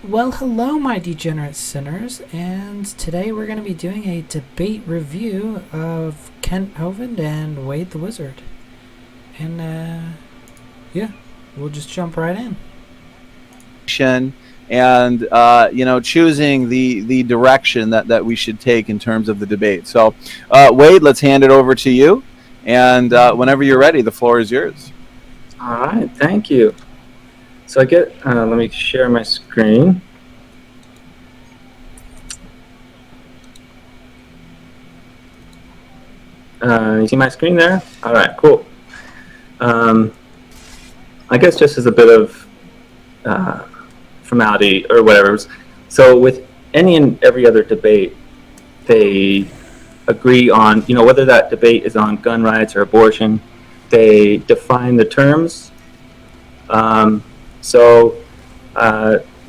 Well, hello, my degenerate sinners, and today we're going to be doing a debate review of Kent Hovind and Wade the Wizard. And, yeah, we'll just jump right in. And choosing the direction that we should take in terms of the debate. So, Wade, let's hand it over to you, and whenever you're ready, the floor is yours. All right, thank you. So let me share my screen. You see my screen there? All right, cool. I guess just as a bit of formality or whatever. So with any and every other debate, they agree on, whether that debate is on gun rights or abortion, they define the terms.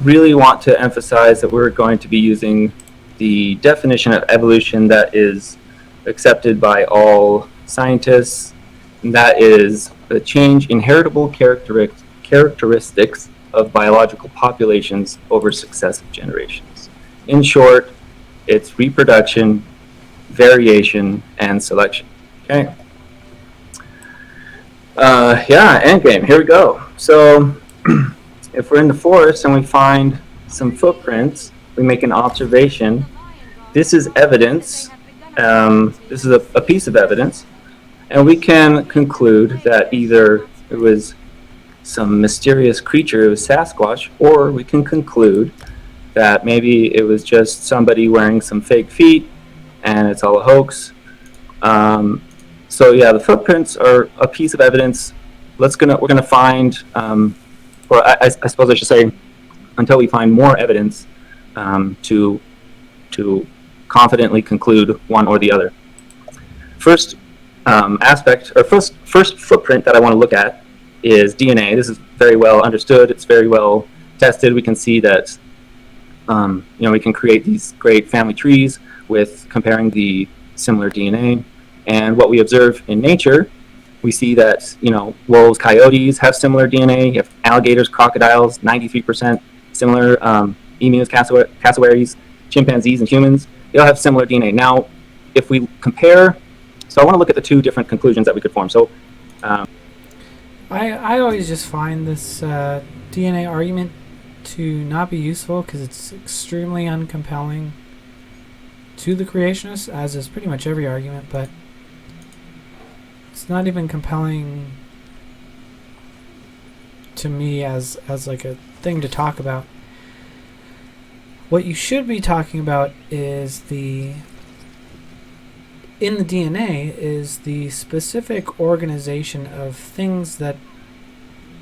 Really want to emphasize that we're going to be using the definition of evolution that is accepted by all scientists, and that is the change in heritable characteristics of biological populations over successive generations. In short, it's reproduction, variation, and selection. Okay. Endgame. Here we go. So, if we're in the forest and we find some footprints, we make an observation. This is evidence. This is a piece of evidence, and we can conclude that either it was some mysterious creature, it was Sasquatch, or we can conclude that maybe it was just somebody wearing some fake feet, and it's all a hoax. The footprints are a piece of evidence. We're gonna find, I suppose I should say, until we find more evidence to confidently conclude one or the other. First first footprint that I want to look at is DNA. This is very well understood. It's very well tested. We can see that we can create these great family trees with comparing the similar DNA. And what we observe in nature, we see that, wolves, coyotes have similar DNA. You have alligators, crocodiles, 93% similar, emus, cassowaries, chimpanzees, and humans. They all have similar DNA. Now, if we compare, so I want to look at the two different conclusions that we could form. So, I always just find this DNA argument to not be useful because it's extremely uncompelling to the creationists, as is pretty much every argument, but it's not even compelling to me as like a thing to talk about. What you should be talking about is in the DNA is the specific organization of things that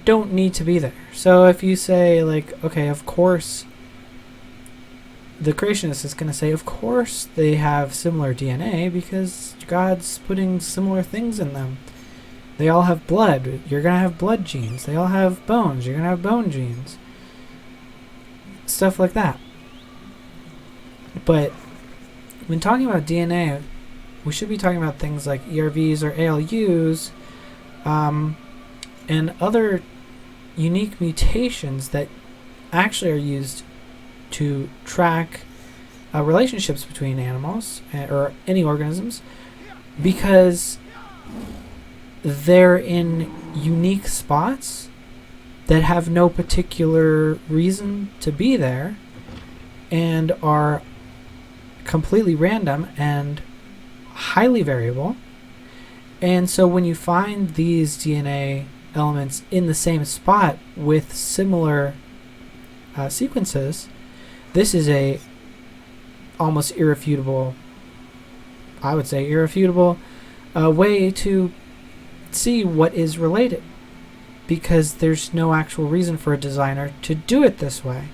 don't need to be there. So if you say, like, okay, of course, the creationist is going to say, of course they have similar DNA because God's putting similar things in them. They all have blood. You're going to have blood genes. They all have bones. You're going to have bone genes. Stuff like that. But when talking about DNA, we should be talking about things like ERVs or ALUs and other unique mutations that actually are used to track relationships between animals or any organisms, because they're in unique spots that have no particular reason to be there and are completely random and highly variable. And so when you find these DNA elements in the same spot with similar sequences, this is a almost irrefutable, I would say irrefutable, way to see what is related, because there's no actual reason for a designer to do it this way.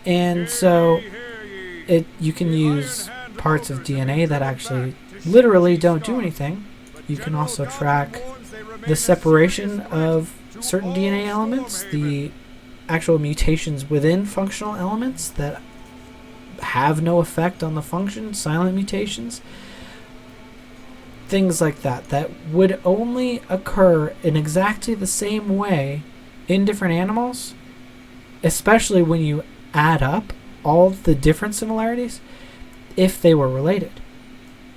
And so you can use parts of DNA that actually literally don't do anything. You can also track the separation of certain DNA elements, the actual mutations within functional elements that have no effect on the function, silent mutations, things like that would only occur in exactly the same way in different animals, especially when you add up all the different similarities if they were related.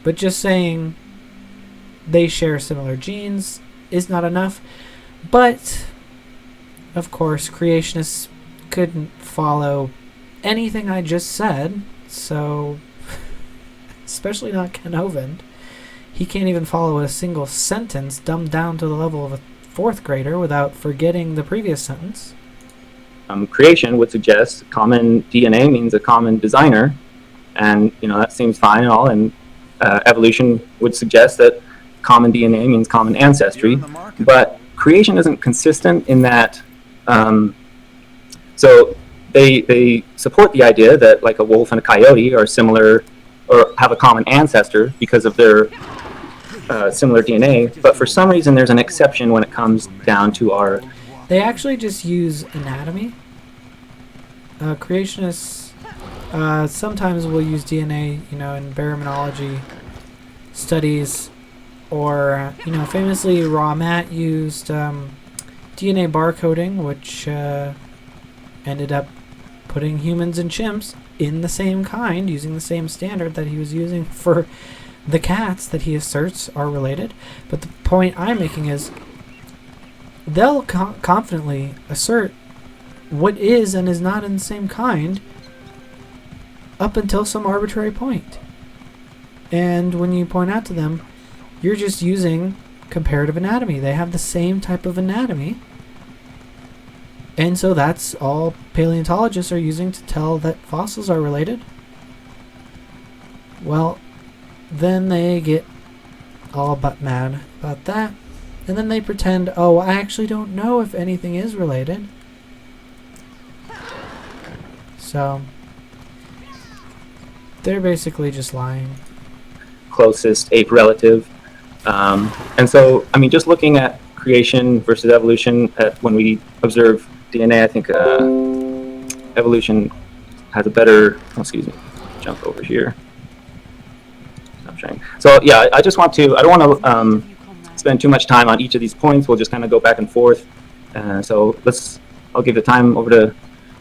But just saying they share similar genes is not enough. But, of course, creationists couldn't follow anything I just said, so, especially not Kent Hovind. He can't even follow a single sentence dumbed down to the level of a fourth grader without forgetting the previous sentence. Creation would suggest common DNA means a common designer, and that seems fine and all. And evolution would suggest that common DNA means common ancestry, but creation isn't consistent in that. So they support the idea that like a wolf and a coyote are similar or have a common ancestor because of their similar DNA, but for some reason there's an exception when it comes down to our. They actually just use anatomy. Creationists sometimes will use DNA, in baraminology studies, or famously Raw Matt used DNA barcoding, which ended up putting humans and chimps in the same kind, using the same standard that he was using for the cats that he asserts are related. But the point I'm making is they'll confidently assert what is and is not in the same kind up until some arbitrary point. And when you point out to them, you're just using comparative anatomy. They have the same type of anatomy. And so that's all paleontologists are using to tell that fossils are related. Well, then they get all but mad about that. And then they pretend, I actually don't know if anything is related. So, they're basically just lying. Closest ape relative. And so, just looking at creation versus evolution, when we observe DNA, I think evolution has a better. Jump over here. Stop trying. So yeah, I just want to. I don't want to spend too much time on each of these points. We'll just kind of go back and forth. So I'll give the time over to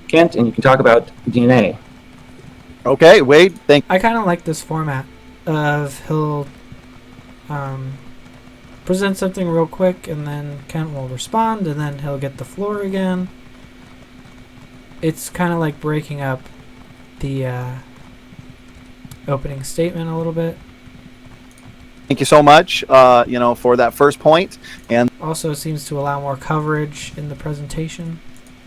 Kent, and you can talk about DNA. Okay, Wade. I kind of like this format of he'll present something real quick, and then Kent will respond, and then he'll get the floor again. It's kind of like breaking up the opening statement a little bit. Thank you so much, for that first point. And also seems to allow more coverage in the presentation.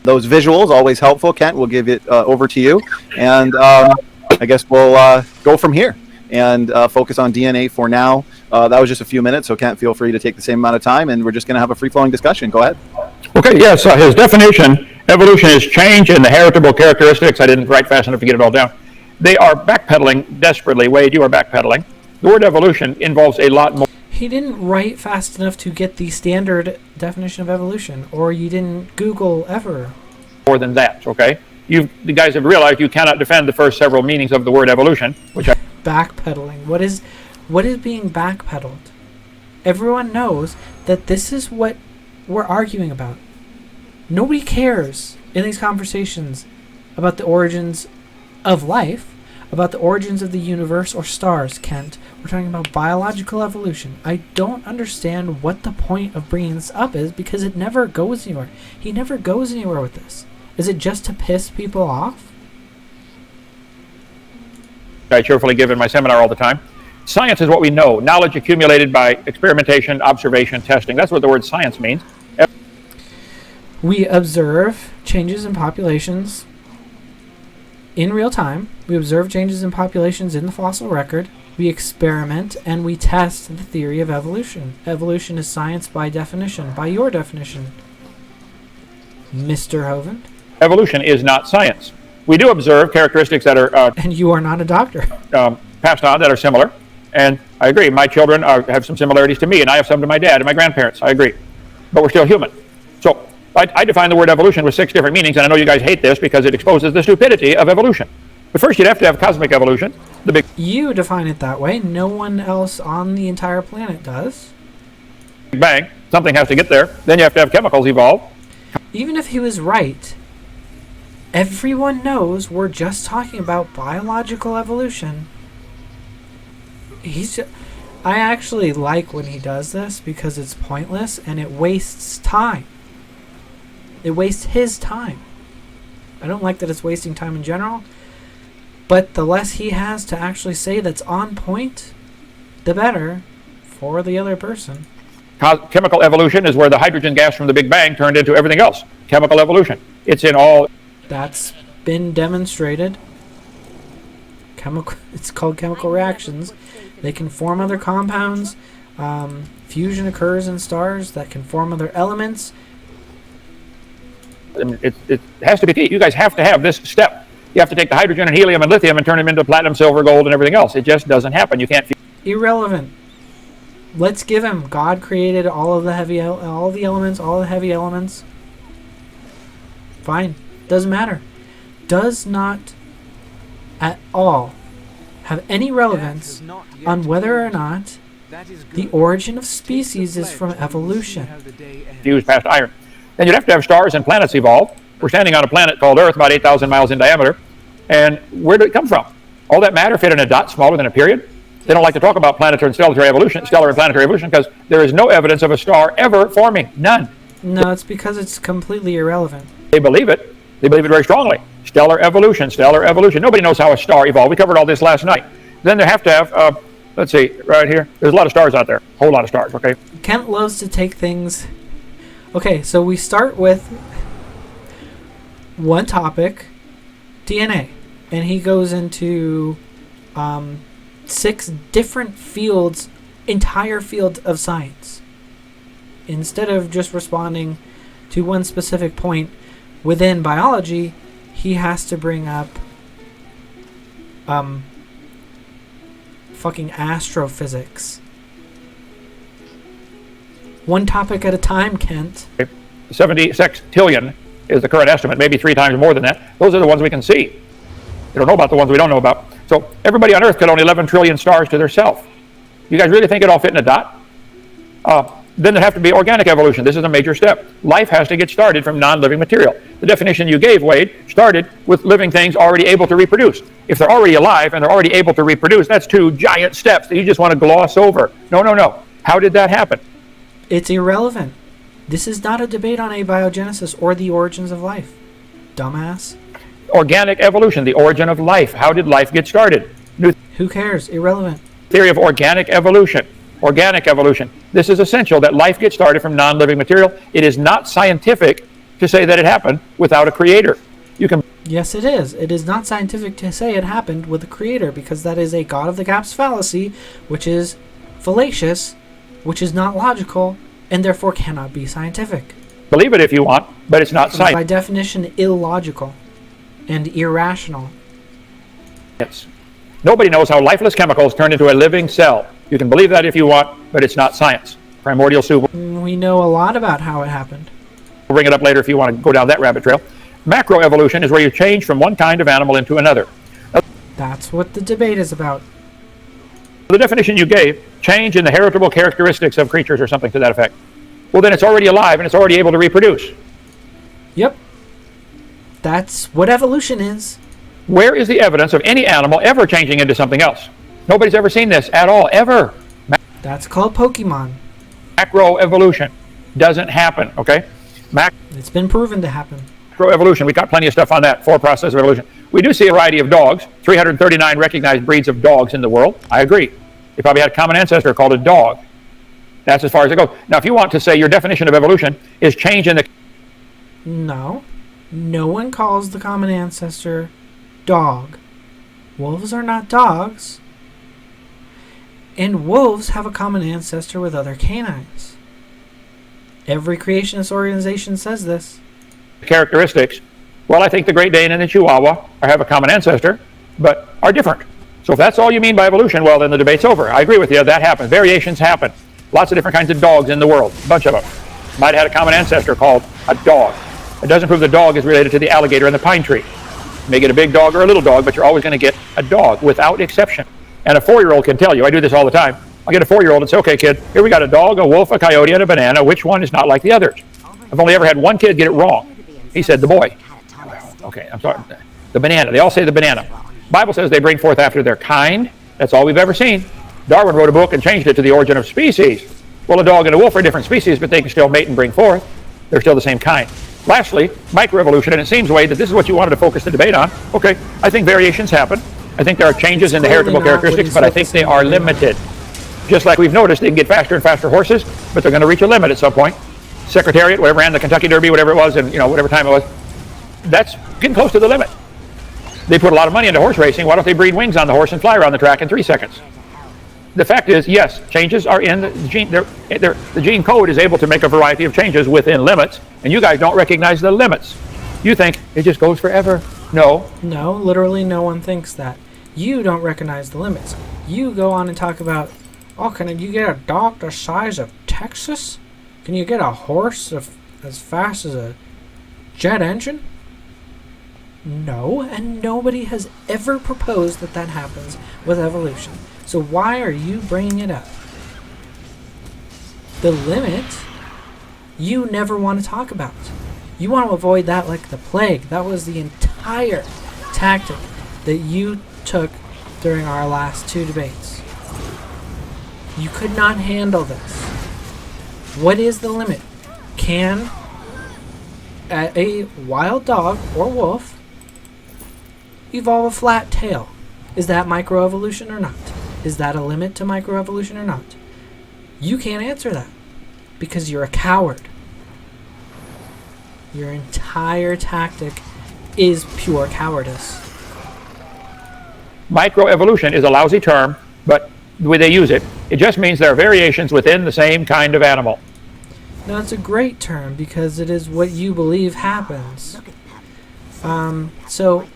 Those visuals, always helpful. Kent, we'll give it over to you. And I guess we'll go from here and focus on DNA for now. That was just a few minutes, so Kent, feel free to take the same amount of time, and we're just going to have a free-flowing discussion. Go ahead. Okay, yes, his definition, evolution is change in the heritable characteristics. I didn't write fast enough to get it all down. They are backpedaling desperately. Wade, you are backpedaling. The word evolution involves a lot more. He didn't write fast enough to get the standard definition of evolution, or you didn't Google ever. More than that, okay? The guys have realized you cannot defend the first several meanings of the word evolution, which I... Backpedaling. What is being backpedaled? Everyone knows that this is what we're arguing about. Nobody cares in these conversations about the origins of life, about the origins of the universe or stars, Kent. We're talking about biological evolution. I don't understand what the point of bringing this up is, because it never goes anywhere. He never goes anywhere with this. Is it just to piss people off? I cheerfully give in my seminar all the time. Science is what we know, knowledge accumulated by experimentation, observation, testing. That's what the word science means. We observe changes in populations in real time. We observe changes in populations in the fossil record. We experiment and we test the theory of evolution. Evolution is science by definition, by your definition, Mr. Hovind. Evolution is not science. We do observe characteristics that are... and you are not a doctor. Passed on that are similar. And I agree, my children have some similarities to me, and I have some to my dad and my grandparents. I agree. But we're still human. So I define the word evolution with 6 different meanings, and I know you guys hate this because it exposes the stupidity of evolution. But first you'd have to have cosmic evolution. You define it that way. No one else on the entire planet does. Big Bang. Something has to get there. Then you have to have chemicals evolve. Even if he was right, Everyone knows we're just talking about biological evolution. I actually like when he does this because it's pointless and it wastes time. It wastes his time. I don't like that it's wasting time in general, but the less he has to actually say that's on point, the better for the other person. Chemical evolution is where the hydrogen gas from the Big Bang turned into everything else. Chemical evolution. It's in all. That's been demonstrated. It's called chemical reactions. They can form other compounds. Fusion occurs in stars that can form other elements. It has to be. You guys have to have this step. You have to take the hydrogen and helium and lithium and turn them into platinum, silver, gold, and everything else. It just doesn't happen. You can't. Irrelevant. Let's give him. God created all the heavy elements. Fine. Doesn't matter. Does not at all have any relevance on whether or not the origin of species is from evolution. Fused past iron. Then you'd have to have stars and planets evolve. We're standing on a planet called Earth, about 8,000 miles in diameter. And where did it come from? All that matter fit in a dot smaller than a period. They don't like to talk about stellar and planetary evolution, because there is no evidence of a star ever forming. None. No, it's because it's completely irrelevant. They believe it. They believe it very strongly. Stellar evolution. Nobody knows how a star evolved. We covered all this last night. Then they have to have, let's see, right here. There's a lot of stars out there. A whole lot of stars, okay? Kent loves to take things. Okay, so we start with one topic, DNA. And he goes into 6 different fields, entire fields of science. Instead of just responding to one specific point within biology, he has to bring up fucking astrophysics. One topic at a time, Kent. 76 trillion is the current estimate, maybe 3 times more than that. Those are the ones we can see. They don't know about the ones we don't know about. So everybody on Earth could own 11 trillion stars to theirself. You guys really think it all fit in a dot? Then there have to be organic evolution. This is a major step. Life has to get started from non-living material. The definition you gave, Wade, started with living things already able to reproduce. If they're already alive and they're already able to reproduce, that's 2 giant steps that you just want to gloss over. No. How did that happen? It's irrelevant. This is not a debate on abiogenesis or the origins of life. Dumbass. Organic evolution, the origin of life. How did life get started? Who cares? Irrelevant. Theory of organic evolution. Organic evolution. This is essential, that life gets started from non-living material. It is not scientific to say that it happened without a creator. Yes, it is. It is not scientific to say it happened with a creator, because that is a God of the gaps fallacy, which is fallacious, which is not logical, and therefore cannot be scientific. Believe it if you want, but it's not science. By definition, illogical and irrational. Yes. Nobody knows how lifeless chemicals turn into a living cell. You can believe that if you want, but it's not science. Primordial soup. We know a lot about how it happened. We'll bring it up later if you want to go down that rabbit trail. Macroevolution is where you change from one kind of animal into another. That's what the debate is about. The definition you gave, change in the heritable characteristics of creatures or something to that effect. Well, then it's already alive and it's already able to reproduce. Yep. That's what evolution is. Where is the evidence of any animal ever changing into something else? Nobody's ever seen this at all, ever. That's called Pokemon. Macroevolution doesn't happen, okay? It's been proven to happen. Macroevolution, we got plenty of stuff on that, 4 process of evolution. We do see a variety of dogs, 339 recognized breeds of dogs in the world. I agree. They probably had a common ancestor called a dog. That's as far as it goes. Now, if you want to say your definition of evolution is change in the... No. No one calls the common ancestor dog. Wolves are not dogs. And wolves have a common ancestor with other canines. Every creationist organization says this. Characteristics. Well, I think the Great Dane and the Chihuahua have a common ancestor, but are different. So if that's all you mean by evolution, well, then the debate's over. I agree with you. That happens. Variations happen. Lots of different kinds of dogs in the world. A bunch of them. Might have had a common ancestor called a dog. It doesn't prove the dog is related to the alligator and the pine tree. You may get a big dog or a little dog, but you're always going to get a dog without exception. And a 4-year-old can tell you. I do this all the time. I'll get a 4-year-old and say, okay, kid, here we got a dog, a wolf, a coyote, and a banana. Which one is not like the others? I've only ever had one kid get it wrong. He said the boy. Okay, I'm sorry. The banana. They all say the banana. Bible says they bring forth after their kind. That's all we've ever seen. Darwin wrote a book and changed it to the origin of species. Well, a dog and a wolf are different species, but they can still mate and bring forth. They're still the same kind. Lastly, microevolution, and it seems, Wade, that this is what you wanted to focus the debate on. Okay, I think variations happen. I think there are changes in the heritable characteristics, but I think they are limited. Just like we've noticed, they can get faster and faster horses, but they're going to reach a limit at some point. Secretariat, whatever ran the Kentucky Derby, whatever it was, and whatever time it was, that's getting close to the limit. They put a lot of money into horse racing. Why don't they breed wings on the horse and fly around the track in 3 seconds? The fact is, yes, changes are in the gene. The gene code is able to make a variety of changes within limits, and you guys don't recognize the limits. You think it just goes forever. No. No, literally no one thinks that. You don't recognize the limits. You go on and talk about, oh, can you get a dog the size of Texas? Can you get a horse as fast as a jet engine? No, and nobody has ever proposed that that happens with evolution. So why are you bringing it up? The limit, you never want to talk about. You want to avoid that like the plague. That was the entire tactic that you took during our last 2 debates. You could not handle this. What is the limit? Can a wild dog or wolf evolve a flat tail? Is that microevolution or not? Is that a limit to microevolution or not? You can't answer that because you're a coward. Your entire tactic is pure cowardice. Microevolution is a lousy term, but the way they use it, it just means there are variations within the same kind of animal. No, it's a great term because it is what you believe happens. So,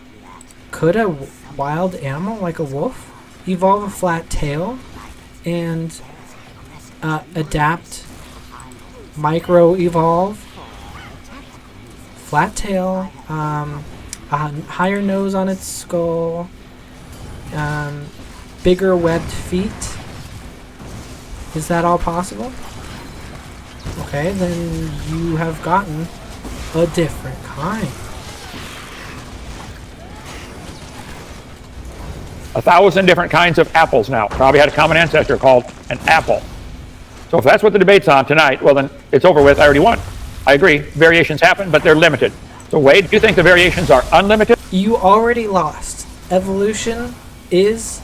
could a wild animal like a wolf evolve a flat tail and adapt, micro-evolve, flat tail, a higher nose on its skull, bigger webbed feet? Is that all possible? Okay, then you have gotten a different kind. 1,000 different kinds of apples now. Probably had a common ancestor called an apple. So if that's what the debate's on tonight, well then it's over with. I already won. I agree. Variations happen, but they're limited. So Wade, do you think the variations are unlimited? You already lost. Evolution is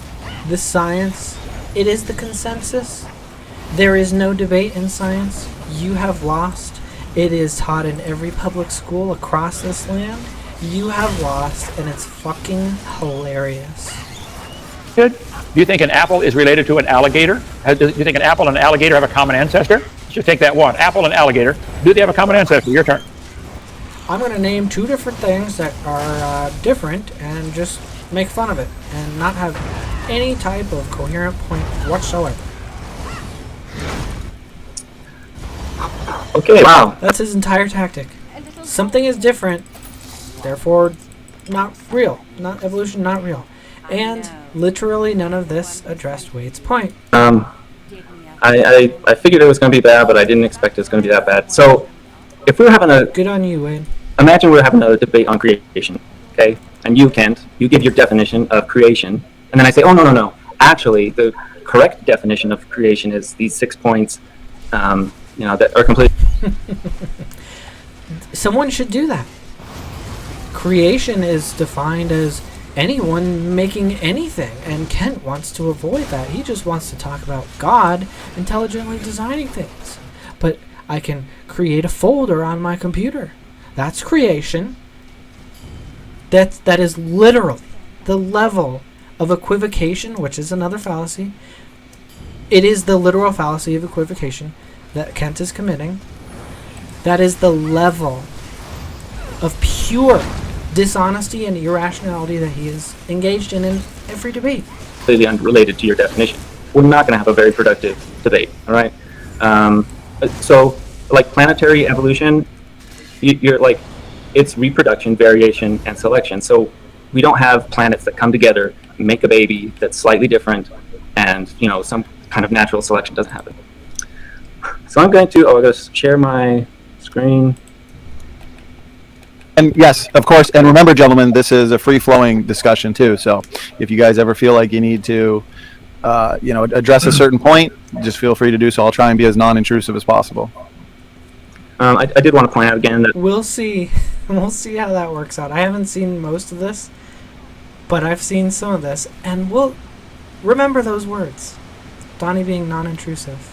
the science. It is the consensus. There is no debate in science. You have lost. It is taught in every public school across this land. You have lost, and it's fucking hilarious. Do you think an apple is related to an alligator? Do you think an apple and an alligator have a common ancestor? Just take that one. Apple and alligator. Do they have a common ancestor? Your turn. I'm going to name 2 different things that are different and just make fun of it and not have any type of coherent point whatsoever. Okay, wow. That's his entire tactic. Something is different, therefore not real. Not evolution, not real. And literally none of this addressed Wade's point. I figured it was going to be bad, but I didn't expect it was going to be that bad. So, if we were having a... Good on you, Wade. Imagine we're having a debate on creation, okay? And you, Kent, you give your definition of creation, and then I say, oh, no. Actually, the correct definition of creation is these 6 points, that are complete. Someone should do that. Creation is defined as anyone making anything, and Kent wants to avoid that. He just wants to talk about God intelligently designing things. But I can create a folder on my computer. That's creation. That is literally the level of equivocation, which is another fallacy. It is the literal fallacy of equivocation that Kent is committing. That is the level of pure dishonesty and irrationality that he is engaged in every debate. Completely unrelated to your definition. We're not going to have a very productive debate, all right? So, like planetary evolution, you're like, it's reproduction, variation, and selection. So we don't have planets that come together, make a baby that's slightly different, and some kind of natural selection doesn't happen. So I'm going to share my screen. And yes, of course. And remember, gentlemen, this is a free-flowing discussion too. So if you guys ever feel like you need to, address a certain point, just feel free to do so. I'll try and be as non-intrusive as possible. I did want to point out again that We'll see. We'll see how that works out. I haven't seen most of this, but I've seen some of this, and we'll remember those words. Donnie being non-intrusive.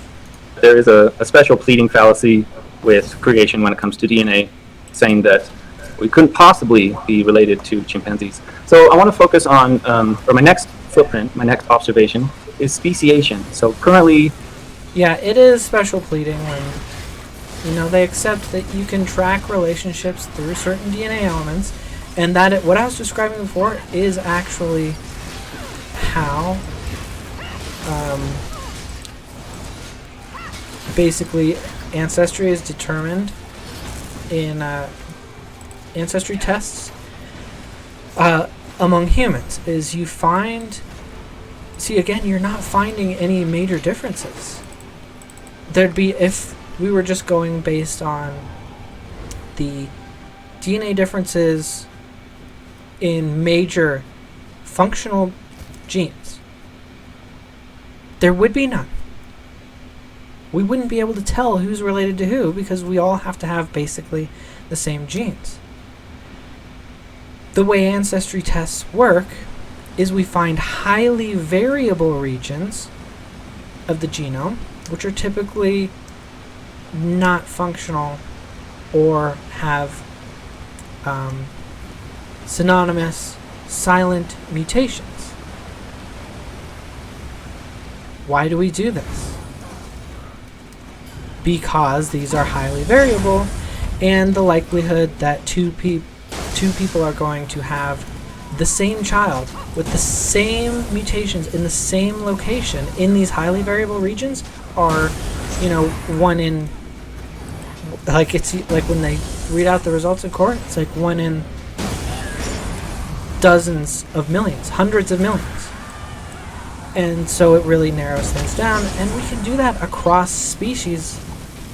there is a special pleading fallacy with creation when it comes to DNA, saying that we couldn't possibly be related to chimpanzees. So I want to focus on, or my next footprint, my next observation, is speciation. So currently, Yeah, it is special pleading when, they accept that you can track relationships through certain DNA elements, and that what I was describing before is actually how basically ancestry is determined in ancestry tests among humans. Is you find, see again, you're not finding any major differences. There'd be, if we were just going based on the DNA differences in major functional genes, there would be none. We wouldn't be able to tell who's related to who because we all have to have basically the same genes. The way ancestry tests work is we find highly variable regions of the genome, which are typically not functional or have synonymous silent mutations. Why do we do this? Because these are highly variable, and the likelihood that two people are going to have the same child with the same mutations in the same location in these highly variable regions are, 1 in, like, it's like when they read out the results in court, it's like 1 in dozens of millions, hundreds of millions. And so it really narrows things down, and we can do that across species.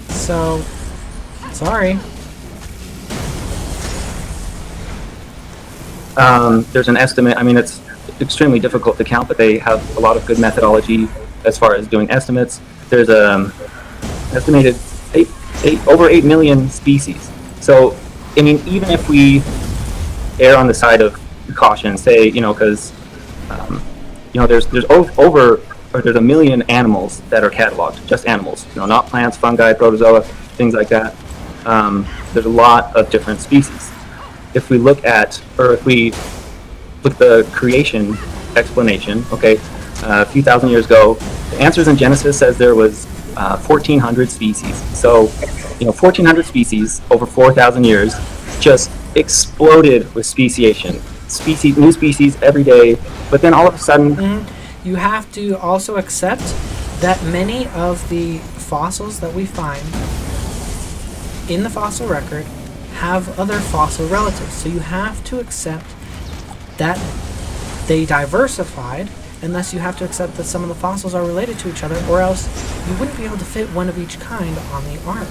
So, sorry. there's an estimate. I mean, it's extremely difficult to count, but they have a lot of good methodology as far as doing estimates. There's estimated over 8 million species. So, I mean, even if we err on the side of caution, say, because there's over there's 1 million animals that are cataloged, just animals, not plants, fungi, protozoa, things like that. There's a lot of different species. If we look at the creation explanation, okay, a few thousand years ago, the Answers in Genesis says there was 1,400 species. So, 1,400 species over 4,000 years just exploded with speciation. New species every day, but then all of a sudden... You have to also accept that many of the fossils that we find in the fossil record have other fossil relatives. So you have to accept that they diversified, and thus you have to accept that some of the fossils are related to each other, or else you wouldn't be able to fit one of each kind on the ark.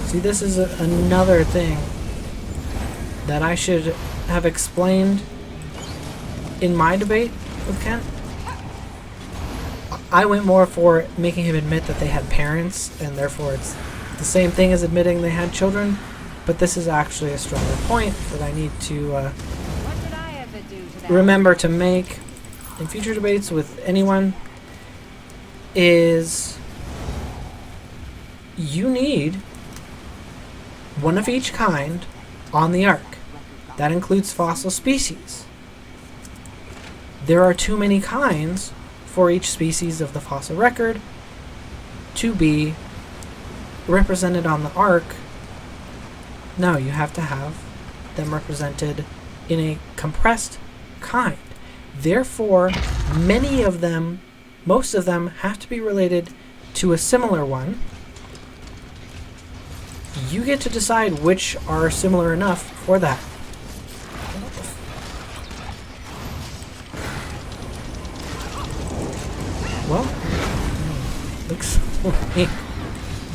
See, this is another thing that I should have explained in my debate with Kent. I went more for making him admit that they had parents, and therefore it's the same thing as admitting they had children, but this is actually a stronger point that I need to remember to make in future debates with anyone, is you need one of each kind on the ark. That includes fossil species. There are too many kinds for each species of the fossil record to be represented on the ark. No, you have to have them represented in a compressed kind. Therefore, most of them have to be related to a similar one. You get to decide which are similar enough for that. Well, looks like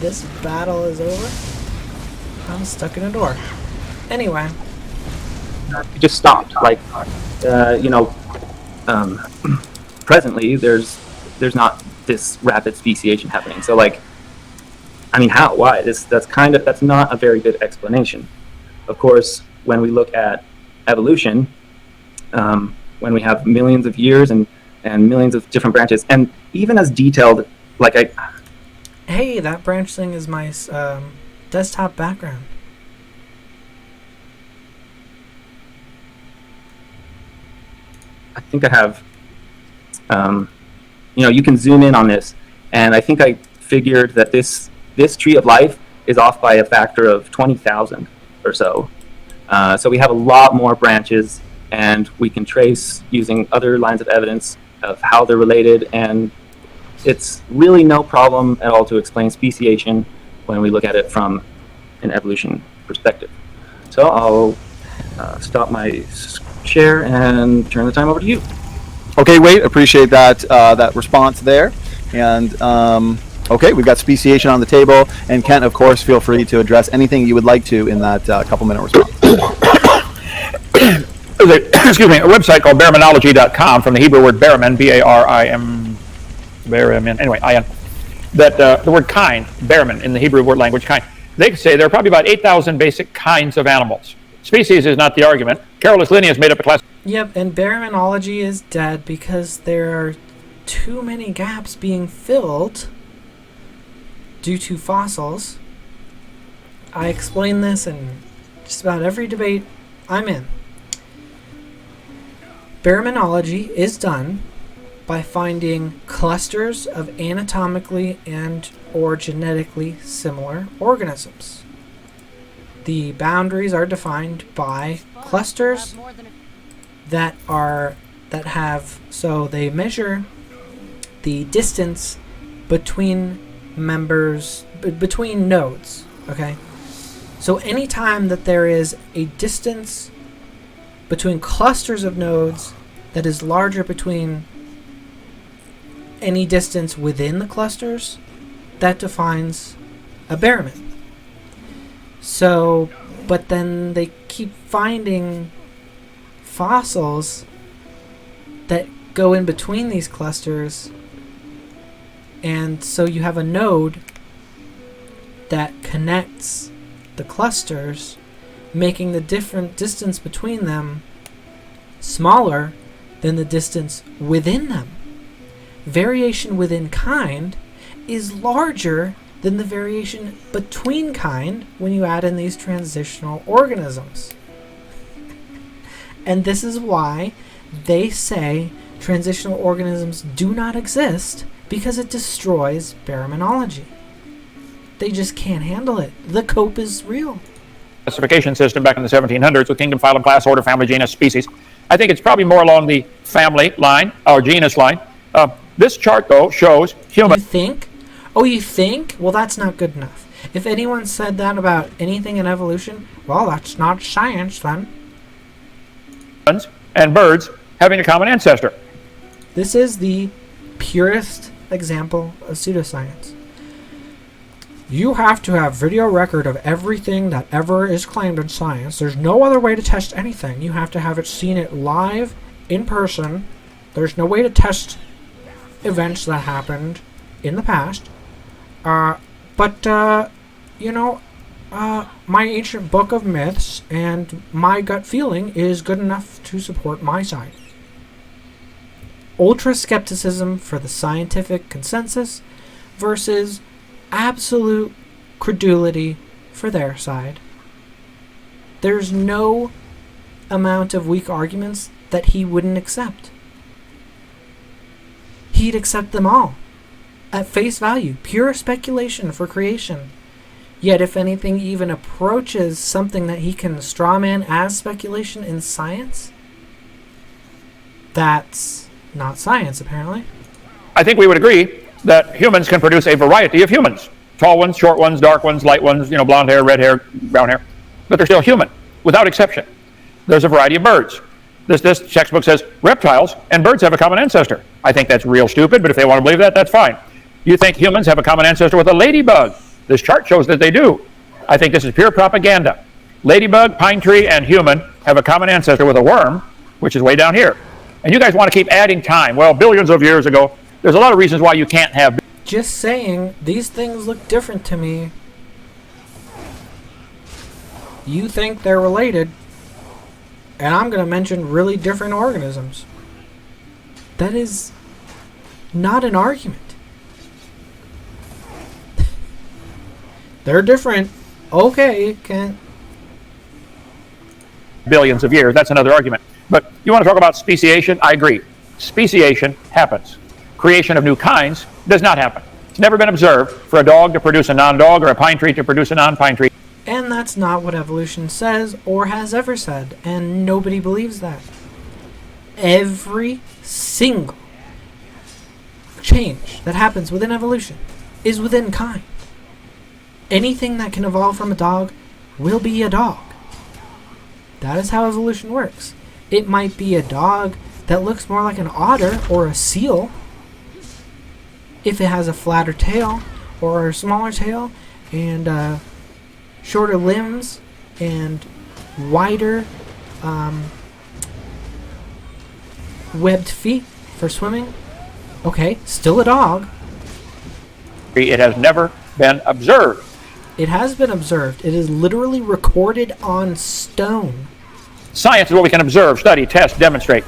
this battle is over. I'm stuck in a door. Anyway. It just stopped. Like, presently there's not this rapid speciation happening. So like, I mean, how? Why? That's not a very good explanation. Of course, when we look at evolution, when we have millions of years and millions of different branches, and even as detailed, like Hey, that branch thing is my desktop background. I think I have, you can zoom in on this, and I think I figured that this tree of life is off by a factor of 20,000 or so. So we have a lot more branches, and we can trace using other lines of evidence of how they're related, and it's really no problem at all to explain speciation when we look at it from an evolution perspective. So I'll stop my share and turn the time over to you. Okay, Wade, appreciate that response there. And okay, we've got speciation on the table. And Kent, of course, feel free to address anything you would like to in that couple-minute response. Excuse me, a website called baraminology.com, from the Hebrew word baramin, B-A-R-I-M, baramin, anyway, I-N, that the word kind, baramin, in the Hebrew word language, kind. They say there are probably about 8,000 basic kinds of animals. Species is not the argument. Carolus Linnaeus made up a class. Yep, and baraminology is dead because there are too many gaps being filled due to fossils. I explain this in just about every debate I'm in. Baraminology is done by finding clusters of anatomically and or genetically similar organisms. The boundaries are defined by clusters that have, so they measure the distance between members, between nodes, okay? So anytime that there is a distance between clusters of nodes that is larger between any distance within the clusters, that defines a baramin. So, but then they keep finding fossils that go in between these clusters, and so you have a node that connects the clusters, making the different distance between them smaller than the distance within them. Variation within kind is larger than the variation between kind when you add in these transitional organisms. And this is why they say transitional organisms do not exist, because it destroys baraminology. They just can't handle it. The cope is real. Classification system back in the 1700s with kingdom, phylum, class, order, family, genus, species. I think it's probably more along the family line or genus line. This chart, though, shows human. You think? Oh, you think? Well, that's not good enough. If anyone said that about anything in evolution, well, that's not science then. And birds having a common ancestor. This is the purest example of pseudoscience. You have to have video record of everything that ever is claimed in science. There's no other way to test anything. You have to have seen it live, in person. There's no way to test events that happened in the past. But my ancient book of myths and my gut feeling is good enough to support my side. Ultra skepticism for the scientific consensus versus absolute credulity for their side. There's no amount of weak arguments that he wouldn't accept. He'd accept them all at face value, pure speculation for creation. Yet if anything even approaches something that he can strawman as speculation in science, that's not science, apparently. I think we would agree that humans can produce a variety of humans. Tall ones, short ones, dark ones, light ones, blonde hair, red hair, brown hair. But they're still human, without exception. There's a variety of birds. This textbook says reptiles and birds have a common ancestor. I think that's real stupid, but if they want to believe that, that's fine. You think humans have a common ancestor with a ladybug? This chart shows that they do. I think this is pure propaganda. Ladybug, pine tree, and human have a common ancestor with a worm, which is way down here. And you guys want to keep adding time. Well, billions of years ago, there's a lot of reasons why you can't have. Just saying, these things look different to me. You think they're related, and I'm going to mention really different organisms. That is not an argument. They're different. Okay, Kent. Billions of years, that's another argument. But you want to talk about speciation? I agree. Speciation happens. Creation of new kinds does not happen. It's never been observed for a dog to produce a non-dog or a pine tree to produce a non-pine tree. And that's not what evolution says or has ever said, and nobody believes that. Every single change that happens within evolution is within kind. Anything that can evolve from a dog will be a dog. That is how evolution works. It might be a dog that looks more like an otter or a seal if it has a flatter tail or a smaller tail and shorter limbs and wider webbed feet for swimming. Okay, still a dog. It has never been observed. It has been observed. It is literally recorded on stone. Science is what we can observe, study, test, demonstrate.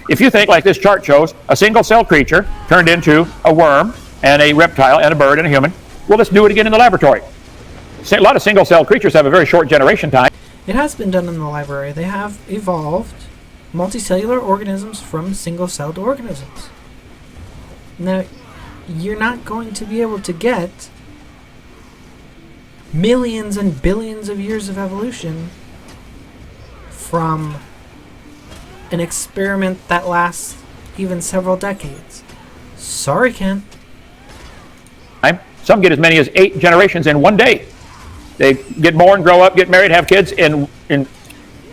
If you think, like this chart shows, a single-cell creature turned into a worm and a reptile and a bird and a human, well, let's do it again in the laboratory. A lot of single-cell creatures have a very short generation time. It has been done in the library. They have evolved multicellular organisms from single-celled organisms. Now, you're not going to be able to get millions and billions of years of evolution from an experiment that lasts even several decades. Sorry, Ken. Some get as many as 8 generations in one day. They get born, grow up, get married, have kids in.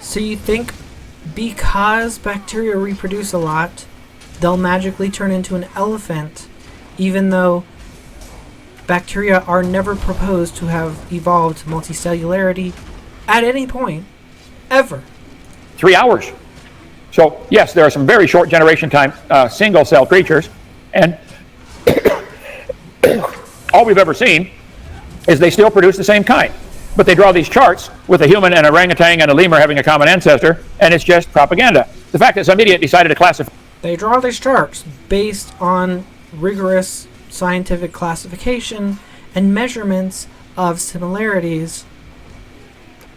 So you think because bacteria reproduce a lot, they'll magically turn into an elephant, even though bacteria are never proposed to have evolved multicellularity at any point, ever. 3 hours. So, yes, there are some very short generation time single-cell creatures, and all we've ever seen is they still produce the same kind. But they draw these charts with a human and an orangutan and a lemur having a common ancestor, and it's just propaganda. The fact that some idiot decided to classify... They draw these charts based on rigorous scientific classification and measurements of similarities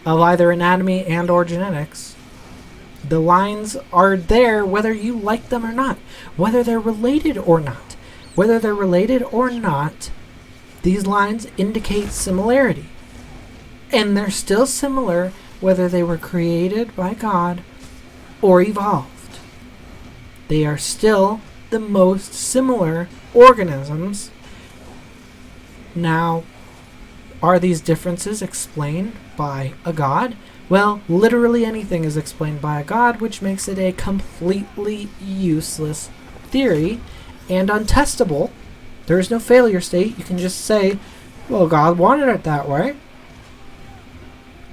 of either anatomy and or genetics. The lines are there whether you like them or not, whether they're related or not. Whether they're related or not, these lines indicate similarity. And they're still similar whether they were created by God or evolved. They are still the most similar organisms. Now, are these differences explained by a god? Well, literally anything is explained by a god, which makes it a completely useless theory and untestable. There is no failure state. You can just say, well, God wanted it that way.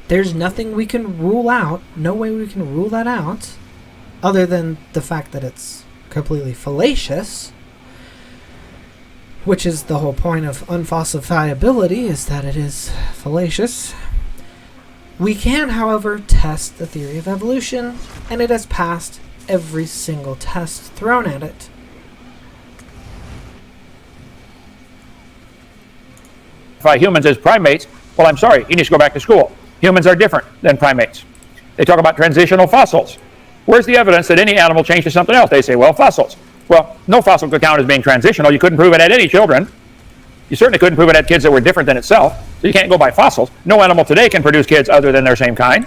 There's nothing we can rule out, no way we can rule that out, other than the fact that it's completely fallacious, which is the whole point of unfalsifiability, is that it is fallacious. We can, however, test the theory of evolution, and it has passed every single test thrown at it. Humans as primates, well, I'm sorry, he needs to go back to school. Humans are different than primates. They talk about transitional fossils. Where's the evidence that any animal changed to something else? They say, well, fossils. Well, no fossil could count as being transitional. You couldn't prove it had any children. You certainly couldn't prove it had kids that were different than itself. So you can't go by fossils. No animal today can produce kids other than their same kind.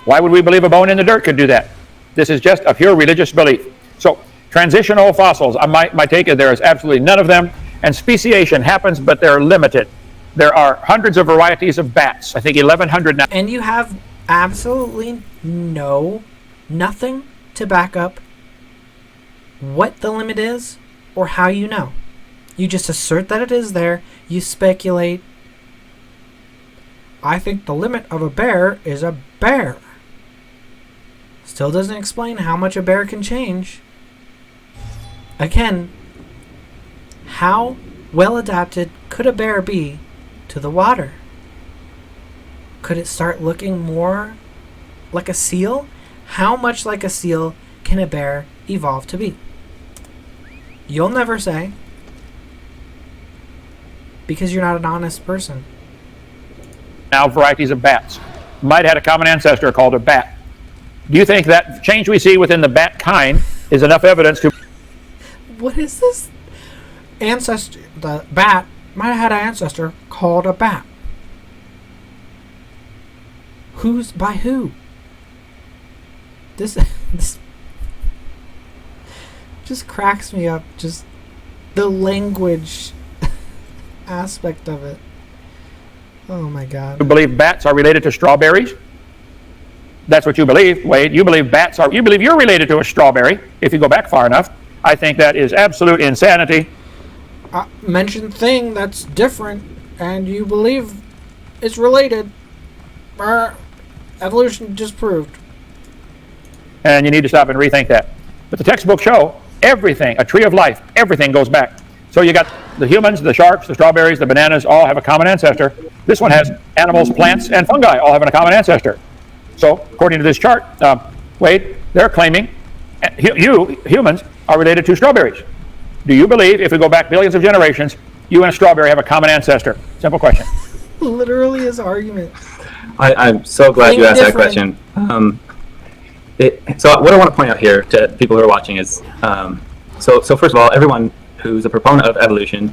Why would we believe a bone in the dirt could do that? This is just a pure religious belief. So transitional fossils, my take is there is absolutely none of them. And speciation happens, but they're limited. There are hundreds of varieties of bats. I think 1,100 now. And you have absolutely nothing to back up what the limit is or how you know. You just assert that it is there. You speculate. I think the limit of a bear is a bear. Still doesn't explain how much a bear can change. Again, how well adapted could a bear be to the water? Could it start looking more like a seal? How much like a seal can a bear evolve to be? You'll never say, because you're not an honest person. Now varieties of bats might have had a common ancestor called a bat. Do you think that change we see within the bat kind is enough evidence to... What is this? Ancestor, the bat might have had an ancestor called a bat. Who's by who? This just cracks me up. Just the language aspect of it. Oh my God. You believe bats are related to strawberries? That's what you believe, Wade. You believe you believe you're related to a strawberry, if you go back far enough. I think that is absolute insanity. Mention thing that's different, and you believe it's related. Evolution disproved. And you need to stop and rethink that. But the textbooks show everything, a tree of life, everything goes back. So you got the humans, the sharks, the strawberries, the bananas, all have a common ancestor. This one has animals, plants, and fungi all having a common ancestor. So, according to this chart, Wade, they're claiming you, humans, are related to strawberries. Do you believe, if we go back billions of generations, you and a strawberry have a common ancestor? Simple question. Literally his argument. I'm so glad you asked that question. So what I want to point out here to people who are watching is, so first of all, everyone who's a proponent of evolution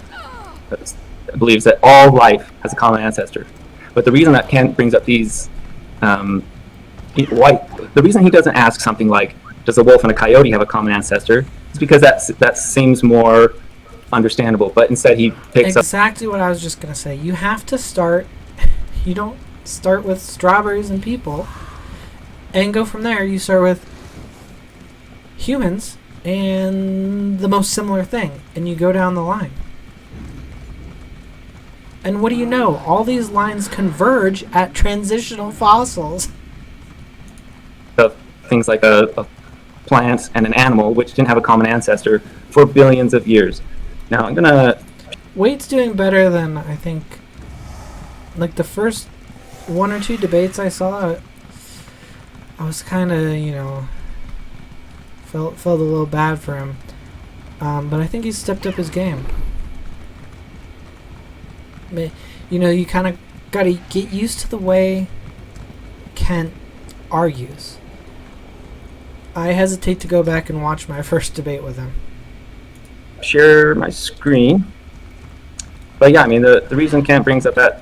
believes that all life has a common ancestor. But the reason that Kent brings up these, the reason he doesn't ask something like, does a wolf and a coyote have a common ancestor, is because that seems more understandable. But instead he picks exactly what I was just going to say. You have to start, you don't start with strawberries and people and go from there. You start with humans and the most similar thing, and you go down the line. And what do you know? All these lines converge at transitional fossils. Of things like a plant and an animal, which didn't have a common ancestor for billions of years. Now I'm gonna... Wade's doing better than, I think, like the first one or two debates I saw. I was kind of, felt a little bad for him. But I think he's stepped up his game. You kind of got to get used to the way Kent argues. I hesitate to go back and watch my first debate with him. Share my screen. But yeah, I mean, the reason Kent brings up that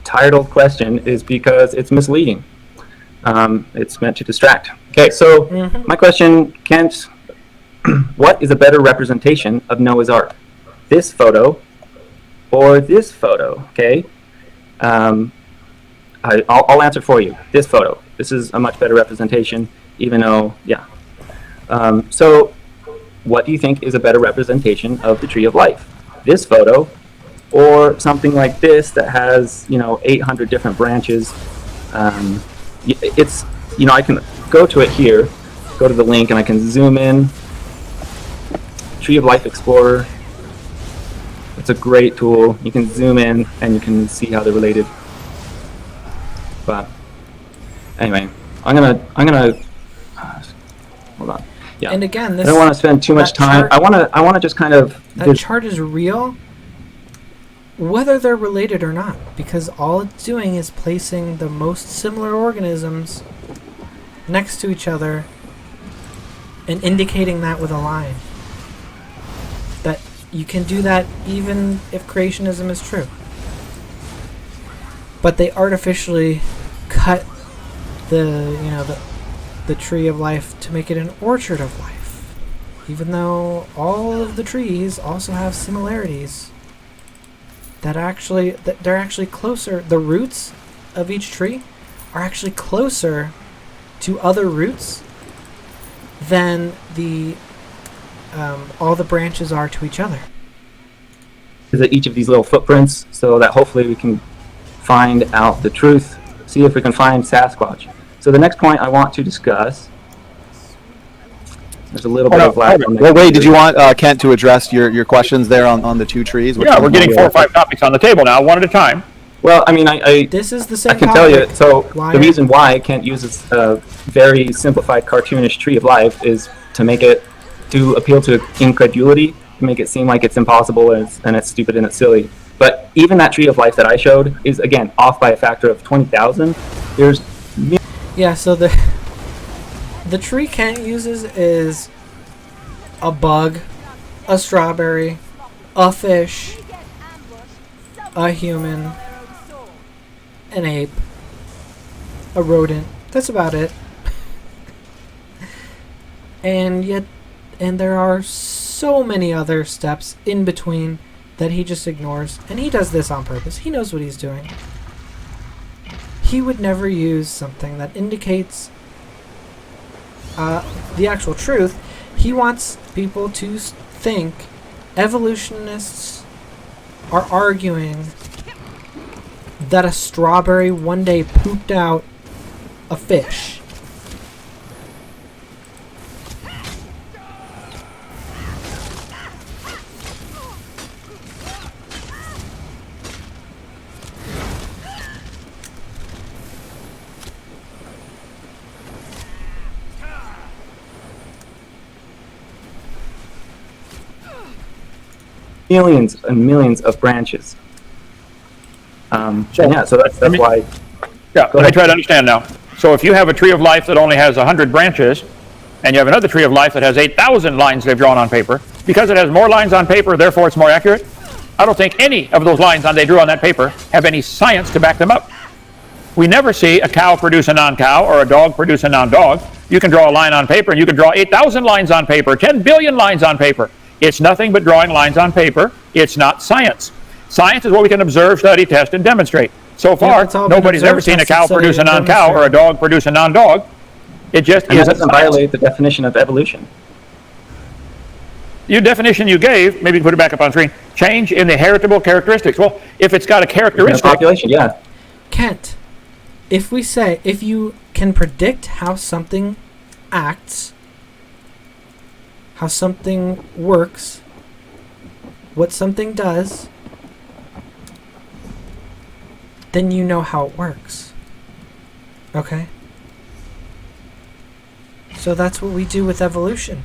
tired old question is because it's misleading. It's meant to distract. Okay, so my question, Kent, what is a better representation of Noah's Ark? This photo or this photo? Okay, I'll answer for you. This photo. This is a much better representation, even though, yeah. So what do you think is a better representation of the tree of life? This photo or something like this that has, 800 different branches? It's, I can go to it here, go to the link, and I can zoom in. Tree of Life Explorer. It's a great tool. You can zoom in and you can see how they're related. But anyway, I'm gonna hold on. Yeah. And again, I don't want to spend too much time. I want to just kind of. That chart is real, whether they're related or not, because all it's doing is placing the most similar organisms next to each other and indicating that with a line. That you can do that even if creationism is true. But they artificially cut the tree of life to make it an orchard of life, even though all of the trees also have similarities that they're actually closer. The roots of each tree are actually closer to other roots than all the branches are to each other. Is it each of these little footprints, so that hopefully we can find out the truth, see if we can find Sasquatch. So the next point I want to discuss, there's a little bit of lag on the Well, wait, did you want Kent to address your questions there on the 2 trees? Yeah, we're getting 4 or 5 topics on the table now, one at a time. Well, I mean, I This is the same I can tell you, topic. so Why the are- reason why Kent uses a very simplified cartoonish tree of life is to appeal to incredulity, to make it seem like it's impossible and it's stupid and it's silly. But even that tree of life that I showed is, again, off by a factor of 20,000. There's Yeah, so the tree Kent uses is a bug, a strawberry, a fish, a human, an ape, a rodent. That's about it. And there are so many other steps in between that he just ignores, and he does this on purpose. He knows what he's doing. He would never use something that indicates the actual truth. He wants people to think evolutionists are arguing that a strawberry one day pooped out a fish. millions and millions of branches. And yeah, so that's why. Yeah, let me try to understand now. So if you have a tree of life that only has 100 branches, and you have another tree of life that has 8,000 lines they've drawn on paper, because it has more lines on paper, therefore it's more accurate, I don't think any of those lines they drew on that paper have any science to back them up. We never see a cow produce a non-cow or a dog produce a non-dog. You can draw a line on paper, and you can draw 8,000 lines on paper, 10 billion lines on paper. It's nothing but drawing lines on paper. It's not science. Science is what we can observe, study, test, and demonstrate. So far, nobody's ever seen a cow produce a non-cow or a dog produce a non-dog. It just and that isn't doesn't violate the definition of evolution. Your definition you gave, maybe put it back up on screen, change in the heritable characteristics. Well, if it's got a characteristic... population, yeah. Kent, if you can predict how something acts, how something works, what something does, then you know how it works. Okay? So that's what we do with evolution.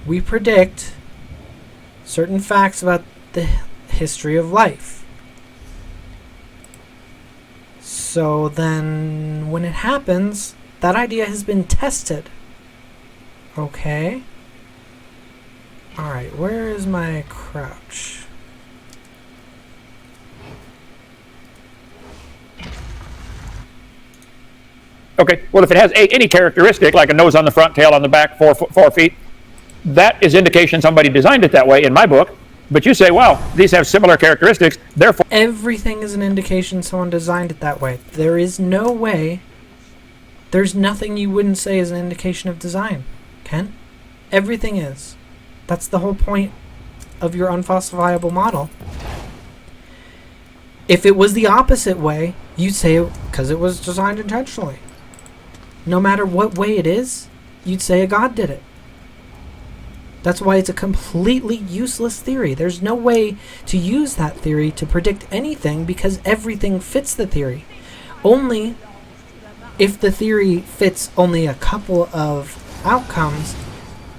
We predict certain facts about the history of life. So then when it happens, that idea has been tested. Okay? Alright, where is my crouch? Okay, well, if it has any characteristic, like a nose on the front, tail on the back, 4 feet, that is indication somebody designed it that way in my book. But you say, wow, these have similar characteristics, therefore... Everything is an indication someone designed it that way. There is no way... There's nothing you wouldn't say is an indication of design, Ken. Everything is. That's the whole point of your unfalsifiable model. If it was the opposite way, you'd say it because it was designed intentionally. No matter what way it is, you'd say a god did it. That's why it's a completely useless theory. There's no way to use that theory to predict anything because everything fits the theory. Only if the theory fits only a couple of outcomes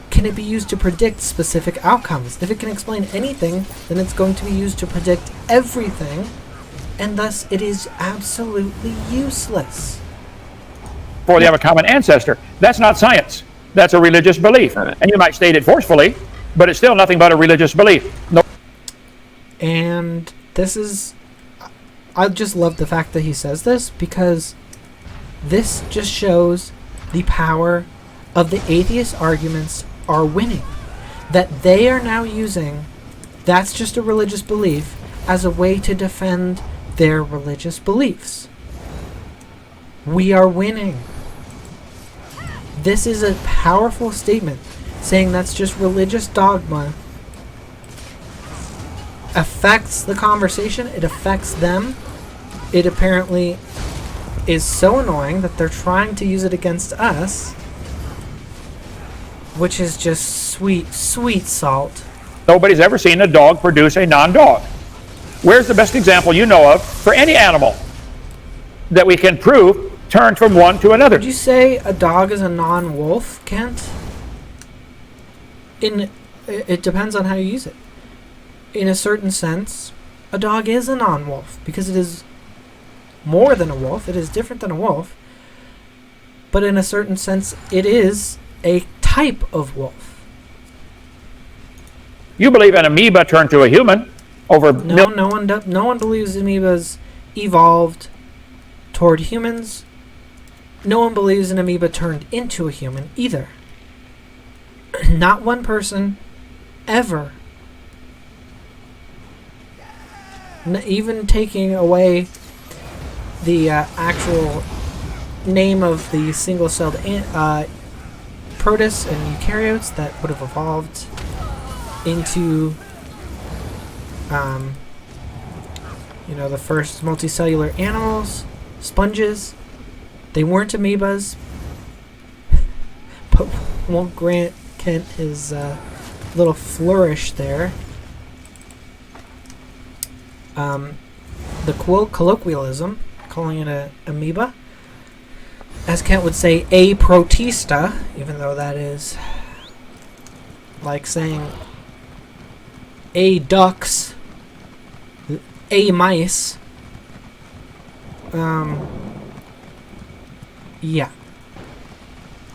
can it be used to predict specific outcomes. If it can explain anything, then it's going to be used to predict everything, and thus it is absolutely useless. Before they have a common ancestor. That's not science. That's a religious belief. And you might state it forcefully, but it's still nothing but a religious belief. No. And this is... I just love the fact that he says this, because this just shows the power of the atheist arguments are winning. That they are now using, that's just a religious belief, as a way to defend their religious beliefs. We are winning. This is a powerful statement, saying that's just religious dogma affects the conversation. It affects them. It apparently is so annoying that they're trying to use it against us, which is just sweet, sweet salt. Nobody's ever seen a dog produce a non-dog. Where's the best example you know of for any animal that we can prove turned from one to another? Would you say a dog is a non-wolf, Kent? It depends on how you use it. In a certain sense, a dog is a non-wolf because it is more than a wolf. It is different than a wolf. But in a certain sense, it is a type of wolf. You believe an amoeba turned to a human over... No one believes amoebas evolved toward humans. No one believes an amoeba turned into a human either. Not one person ever. Even taking away the actual name of the single-celled protists and eukaryotes that would have evolved into the first multicellular animals, sponges. They weren't amoebas, but we'll grant Kent his little flourish there. The colloquialism, calling it a amoeba, as Kent would say, a protista, even though that is like saying a ducks, a mice. Yeah.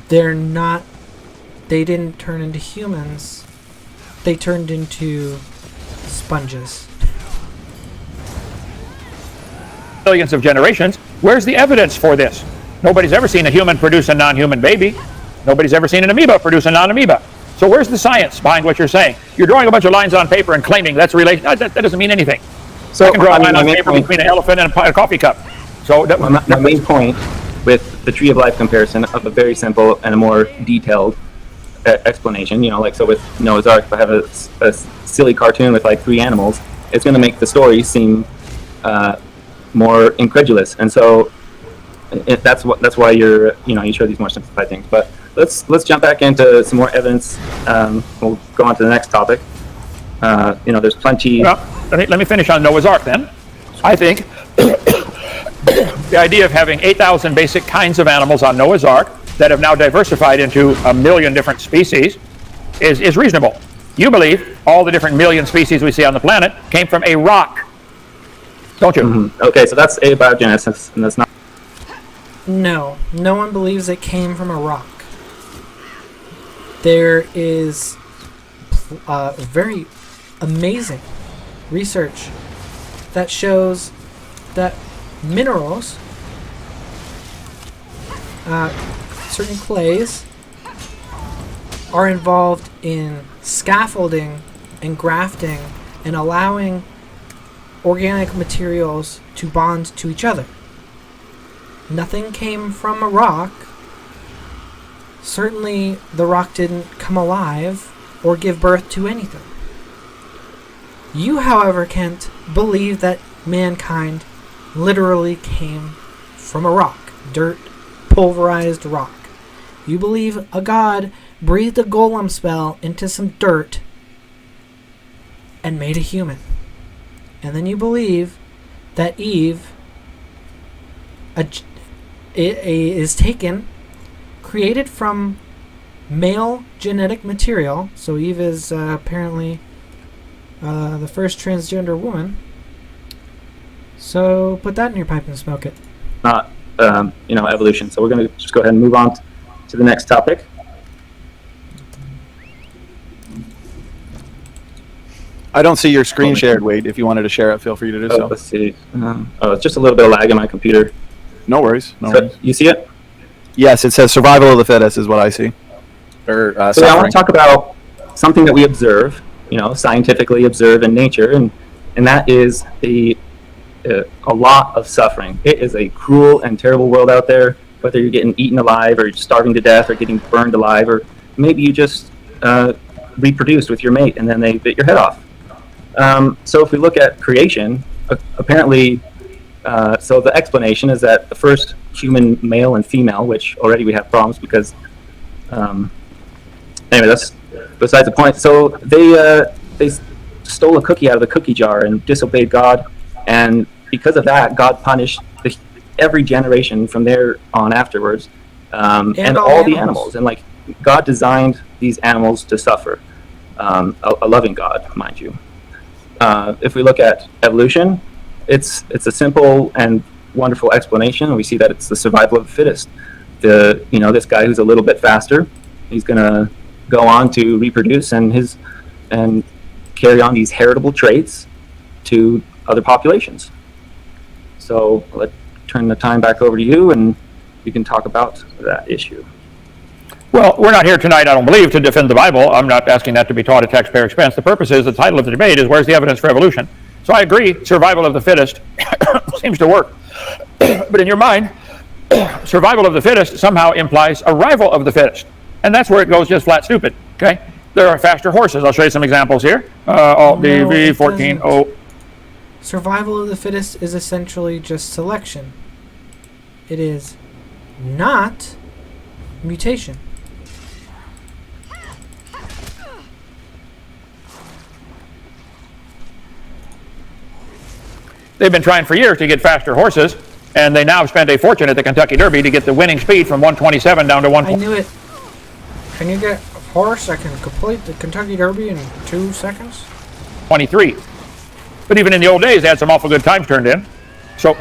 They didn't turn into humans. They turned into sponges. Millions of generations. Where's the evidence for this? Nobody's ever seen a human produce a non-human baby. Nobody's ever seen an amoeba produce a non-amoeba. So where's the science behind what you're saying? You're drawing a bunch of lines on paper and claiming that's a relation. That doesn't mean anything. So I can draw a line on paper between an elephant and a coffee cup. So my main point with the tree of life comparison of a very simple and a more detailed explanation, so with Noah's Ark, if I have a silly cartoon with like 3 animals, it's going to make the story seem more incredulous, and so that's why you show these more simplified things. But let's jump back into some more evidence. We'll go on to the next topic. There's plenty. Well, let me finish on Noah's Ark then. I think the idea of having 8,000 basic kinds of animals on Noah's Ark that have now diversified into 1 million different species is reasonable. You believe all the different million species we see on the planet came from a rock, don't you? Mm-hmm. Okay, so that's abiogenesis, and that's not... No one believes it came from a rock. There is very amazing research that shows that minerals, certain clays, are involved in scaffolding and grafting and allowing organic materials to bond to each other. Nothing came from a rock. Certainly the rock didn't come alive or give birth to anything. You, however, Kent, believe that mankind literally came from a rock. Dirt, pulverized rock. You believe a god breathed a golem spell into some dirt and made a human. And then you believe that Eve is created from male genetic material. So Eve is apparently the first transgender woman. So put that in your pipe and smoke it. Not, evolution. So we're going to just go ahead and move on to the next topic. I don't see your screen shared, Wade. If you wanted to share it, feel free to do so. Let's see. It's just a little bit of lag in my computer. No worries. You see it? Yes, it says survival of the fittest is what I see. So I want to talk about something that we observe, scientifically observe in nature, and that is a lot of suffering. It is a cruel and terrible world out there, whether you're getting eaten alive or you're starving to death or getting burned alive, or maybe you just reproduced with your mate and then they bit your head off. So if we look at creation, apparently, so the explanation is that the first human male and female, which already we have problems because, anyway, that's besides the point. So they stole a cookie out of the cookie jar and disobeyed God, and because of that, God punished every generation from there on afterwards, and all the animals. And like God designed these animals to suffer. A loving God, mind you. If we look at evolution, it's a simple and wonderful explanation. We see that it's the survival of the fittest. This guy who's a little bit faster, he's gonna go on to reproduce and carry on these heritable traits to other populations. So let's turn the time back over to you, and you can talk about that issue. Well, we're not here tonight, I don't believe, to defend the Bible. I'm not asking that to be taught at taxpayer expense. The purpose is, the title of the debate is, where's the evidence for evolution? So I agree, survival of the fittest seems to work. But in your mind, survival of the fittest somehow implies arrival of the fittest. And that's where it goes just flat stupid, okay? There are faster horses. I'll show you some examples here. Alt DV 14O. Survival of the fittest is essentially just selection. It is not mutation. They've been trying for years to get faster horses, and they now spend a fortune at the Kentucky Derby to get the winning speed from 127 down to 1. I knew it. Can you get a horse that can complete the Kentucky Derby in 2 seconds? 23. But even in the old days, they had some awful good times turned in. So,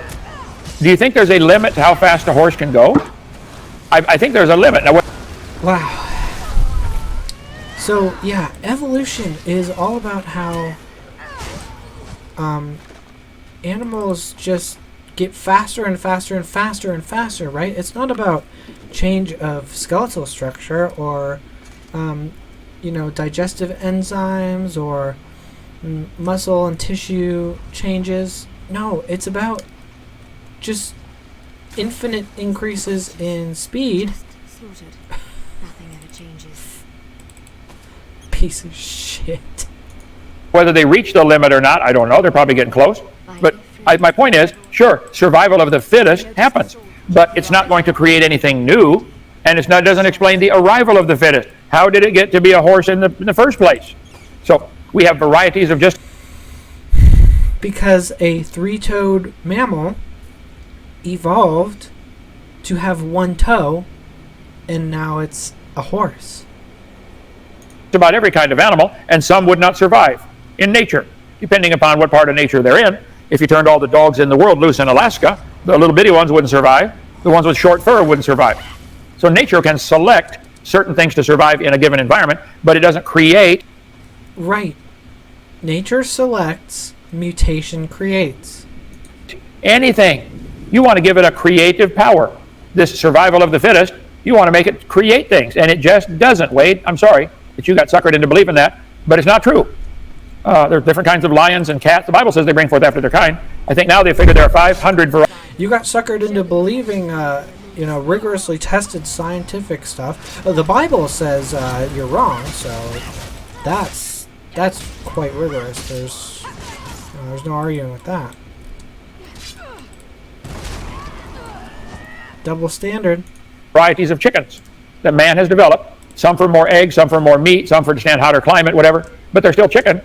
do you think there's a limit to how fast a horse can go? I think there's a limit. Now, Wow. So, yeah, evolution is all about how animals just get faster and faster and faster and faster, right? It's not about change of skeletal structure or, digestive enzymes or muscle and tissue changes. No, it's about just infinite increases in speed. Slaughtered. Nothing ever changes. Piece of shit. whether they reach the limit or not, I don't know. They're probably getting close. But my point is, sure, survival of the fittest happens, but it's not going to create anything new, and it doesn't explain the arrival of the fittest. How did it get to be a horse in the first place? So we have varieties of just... Because a three-toed mammal evolved to have one toe, and now it's a horse. About every kind of animal, and some would not survive in nature, depending upon what part of nature they're in. If you turned all the dogs in the world loose in Alaska, the little bitty ones wouldn't survive. The ones with short fur wouldn't survive. So nature can select certain things to survive in a given environment, but it doesn't create. Right. Nature selects, mutation creates. Anything. You want to give it a creative power. This survival of the fittest, you want to make it create things, and it just doesn't. Wade, I'm sorry that you got suckered into believing that, but it's not true. There are different kinds of lions and cats. The Bible says they bring forth after their kind. I think now they figure there are 500 varieties. You got suckered into believing, rigorously tested scientific stuff. The Bible says you're wrong, so that's quite rigorous. There's no arguing with that. Double standard. Varieties of chickens that man has developed. Some for more eggs, some for more meat, some for to stand hotter climate, whatever. But they're still chicken.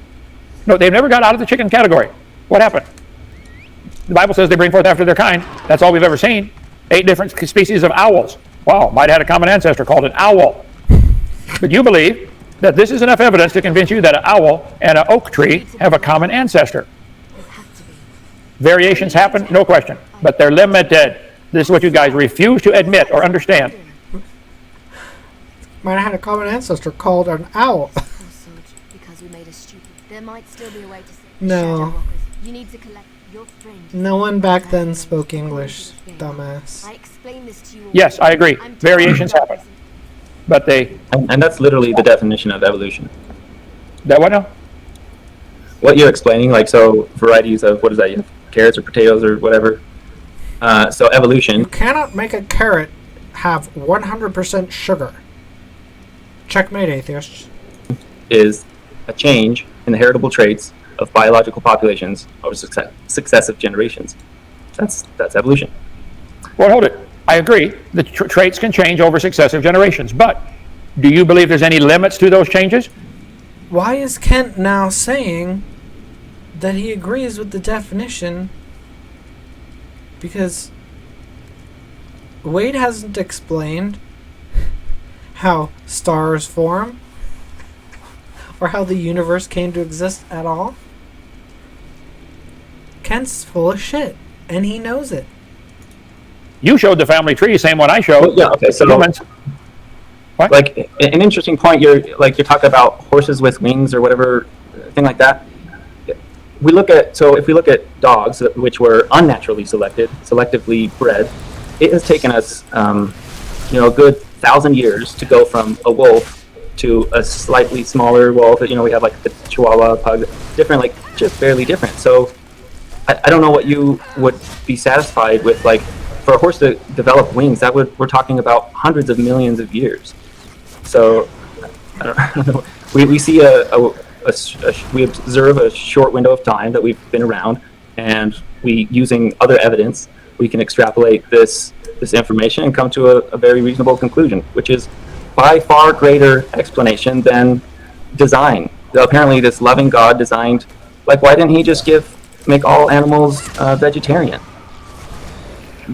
No, they've never got out of the chicken category. What happened? The Bible says they bring forth after their kind. That's all we've ever seen. 8 different species of owls. Wow, might have had a common ancestor called an owl. But you believe that this is enough evidence to convince you that an owl and an oak tree have a common ancestor. Variations happen, no question, but they're limited. This is what you guys refuse to admit or understand. Might have had a common ancestor called an owl. Because we made us stupid. There might still be a way to say No. you need to collect your friend. No one back then spoke English, dumbass. I explained this to you. Yes, I agree. Variations happen. But they... And that's literally the definition of evolution. That what now? What you're explaining, like, so varieties of, what is that, you have carrots or potatoes or whatever. So evolution. You cannot make a carrot have 100% sugar. Checkmate, atheists. Is a change in the heritable traits of biological populations over successive generations. That's evolution. Well, hold it. I agree. The traits can change over successive generations, but do you believe there's any limits to those changes? Why is Kent now saying that he agrees with the definition? Because Wade hasn't explained how stars form or how the universe came to exist at all. Kent's full of shit, and he knows it. You showed the family tree, same one I showed. Well, yeah, okay, so Humans. What? like an interesting point, you're talking about horses with wings or whatever thing like that. If we look at dogs, which were unnaturally selectively bred, it has taken us a good 1,000 years to go from a wolf to a slightly smaller wolf. We have like the Chihuahua pug, different, like just barely different. So I don't know what you would be satisfied with, like, for a horse to develop wings. We're talking about hundreds of millions of years. So I don't know. We see we observe a short window of time that we've been around, and using other evidence, we can extrapolate this information and come to a very reasonable conclusion, which is by far greater explanation than design. Apparently, this loving God designed, like, why didn't he just make all animals vegetarian?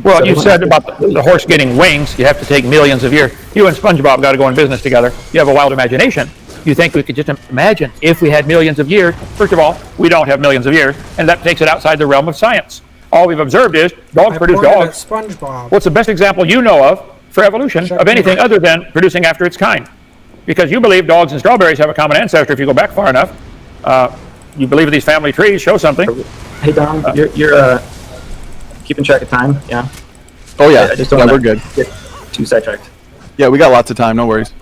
Well, you said about the horse getting wings, you have to take millions of years. You and SpongeBob got to go in business together. You have a wild imagination. You think we could just imagine if we had millions of years? First of all, we don't have millions of years, and that takes it outside the realm of science. All we've observed is dogs produce dogs. SpongeBob. What's the best example you know of for evolution of anything other than producing after its kind? Because you believe dogs and strawberries have a common ancestor if you go back far enough. You believe these family trees show something. Hey, Don, you're keeping track of time, yeah? Oh yeah, I just don't we're good. Get too sidetracked. Yeah, we got lots of time. No worries.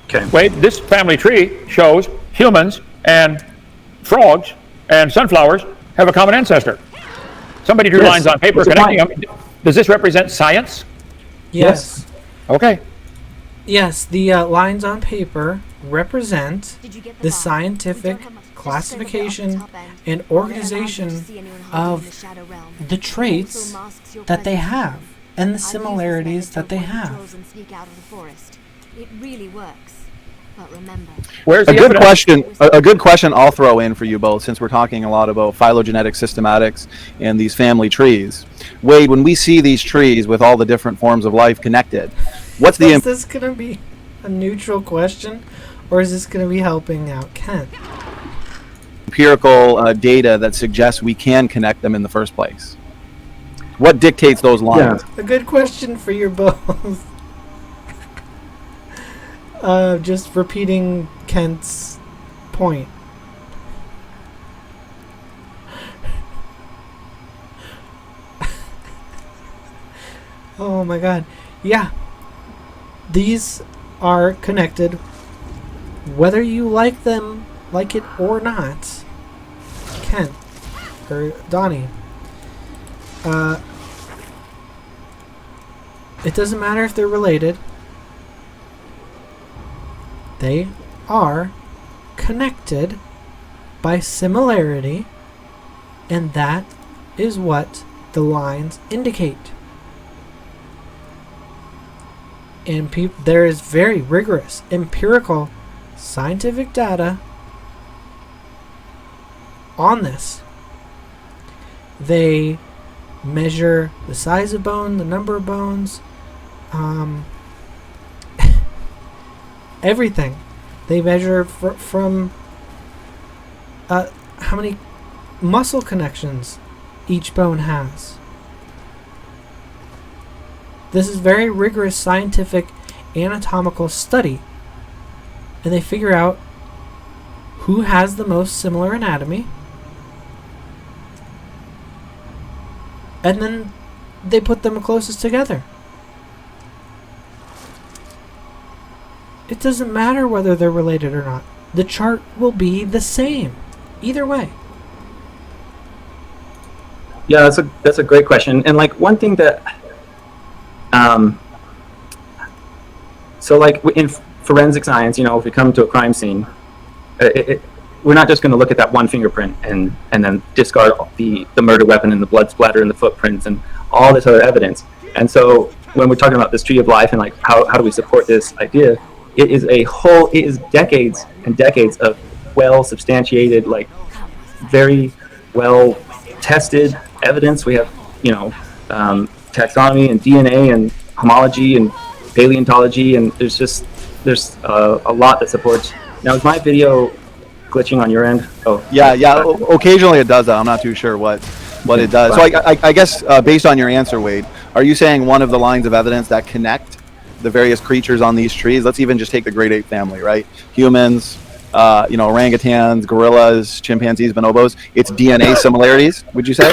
Okay. Wait, this family tree shows humans and frogs and sunflowers have a common ancestor. Somebody drew Yes, lines on paper that's a connecting them. Does this represent science? Yes. Okay. Yes, the lines on paper represent Did you get the vibe? scientific We don't have much- just classification stay with the top end. and There allows organization you to see anyone hiding of in the shadow realm. the It traits also masks your that they presence. have and the I've used this similarities method that to they avoid have. trolls and sneak out of the forest. It really works. But remember, Where's A the good evidence? question. A good question I'll throw in for you both, since we're talking a lot about phylogenetic systematics and these family trees. Wade, when we see these trees with all the different forms of life connected, what's the Is this going to be a neutral question, or is this going to be helping out Kent? empirical data that suggests we can connect them in the first place? What dictates those lines? A good question for you both. Just repeating Kent's point. Oh my god. Yeah. These are connected whether you like it or not. Kent or Donnie. It doesn't matter if they're related. They are connected by similarity, and that is what the lines indicate. And there is very rigorous empirical scientific data on this. They measure the size of bone, the number of bones, everything. They measure from how many muscle connections each bone has. This is very rigorous scientific anatomical study, and they figure out who has the most similar anatomy, and then they put them closest together. It doesn't matter whether they're related or not. The chart will be the same either way. Yeah, that's a great question. And like one thing that, so like in forensic science, if we come to a crime scene, we're not just going to look at that one fingerprint and then discard the murder weapon and the blood splatter and the footprints and all this other evidence. And so when we're talking about this tree of life and like how do we support this idea, it is decades and decades of well substantiated, like very well tested evidence. We have, taxonomy and DNA and homology and paleontology, and there's a lot that supports. Now, is my video glitching on your end? Oh, Yeah. Occasionally it does that. I'm not too sure what it does. So I guess based on your answer, Wade, are you saying one of the lines of evidence that connect the various creatures on these trees? Let's even just take the great ape family, right? Humans, orangutans, gorillas, chimpanzees, bonobos. It's DNA similarities. Would you say?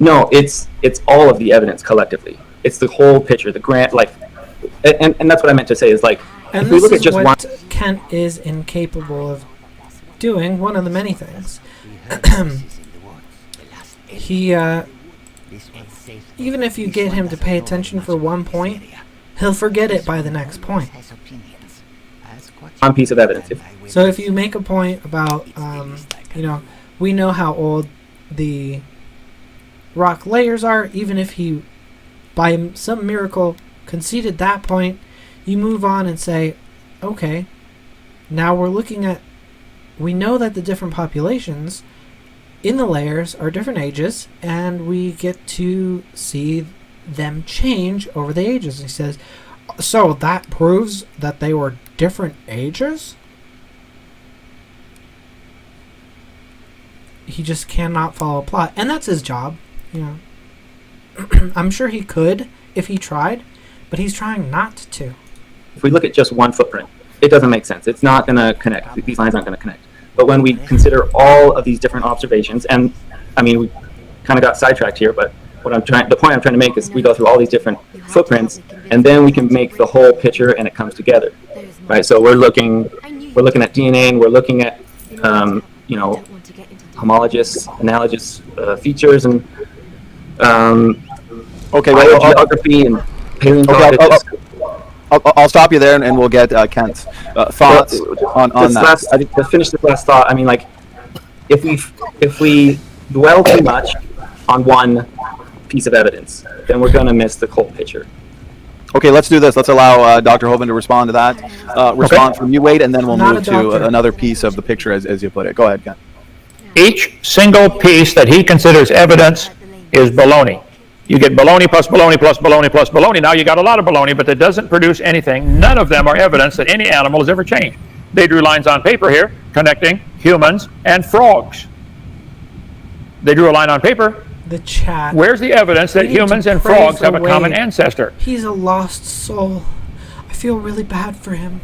No, it's all of the evidence collectively. It's the whole picture, the grant, and that's what I meant to say is like, And if we this look at is just what one. Kent is incapable of doing. One of the many things. He, even if you get him to pay attention for 1 point, he'll forget it by the next point. One piece of evidence. So if you make a point about, we know how old the rock layers are, even if he, by some miracle, conceded that point, you move on and say, okay, now we're looking at, we know that the different populations in the layers are different ages, and we get to see them change over the ages. He says, so that proves that they were different ages? He just cannot follow a plot, and that's his job. I'm sure he could if he tried, but he's trying not to. If we look at just one footprint, it doesn't make sense. It's not going to connect. These lines aren't going to connect. But when we consider all of these different observations, and I mean, we kind of got sidetracked here, but the point I'm trying to make is we go through all these different footprints, and then we can make the whole picture, and it comes together, right? So we're looking at DNA, and we're looking at, homologous, analogous features, and geography and paleontology. I'll stop you there, and we'll get Kent's thoughts on that. I think to finish this last thought, I mean, like, if we dwell too much on one piece of evidence, then we're going to miss the whole picture. Okay, let's do this. Let's allow Dr. Hovind to respond to that response from you, Wade, and then we'll move to another piece of the picture, as you put it. Go ahead, Kent. Each single piece that he considers evidence is baloney. You get baloney plus baloney plus baloney plus baloney. Now you got a lot of baloney, but that doesn't produce anything. None of them are evidence that any animal has ever changed. They drew lines on paper here connecting humans and frogs. They drew a line on paper. The chat. Where's the evidence that humans and frogs have a common ancestor? He's a lost soul. I feel really bad for him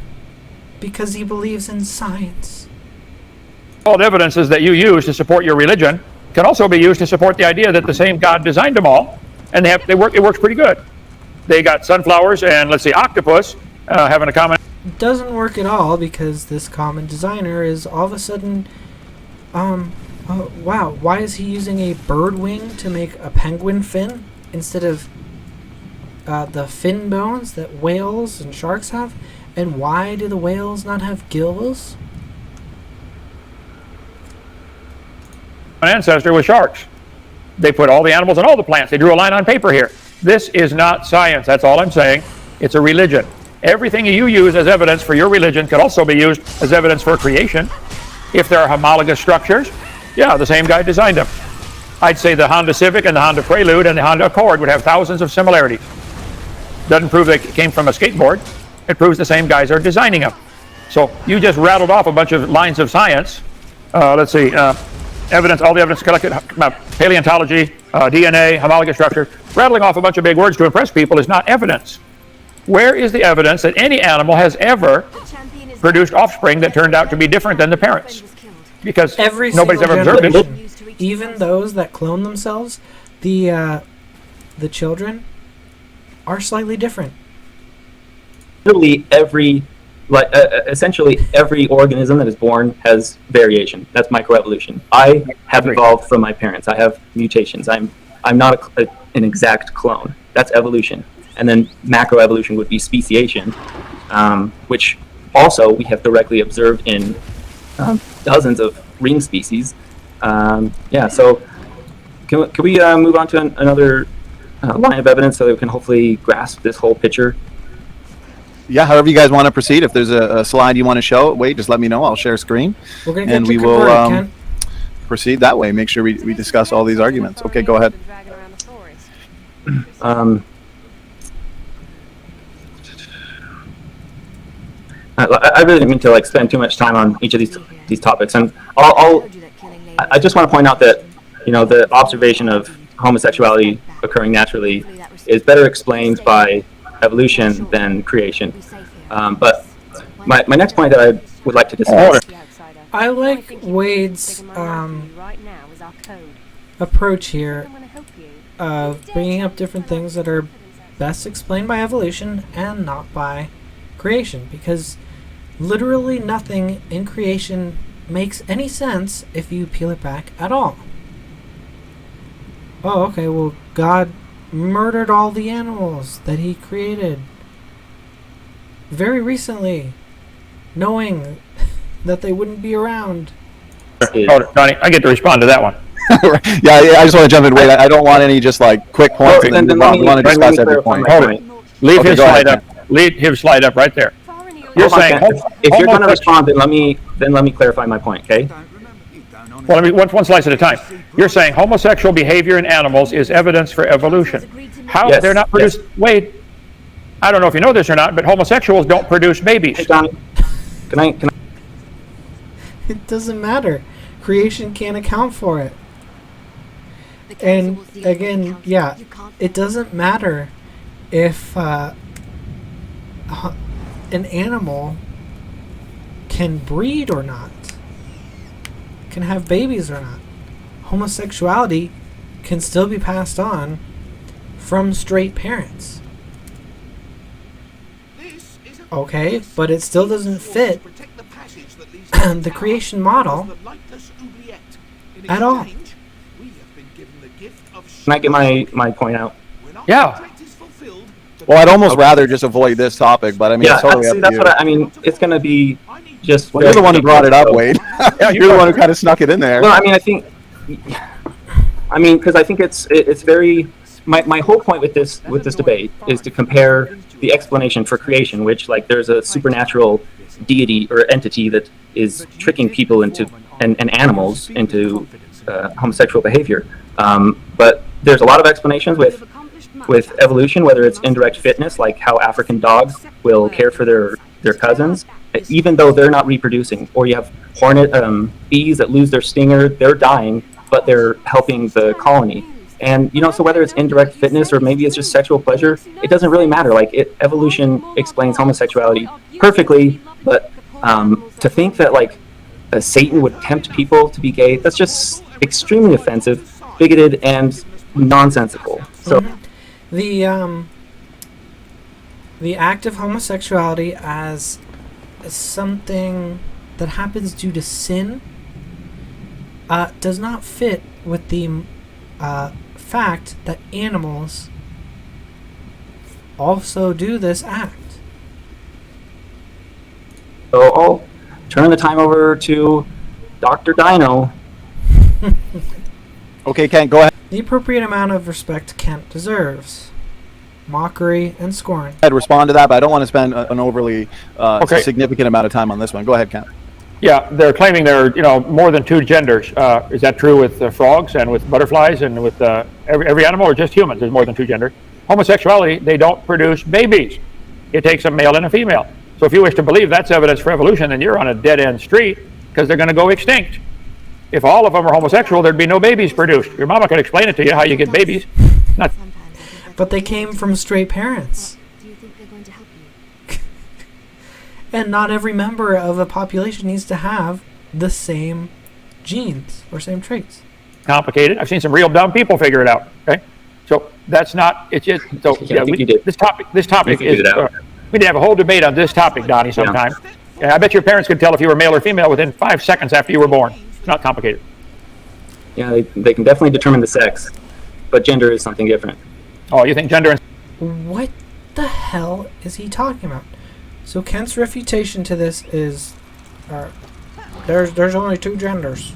because he believes in science. All the evidences that you use to support your religion can also be used to support the idea that the same God designed them all, and it works pretty good. They got sunflowers and, let's see, octopus having a common. It doesn't work at all because this common designer is all of a sudden, wow, why is he using a bird wing to make a penguin fin instead of the fin bones that whales and sharks have? And why do the whales not have gills? An ancestor with sharks. They put all the animals and all the plants. They drew a line on paper here. This is not science. That's all I'm saying. It's a religion. Everything you use as evidence for your religion can also be used as evidence for creation. If there are homologous structures, yeah, the same guy designed them. I'd say the Honda Civic and the Honda Prelude and the Honda Accord would have thousands of similarities. Doesn't prove they came from a skateboard. It proves the same guys are designing them. So you just rattled off a bunch of lines of science. Let's see. Evidence, all the evidence collected, paleontology, DNA, homologous structure. Rattling off a bunch of big words to impress people is not evidence. Where is the evidence that any animal has ever produced offspring that turned out to be different than the parents? Because nobody's ever observed it. Even those that clone themselves, the children are slightly different. Essentially every organism that is born has variation. That's microevolution. I have evolved from my parents. I have mutations. I'm not an exact clone. That's evolution. And then macroevolution would be speciation, which also we have directly observed in dozens of ring species. So can we move on to another line of evidence so that we can hopefully grasp this whole picture? Yeah, however you guys want to proceed. If there's a slide you want to show, wait, just let me know. I'll share screen. We're going to and get we you will converted, Ken. proceed that way. Make sure we discuss all these arguments. Okay, go ahead. I really didn't mean to spend too much time on each of these topics, and I just want to point out that the observation of homosexuality occurring naturally is better explained by evolution than creation. But my next point that I would like to discuss. I like Wade's approach here of bringing up different things that are best explained by evolution and not by creation, because literally nothing in creation makes any sense if you peel it back at all. Oh, okay, well, God murdered all the animals that he created very recently, knowing that they wouldn't be around. Donnie, I get to respond to that one. yeah, I just want to jump in. Wait, I don't want any just quick points. And then we want to discuss every point. Hold it. Leave his slide ahead, up. Leave his slide up right there. You're saying if you're going to respond, then let me clarify my point, okay? Well, let me one slice at a time. You're saying homosexual behavior in animals is evidence for evolution. How they're not produced? Yes. Wade, I don't know if you know this or not, but homosexuals don't produce babies. Hey, Donnie, can I? It doesn't matter. Creation can't account for it. And again, yeah, it doesn't matter if an animal can breed or not, can have babies or not. Homosexuality can still be passed on from straight parents. Okay, but it still doesn't fit the creation model at all. Can I get my point out? Yeah. Well, I'd almost rather just avoid this topic, but I mean, it's totally up to that's you. what I mean. It's going to be just. Well, you're the one who brought it up, Wade. You're the one who kind of snuck it in there. Well, because I think it's very. My whole point with this debate is to compare the explanation for creation, which there's a supernatural deity or entity that is tricking people into and animals into homosexual behavior. But there's a lot of explanations with evolution, whether it's indirect fitness, like how African dogs will care for their cousins, even though they're not reproducing. Or you have hornet bees that lose their stinger, they're dying, but they're helping the colony. And so whether it's indirect fitness or maybe it's just sexual pleasure, it doesn't really matter. Evolution explains homosexuality perfectly, but to think that Satan would tempt people to be gay, that's just extremely offensive, bigoted, and nonsensical. So the act of homosexuality as something that happens due to sin does not fit with the fact that animals also do this act. So I'll turn the time over to Dr. Dino. Okay, Kent, go ahead. The appropriate amount of respect Kent deserves. Mockery and scorn. I'd respond to that, but I don't want to spend an overly significant amount of time on this one. Go ahead, Kent. Yeah, they're claiming there are more than two genders. Is that true with frogs and with butterflies and with every animal, or just humans? There's more than two genders. Homosexuality, they don't produce babies. It takes a male and a female. So if you wish to believe that's evidence for evolution, then you're on a dead-end street because they're going to go extinct. If all of them are homosexual, there'd be no babies produced. Your mama could explain it to you how you get babies. But they came from straight parents. Do you think they're going to help you? And not every member of a population needs to have the same genes or same traits. Complicated. I've seen some real dumb people figure it out. Okay, so that's not. It's just so. Yeah, this topic is. We need to have a whole debate on this topic, Donnie, sometime. Yeah, I bet your parents could tell if you were male or female within 5 seconds after you were born. It's not complicated. Yeah, they can definitely determine the sex, but gender is something different. Oh, you think gender? What the hell is he talking about? So Kent's refutation to this is There's only two genders.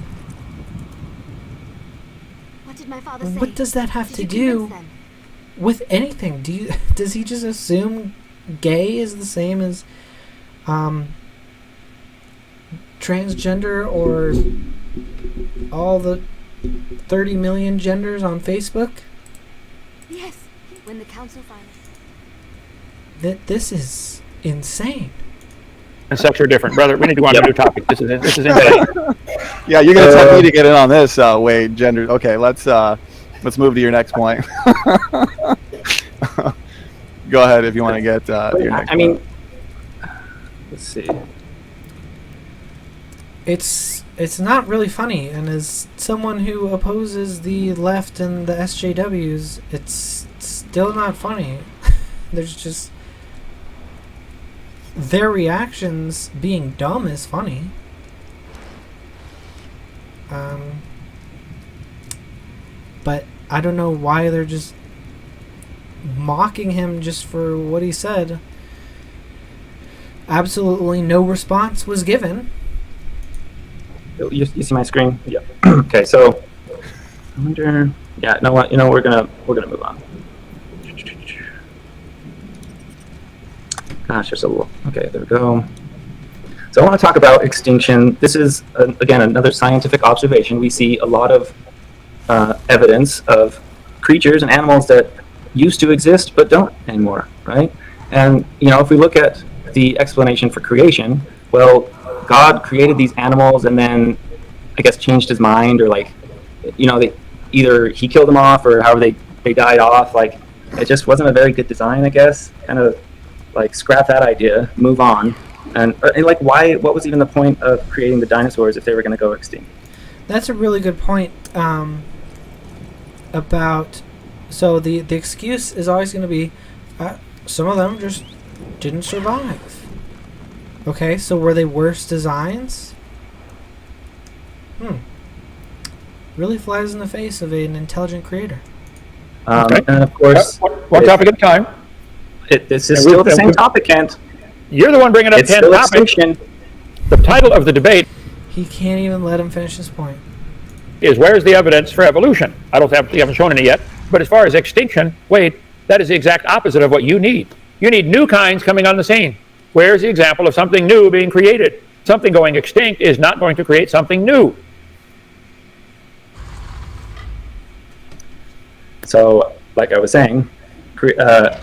What did my father say? What does that have Did to you do convince them? with anything? Does he just assume gay is the same as transgender or all the 30 million genders on Facebook? Yes, when the council finally. This is insane. And sex are different, brother. We need to go on to a new topic. This is insane. Yeah, you're gonna tell me to get in on this, Wade. Gender. Okay, let's move to your next point. Go ahead if you want to get your next. I mean, let's see. It's not really funny, and as someone who opposes the left and the SJWs, it's still not funny. There's just their reactions being dumb is funny. But I don't know why they're just mocking him just for what he said. Absolutely no response was given. You see my screen? Yeah. Okay, so I wonder. Yeah, no, what? We're gonna move on. Gosh, there's a little. Okay, there we go. So I want to talk about extinction. This is again another scientific observation. We see a lot of evidence of creatures and animals that used to exist but don't anymore, right? And if we look at the explanation for creation, well, God created these animals and then I guess changed his mind, or they either he killed them off or however they died off. Like, it just wasn't a very good design, I guess. Kind of like scrap that idea, move on. And like, why? What was even the point of creating the dinosaurs if they were going to go extinct? That's a really good point. About so the excuse is always going to be some of them just didn't survive. Okay, so were they worse designs? Really flies in the face of an intelligent creator. Okay. And of course, one topic at a time. This is still the same topic, Kent. You're the one bringing up It's 10 still topics. extinction. The title of the debate He can't even let him finish his point. is where's the evidence for evolution? You haven't shown any yet. But as far as extinction, Wade, that is the exact opposite of what you need. You need new kinds coming on the scene. Where's the example of something new being created? Something going extinct is not going to create something new. So, like I was saying,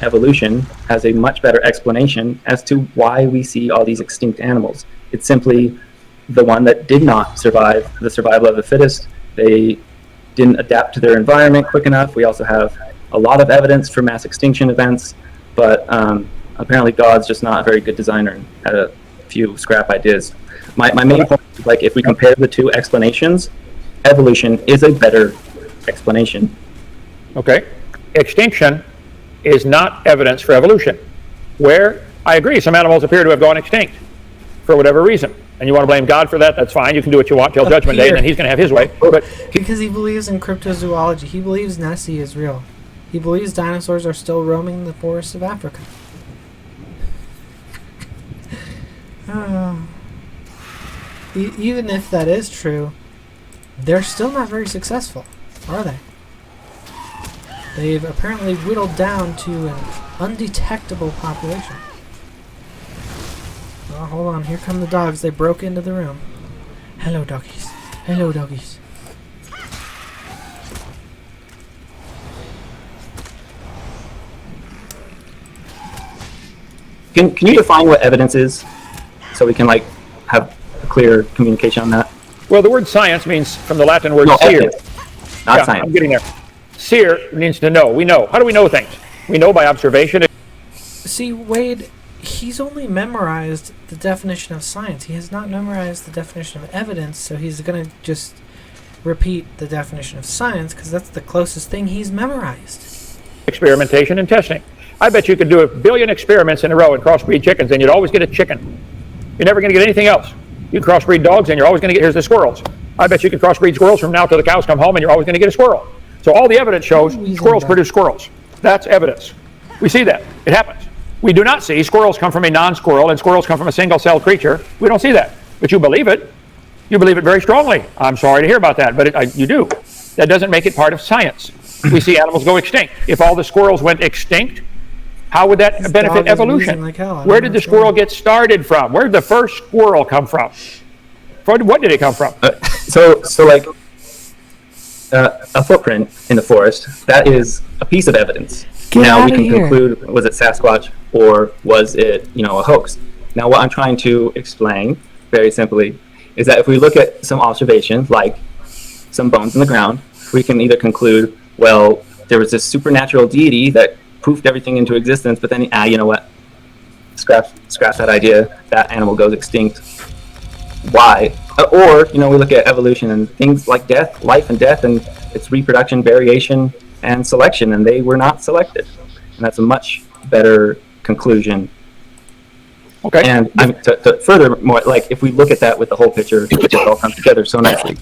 evolution has a much better explanation as to why we see all these extinct animals. It's simply the one that did not survive the survival of the fittest. They didn't adapt to their environment quick enough. We also have a lot of evidence for mass extinction events, but apparently God's just not a very good designer and had a few scrap ideas. My main point is, like, if we compare the two explanations, evolution is a better explanation. Okay? Extinction is not evidence for evolution. Where, I agree, some animals appear to have gone extinct for whatever reason. And you want to blame God for that, that's fine. You can do what you want till Judgment Day, and then he's going to have his way. But Because he believes in cryptozoology. He believes Nessie is real. He believes dinosaurs are still roaming the forests of Africa. Even if that is true, they're still not very successful, are they? They've apparently whittled down to an undetectable population. Oh, hold on. Here come the dogs. They broke into the room. Hello, doggies. Hello, doggies. Can you define what evidence is, so we can have a clear communication on that? well, the word science means from the Latin word No, seer. evidence, not Yeah, science. I'm getting there. Seer means to know. We know. How do we know things? We know by observation. See, Wade, he's only memorized the definition of science. He has not memorized the definition of evidence, so he's going to just repeat the definition of science because that's the closest thing he's memorized. Experimentation and testing. I bet you could do 1 billion experiments in a row and crossbreed chickens, and you'd always get a chicken. You're never going to get anything else. You crossbreed dogs, and you're always going to get, here's the squirrels. I bet you could crossbreed squirrels from now till the cows come home, and you're always going to get a squirrel. So all the evidence shows squirrels produce squirrels. That's evidence. We see that. It happens. We do not see squirrels come from a non-squirrel and squirrels come from a single-celled creature. We don't see that. But you believe it. You believe it very strongly. I'm sorry to hear about that, but you do. That doesn't make it part of science. We see animals go extinct. If all the squirrels went extinct, how would that This benefit dog is evolution? moving like hell. I Where don't did the know squirrel get started from? Where did the first squirrel come from? What did it come from? So like a footprint in the forest, that is a piece of evidence. Get Now we outta can here. conclude, was it Sasquatch or was it, a hoax? Now what I'm trying to explain very simply is that if we look at some observation, like some bones in the ground, we can either conclude, well, there was this supernatural deity that poofed everything into existence, but then, you know what? Scrap that idea. That animal goes extinct. Why? Or, we look at evolution and things like death, life and death, and its reproduction, variation, and selection, and they were not selected. And that's a much better conclusion. Okay. And to furthermore, like, if we look at that with the whole picture, it just all comes together so nicely.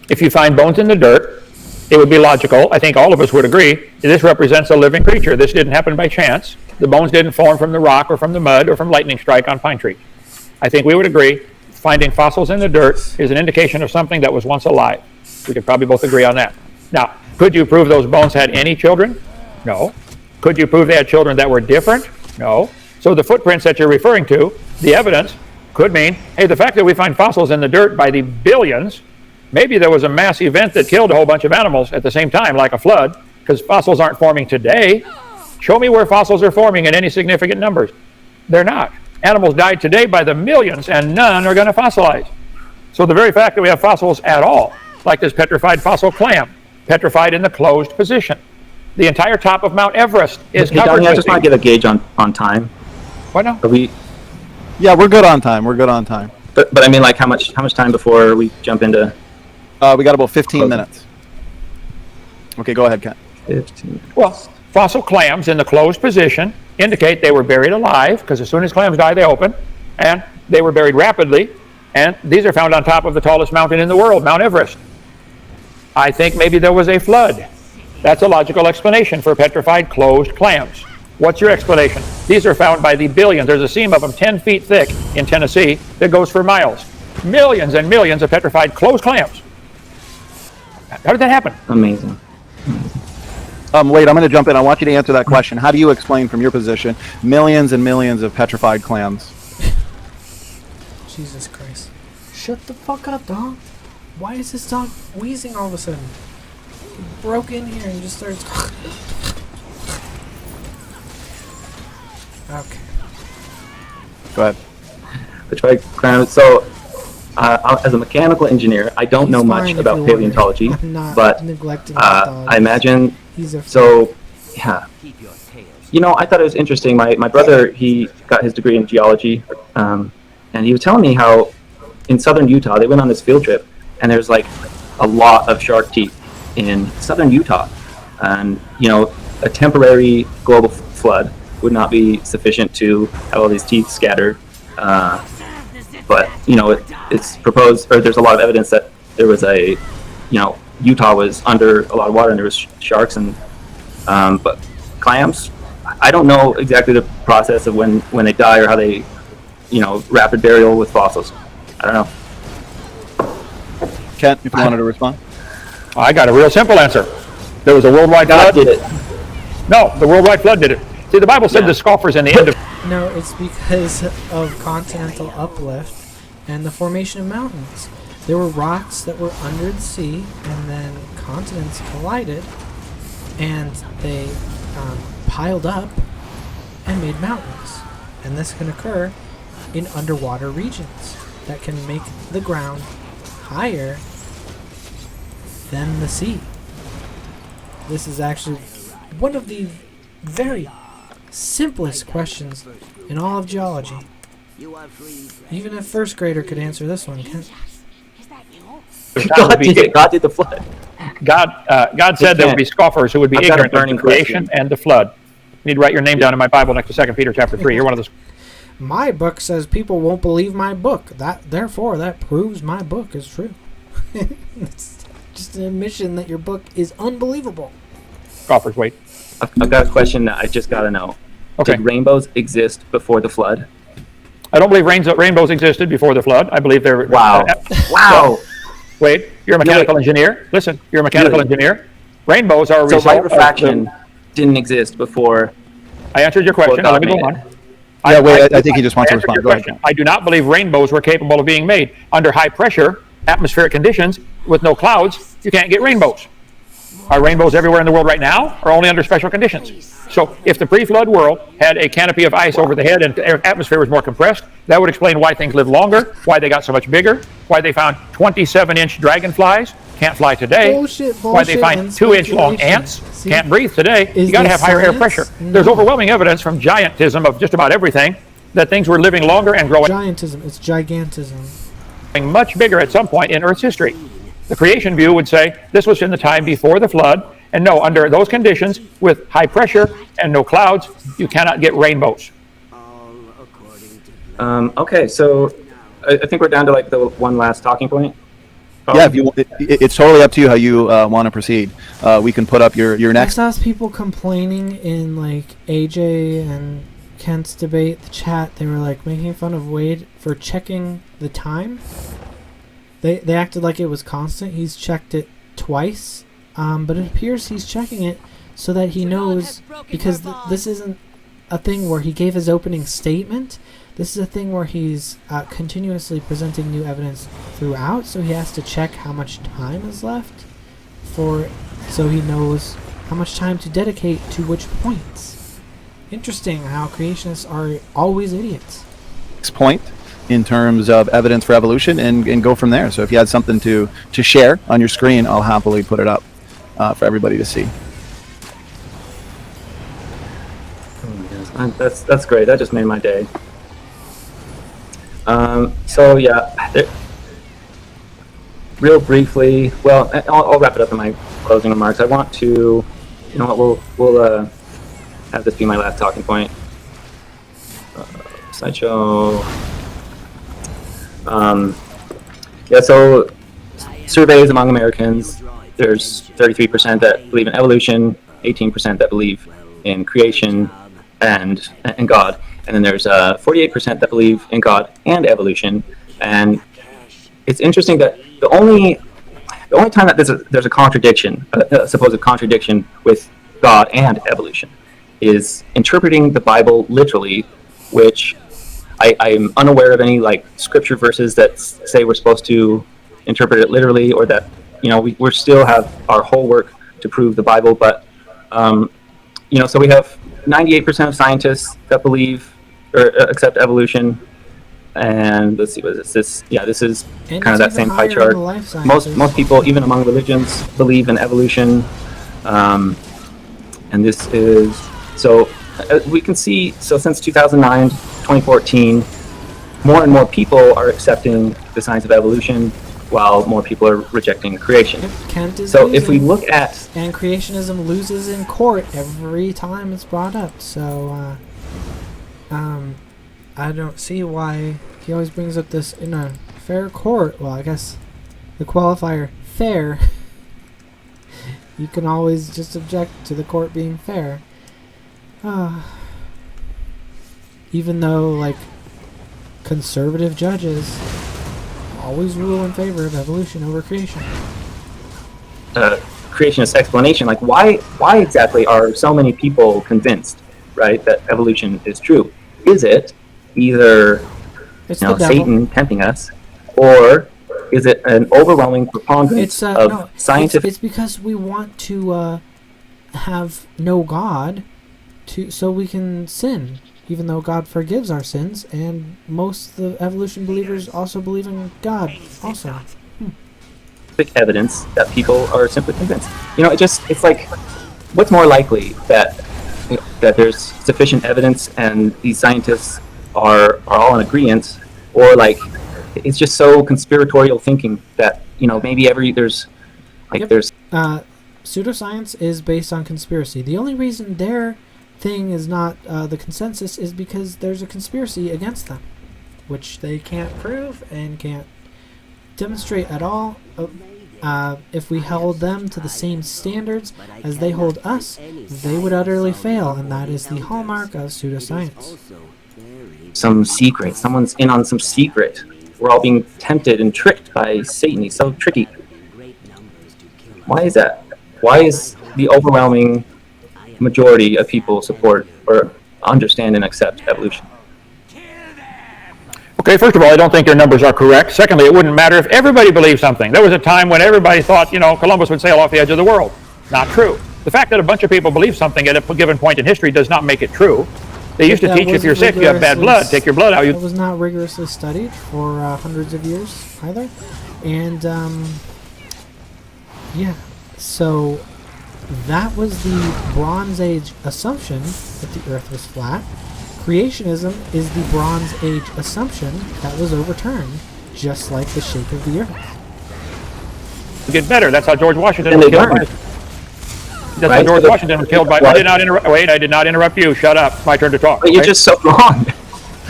If you find bones in the dirt, it would be logical. I think all of us would agree. This represents a living creature. This didn't happen by chance. The bones didn't form from the rock or from the mud or from lightning strike on pine trees. I think we would agree finding fossils in the dirt is an indication of something that was once alive. We could probably both agree on that. Now, could you prove those bones had any children? No. Could you prove they had children that were different? No. So the footprints that you're referring to, the evidence, could mean, hey, the fact that we find fossils in the dirt by the billions, maybe there was a mass event that killed a whole bunch of animals at the same time, like a flood, because fossils aren't forming today. Show me where fossils are forming in any significant numbers. They're not. Animals died today by the millions, and none are going to fossilize. So the very fact that we have fossils at all, like this petrified fossil clam, petrified in the closed position. The entire top of Mount Everest is Hey, covered Donnie, I with just want to get a gauge on time. What now? Are we, Yeah, we're good on time. We're good on time. but I mean, like, how much time before we jump into We got about 15 minutes. Okay, go ahead, Kent. 15? Well, fossil clams in the closed position indicate they were buried alive, because as soon as clams die, they open, and they were buried rapidly, and these are found on top of the tallest mountain in the world, Mount Everest. I think maybe there was a flood. That's a logical explanation for petrified closed clams. What's your explanation? These are found by the billions. There's a seam of them 10 feet thick in Tennessee that goes for miles. Millions and millions of petrified closed clams. How did that happen? Amazing. Wait, I'm going to jump in. I want you to answer that question. How do you explain from your position millions and millions of petrified clams? Jesus Christ. Shut the fuck up, dog. Why is this dog wheezing all of a sudden? He broke in here and just starts... Okay. Go ahead. Petrified clams. So, as a mechanical engineer, I don't know He's much fine if about you're worried. paleontology, I'm not but neglecting this dog. I imagine. He's a So, yeah. I thought it was interesting. My brother, he got his degree in geology, and he was telling me how in southern Utah, they went on this field trip, and there's like a lot of shark teeth in southern Utah. And, a temporary global flood would not be sufficient to have all these teeth scattered. But, it's proposed, or there's a lot of evidence that there was Utah was under a lot of water and there was sharks and, but clams, I don't know exactly the process of when they die or how they, rapid burial with fossils. I don't know. Kent, if you wanted to respond. I got a real simple answer. There was a worldwide God flood. did it. No, the worldwide flood did it. See, the Bible said Yeah. the scoffers in the end of... No, it's because of continental uplift and the formation of mountains. There were rocks that were under the sea, and then continents collided, and they piled up and made mountains. And this can occur in underwater regions that can make the ground higher than the sea. This is actually one of the very simplest questions in all of geology. Even a first grader could answer this one. God did it. God did the flood. God said there would be scoffers who would be I've got a ignorant of the burning creation question. and the flood. You need to write your name down in my Bible next to 2 Peter chapter 3. You're one of those. My book says people won't believe my book. Therefore, that proves my book is true. It's just an admission that your book is unbelievable. Scoffers, wait. I've got a question that I just got to know. Okay. Did rainbows exist before the flood? I don't believe rainbows existed before the flood. I believe they're... Wow. Wow. Wait, you're a mechanical engineer. Listen, you're a mechanical engineer. Rainbows are a So result light of refraction didn't exist before. I answered your question. God Let me go made on. it. Yeah, wait, I think he just wants to answered respond. your Go ahead. question. I do not believe rainbows were capable of being made under high pressure atmospheric conditions with no clouds. You can't get rainbows. Are rainbows everywhere in the world right now, or only under special conditions? So if the pre-flood world had a canopy of ice over the head and the atmosphere was more compressed, that would explain why things lived longer, why they got so much bigger, why they found 27-inch dragonflies, can't fly today, why they find 2-inch long ants, can't breathe today. You got to have higher air pressure. There's overwhelming evidence from giantism of just about everything that things were living longer and growing Giantism. It's gigantism. much bigger at some point in Earth's history. The creation view would say this was in the time before the flood, and no, under those conditions with high pressure and no clouds, you cannot get rainbows. Okay, so I think we're down to like the one last talking point. Yeah, if you, it's totally up to you how you want to proceed. We can put up your I next. saw people complaining in like AJ and Kent's debate, the chat. They were like making fun of Wade for checking the time. They acted like it was constant. He's checked it twice, but it appears he's checking it so that he knows, because this isn't a thing where he gave his opening statement. This is a thing where he's continuously presenting new evidence throughout, so he has to check how much time is left so he knows how much time to dedicate to which points. Interesting how creationists are always idiots. Next point in terms of evidence for evolution and go from there. So if you had something to share on your screen, I'll happily put it up for everybody to see. That's great. That just made my day. So yeah, real briefly. Well, I'll wrap it up in my closing remarks. I want to, you know what? We'll have this be my last talking point. Slideshow. Yeah. So surveys among Americans. There's 33% that believe in evolution, 18% that believe in creation and God. And then there's 48% that believe in God and evolution. And it's interesting that the only time that there's a contradiction, a supposed contradiction with God and evolution, is interpreting the Bible literally, which I'm unaware of any like scripture verses that say we're supposed to interpret it literally, or that we still have our whole work to prove the Bible. But so we have 98% of scientists that believe or accept evolution, and let's see, what is this? Yeah, this is kind of that same pie chart. Most people, even among religions, believe in evolution, and this is so we can see. So since 2009, 2014, more and more people are accepting the science of evolution, while more people are rejecting creation. Kent is so losing, if we look at and creationism loses in court every time it's brought up. So I don't see why he always brings up this in a fair court. Well, I guess the qualifier fair. You can always just object to the court being fair. Even though like conservative judges always rule in favor of evolution over creation. Creationist explanation, like why exactly are so many people convinced, right, that evolution is true? Is it either Satan tempting us, or is it an overwhelming preponderance of scientific? It's because we want to have no God, so we can sin, even though God forgives our sins, and most of the evolution believers also believe in God also. Evidence that people are simply convinced. It's like, what's more likely, that there's sufficient evidence and these scientists are all in agreement, or like it's just so conspiratorial thinking that maybe there's pseudoscience is based on conspiracy. The only reason their thing is not the consensus is because there's a conspiracy against them, which they can't prove and can't demonstrate at all. If we held them to the same standards as they hold us, they would utterly fail, and that is the hallmark of pseudoscience. some secret. Someone's in on some secret. We're all being tempted and tricked by Satan. He's so tricky. Why is that? Why is the overwhelming majority of people support or understand and accept evolution? Okay, first of all, I don't think your numbers are correct. Secondly, it wouldn't matter if everybody believed something. There was a time when everybody thought, Columbus would sail off the edge of the world. Not true. The fact that a bunch of people believe something at a given point in history does not make it true. They used to teach if you're sick, you have bad blood, take your blood out. It was not rigorously studied for hundreds of years either. And, yeah, so that was the Bronze Age assumption that the Earth was flat. Creationism is the Bronze Age assumption that was overturned, just like the shape of the Earth. Get better. That's how George Washington And was they killed. learned. That's Right, how George so the- Washington was killed by. What? I did not interrupt you. Shut up. My turn to talk. But you're okay? just so wrong.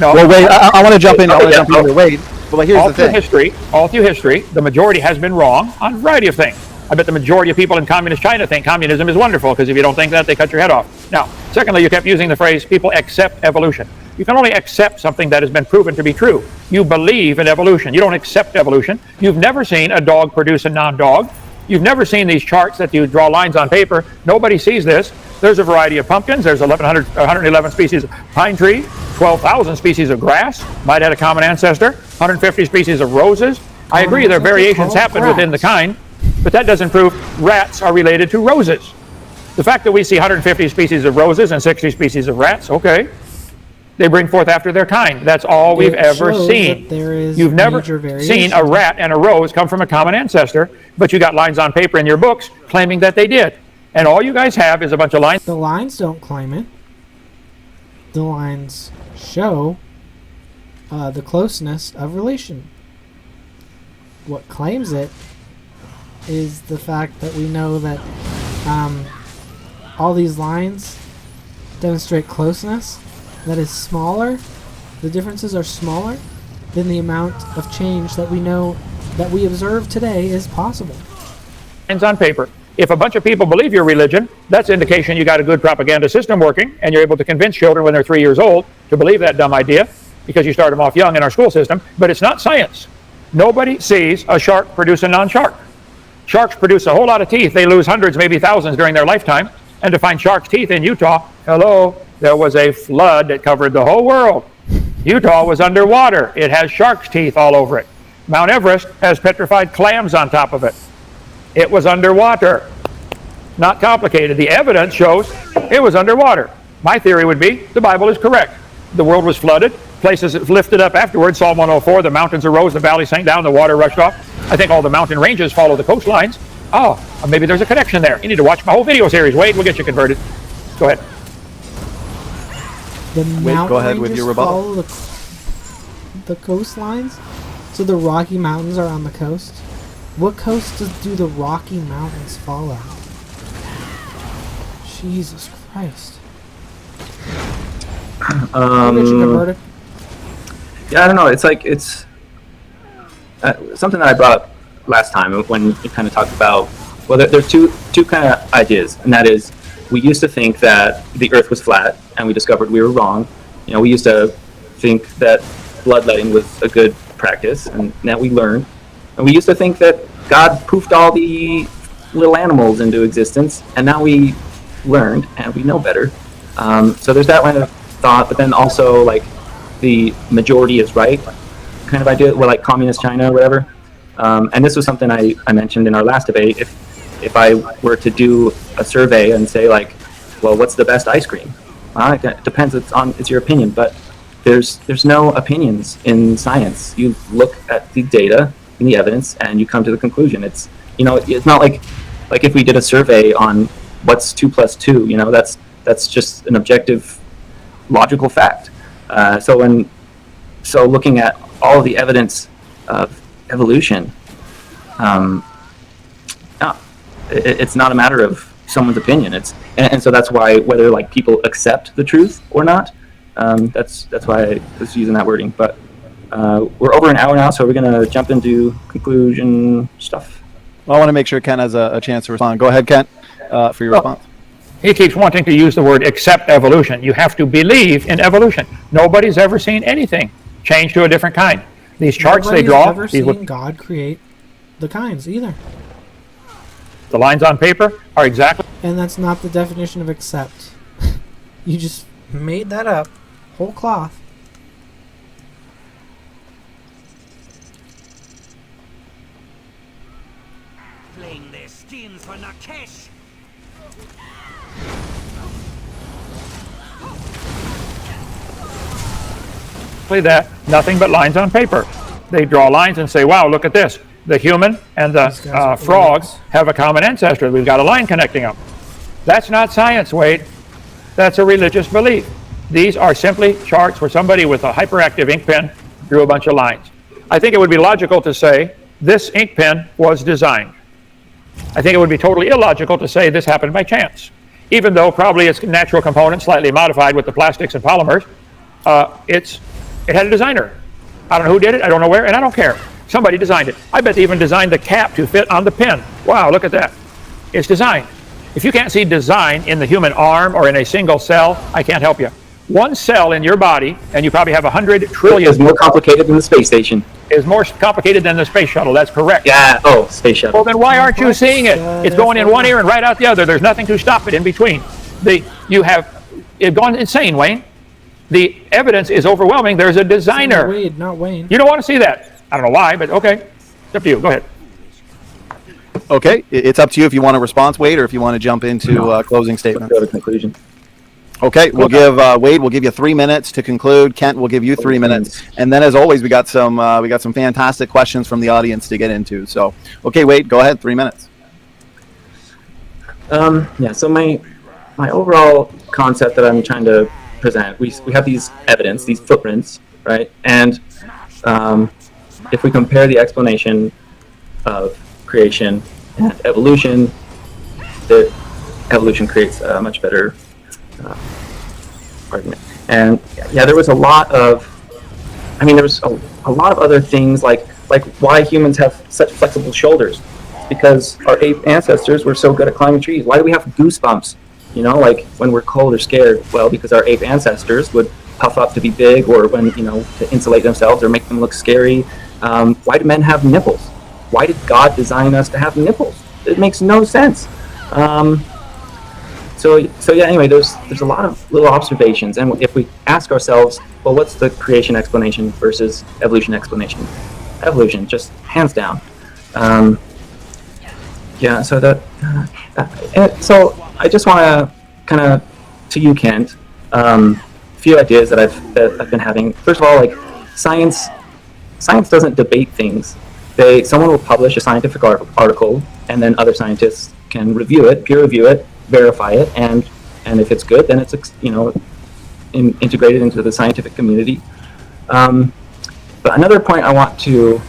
No. Well, wait, I want to jump in. I want to jump in here. Wait. Well, here's all the through thing. all through history, the majority has been wrong on a variety of things. I bet the majority of people in communist China think communism is wonderful, because if you don't think that, they cut your head off. Now, secondly, you kept using the phrase, people accept evolution. You can only accept something that has been proven to be true. You believe in evolution. You don't accept evolution. You've never seen a dog produce a non-dog. You've never seen these charts that you draw lines on paper. Nobody sees this. There's a variety of pumpkins. There's 111 species of pine tree, 12,000 species of grass, might have had a common ancestor, 150 species of roses. I agree, there are variations happen within the kind, but that doesn't prove rats are related to roses. The fact that we see 150 species of roses and 60 species of rats, okay, they bring forth after their kind. That's all we've ever seen. You've never seen a rat and a rose come from a common ancestor, but you got lines on paper in your books claiming that they did. And all you guys have is a bunch of lines. The lines don't claim it. The lines show the closeness of relation. What claims it is the fact that we know that all these lines demonstrate closeness that is smaller. The differences are smaller than the amount of change that we know that we observe today is possible. Lines on paper. If a bunch of people believe your religion, that's indication you got a good propaganda system working, and you're able to convince children when they're 3 years old to believe that dumb idea, because you start them off young in our school system. But it's not science. Nobody sees a shark produce a non-shark. Sharks produce a whole lot of teeth. They lose hundreds, maybe thousands during their lifetime. And to find shark's teeth in Utah, hello, there was a flood that covered the whole world. Utah was underwater. It has shark's teeth all over it. Mount Everest has petrified clams on top of it. It was underwater. Not complicated. The evidence shows it was underwater. My theory would be the Bible is correct. The world was flooded. Places lifted up afterwards. Psalm 104, the mountains arose, the valley sank down, the water rushed off. I think all the mountain ranges follow the coastlines. Oh, maybe there's a connection there. You need to watch my whole video series. Wade, we'll get you converted. Go ahead. The mountain go ahead with ranges your rebuttal. follow the coastlines? So the Rocky Mountains are on the coast? What coast do the Rocky Mountains follow? Jesus Christ. We'll get you converted. Yeah, I don't know. It's like it's something that I brought up last time when we kind of talked about. Well, there's two kind of ideas, and that is we used to think that the Earth was flat, and we discovered we were wrong. We used to think that bloodletting was a good practice, and now we learned. And we used to think that God poofed all the little animals into existence, and now we learned and we know better. So there's that line of thought, but then also like the majority is right kind of idea, well, like communist China or whatever. And this was something I mentioned in our last debate. If I were to do a survey and say like, well, what's the best ice cream? Well, it depends. It's your opinion, but there's no opinions in science. You look at the data and the evidence, and you come to the conclusion. It's it's not like if we did a survey on what's 2 + 2. That's just an objective, logical fact. So looking at all of the evidence of evolution, it's not a matter of someone's opinion. And so that's why whether like people accept the truth or not, that's why I was using that wording. But we're over an hour now, so we're gonna jump into conclusion stuff. Well, I want to make sure Kent has a chance to respond. Go ahead, Kent, for your response. He keeps wanting to use the word accept evolution. You have to believe in evolution. Nobody's ever seen anything change to a different kind. These charts they draw, Nobody's ever seen God create the kinds either. the lines on paper are exactly. And that's not the definition of accept. You just made that up, whole cloth. Playing their skins for Nakesh. That, nothing but lines on paper. They draw lines and say, wow, look at this. The human and the frog have a common ancestor. We've got a line connecting them. That's not science, Wade. That's a religious belief. These are simply charts where somebody with a hyperactive ink pen drew a bunch of lines. I think it would be logical to say this ink pen was designed. I think it would be totally illogical to say this happened by chance. Even though probably its natural components slightly modified with the plastics and polymers, it had a designer. I don't know who did it, I don't know where, and I don't care. Somebody designed it. I bet they even designed the cap to fit on the pen. Wow, look at that. It's designed. If you can't see design in the human arm or in a single cell, I can't help you. One cell in your body, and you probably have 100 trillion. It's more complicated than the space station. Is more complicated than the space shuttle, that's correct. Yeah, space shuttle. Well, then why aren't you seeing it? It's going in one ear and right out the other. There's nothing to stop it in between. You've gone insane, Wayne. The evidence is overwhelming. There's a designer. Wade, not Wayne. You don't want to see that. I don't know why, but okay. It's up to you. Go ahead. Okay, it's up to you if you want a response, Wade, or if you want to jump into closing statements. Go to conclusion. Okay, we'll give Wade. We'll give you 3 minutes to conclude. Kent will give you 3 minutes, and then, as always, we got some fantastic questions from the audience to get into. So, okay, Wade, go ahead. 3 minutes. Yeah. So my overall concept that I'm trying to present, we have these evidence, these footprints, right? And if we compare the explanation of creation and evolution, the evolution creates a much better argument. And yeah, there was a lot of, there was a lot of other things like why humans have such flexible shoulders. It's because our ape ancestors were so good at climbing trees. Why do we have goosebumps? Like when we're cold or scared? Well, because our ape ancestors would puff up to be big, or when, to insulate themselves or make them look scary. Why do men have nipples? Why did God design us to have nipples? It makes no sense. So yeah, anyway, there's a lot of little observations, and if we ask ourselves, well, what's the creation explanation versus evolution explanation? Evolution, just hands down. Yeah, so so I just want to kind of, to you, Kent, few ideas that I've been having. First of all, like science doesn't debate things. Someone will publish a scientific article, and then other scientists can review it, peer review it, verify it, and if it's good, then it's integrated into the scientific community. But another point I want to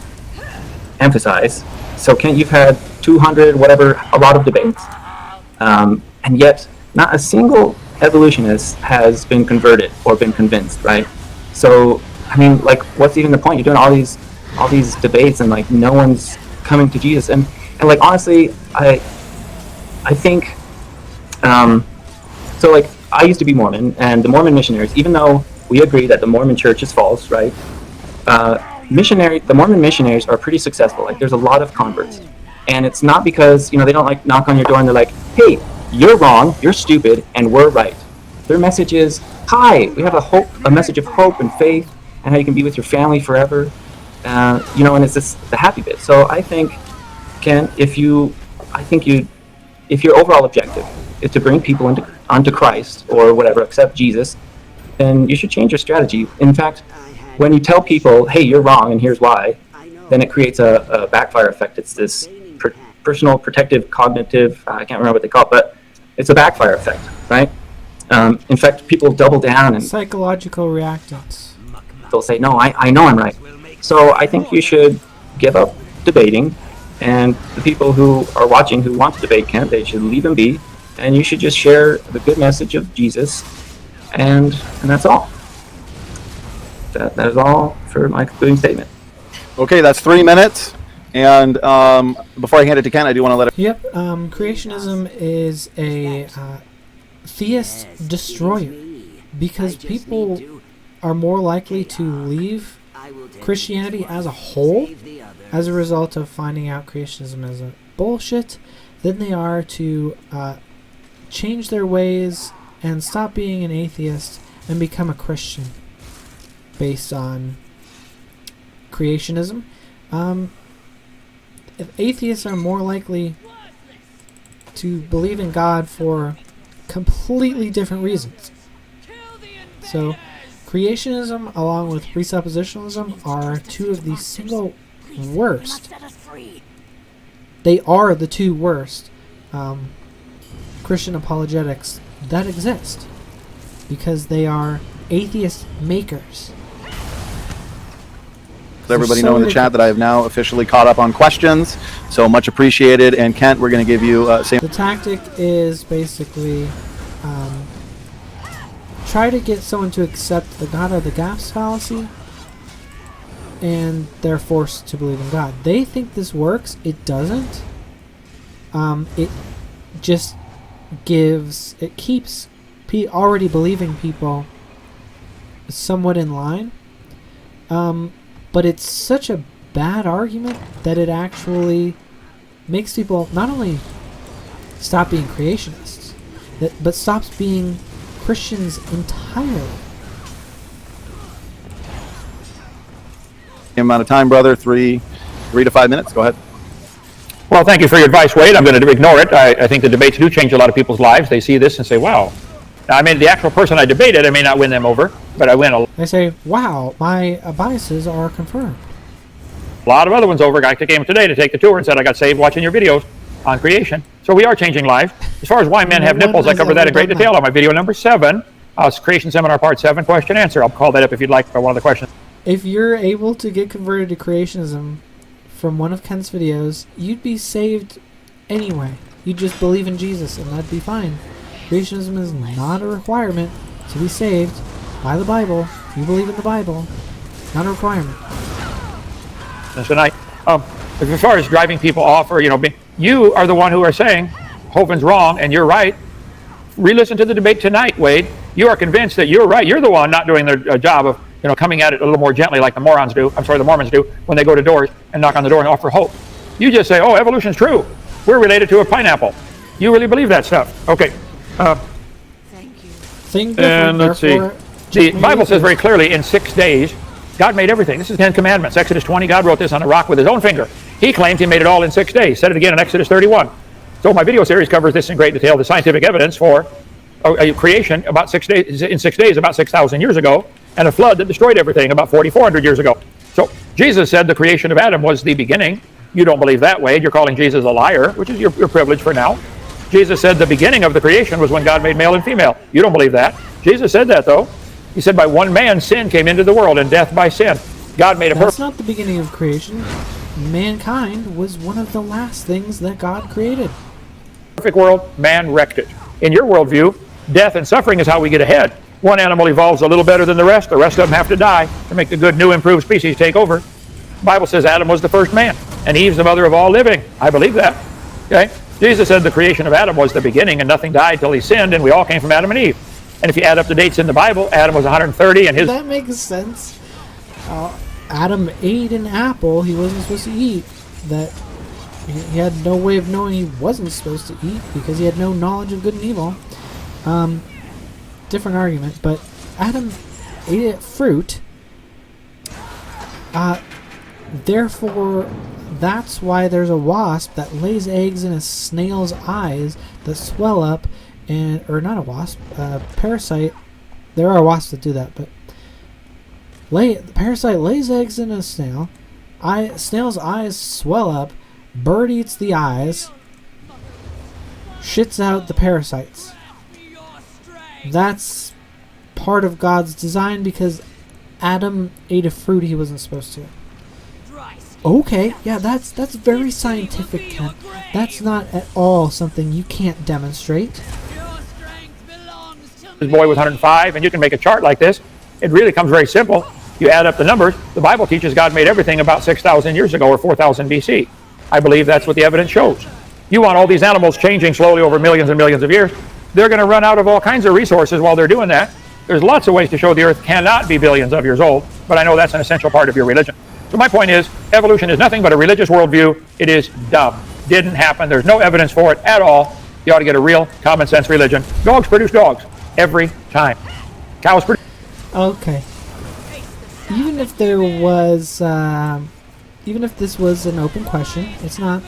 emphasize. So, Kent, you've had 200, a lot of debates, and yet not a single evolutionist has been converted or been convinced, right? So, what's even the point? You're doing all these debates, and no one's coming to Jesus. And honestly, I think, I used to be Mormon, and the Mormon missionaries, even though we agree that the Mormon church is false, right? The Mormon missionaries are pretty successful. There's a lot of converts, and it's not because they don't knock on your door and they're like, "Hey, you're wrong, you're stupid, and we're right." Their message is, "Hi, we have a message of hope and faith, and how you can be with your family forever." And it's just the happy bit. So I think, Ken, if your overall objective is to bring people onto Christ or whatever, accept Jesus, then you should change your strategy. In fact, when you tell people, "Hey, you're wrong, and here's why," then it creates a backfire effect. It's this personal, protective, cognitive, I can't remember what they call it, but it's a backfire effect, right? In fact, people double down and psychological reactance. They'll say, "No, I know I'm right." So I think you should give up debating, and the people who are watching who want to debate Kent, they should leave them be, and you should just share the good message of Jesus, and that's all. That is all for my concluding statement. Okay, that's 3 minutes. And before I hand it to Ken, I do want to let it. Yep. Creationism is a theists destroy it because people are more likely to leave Christianity as a whole as a result of finding out creationism is a bullshit than they are to change their ways and stop being an atheist and become a Christian based on creationism. If atheists are more likely to believe in God for completely different reasons. So, creationism along with presuppositionalism are two of the single worst. They are the two worst Christian apologetics that exist because they are atheist makers. Let everybody know in the chat that I have now officially caught up on questions, so much appreciated. And Kent, we're going to give you same. The tactic is basically try to get someone to accept the God of the gaps fallacy, and they're forced to believe in God. They think this works. It doesn't. It just keeps already believing people somewhat in line. But it's such a bad argument that it actually makes people not only stop being creationists, but stops being Christians entirely. Amount of time, brother. 3 to 5 minutes. Go ahead. Well, thank you for your advice, Wade. I'm going to ignore it. I think the debates do change a lot of people's lives. They see this and say, wow. Now, I mean, the actual person I debated, I may not win them over, but I win a They say, wow, my biases are confirmed. lot of other ones over. I came today to take the tour and said I got saved watching your videos on creation. So we are changing lives. As far as why men have nipples, I cover that in great detail on my video number 7. Creation Seminar Part 7, question answer. I'll call that up if you'd like for one of the questions. If you're able to get converted to creationism from one of Kent's videos, you'd be saved anyway. You'd just believe in Jesus and that'd be fine. Creationism is not a requirement to be saved by the Bible. If you believe in the Bible, not a requirement. Tonight, as far as driving people off, or you are the one who are saying Hovind's wrong and you're right. Re-listen to the debate tonight, Wade. You are convinced that you're right. You're the one not doing their job of coming at it a little more gently, like the Mormons do when they go to doors and knock on the door and offer hope. You just say, "Oh, evolution's true. We're related to a pineapple." You really believe that stuff? Okay. Thank you. And let's see. The Bible says very clearly in 6 days, God made everything. This is the 10 Commandments. Exodus 20, God wrote this on a rock with his own finger. He claims he made it all in 6 days. Said it again in Exodus 31. So my video series covers this in great detail, the scientific evidence for a creation about 6 days, in 6 days, about 6,000 years ago, and a flood that destroyed everything about 4,400 years ago. So Jesus said the creation of Adam was the beginning. You don't believe that, Wade. You're calling Jesus a liar, which is your privilege for now. Jesus said the beginning of the creation was when God made male and female. You don't believe that. Jesus said that, though. He said by one man sin came into the world and death by sin. God made a That's not the beginning of creation. Mankind was one of the last things that God created. perfect world. Man wrecked it. In your worldview, death and suffering is how we get ahead. One animal evolves a little better than the rest of them have to die to make the good, new, improved species take over. The Bible says Adam was the first man, and Eve's the mother of all living. I believe that. Okay? Jesus said the creation of Adam was the beginning, and nothing died till he sinned, and we all came from Adam and Eve. And if you add up the dates in the Bible, Adam was 130, and his... That makes sense. Adam ate an apple he wasn't supposed to eat. That he had no way of knowing he wasn't supposed to eat because he had no knowledge of good and evil. Different argument, but Adam ate a fruit. Therefore, that's why there's a wasp that lays eggs in a snail's eyes that swell up, or not a wasp, parasite. There are wasps that do that, but the parasite lays eggs in a snail. Snail's eyes swell up. Bird eats the eyes. Shits out the parasites. That's part of God's design because Adam ate a fruit he wasn't supposed to. Okay, yeah, that's very scientific, Kent. That's not at all something you can't demonstrate. His boy was 105, and you can make a chart like this. It really comes very simple. You add up the numbers. The Bible teaches God made everything about 6,000 years ago or 4,000 BC. I believe that's what the evidence shows. You want all these animals changing slowly over millions and millions of years. they're going to run out of all kinds of resources while they're doing that. There's lots of ways to show the Earth cannot be billions of years old, but I know that's an essential part of your religion. So my point is, evolution is nothing but a religious worldview. It is dumb. Didn't happen. There's no evidence for it at all. You ought to get a real common sense religion. Dogs produce dogs every time. Cows produce. Okay. Even if there was, even if this was an open question, it's not.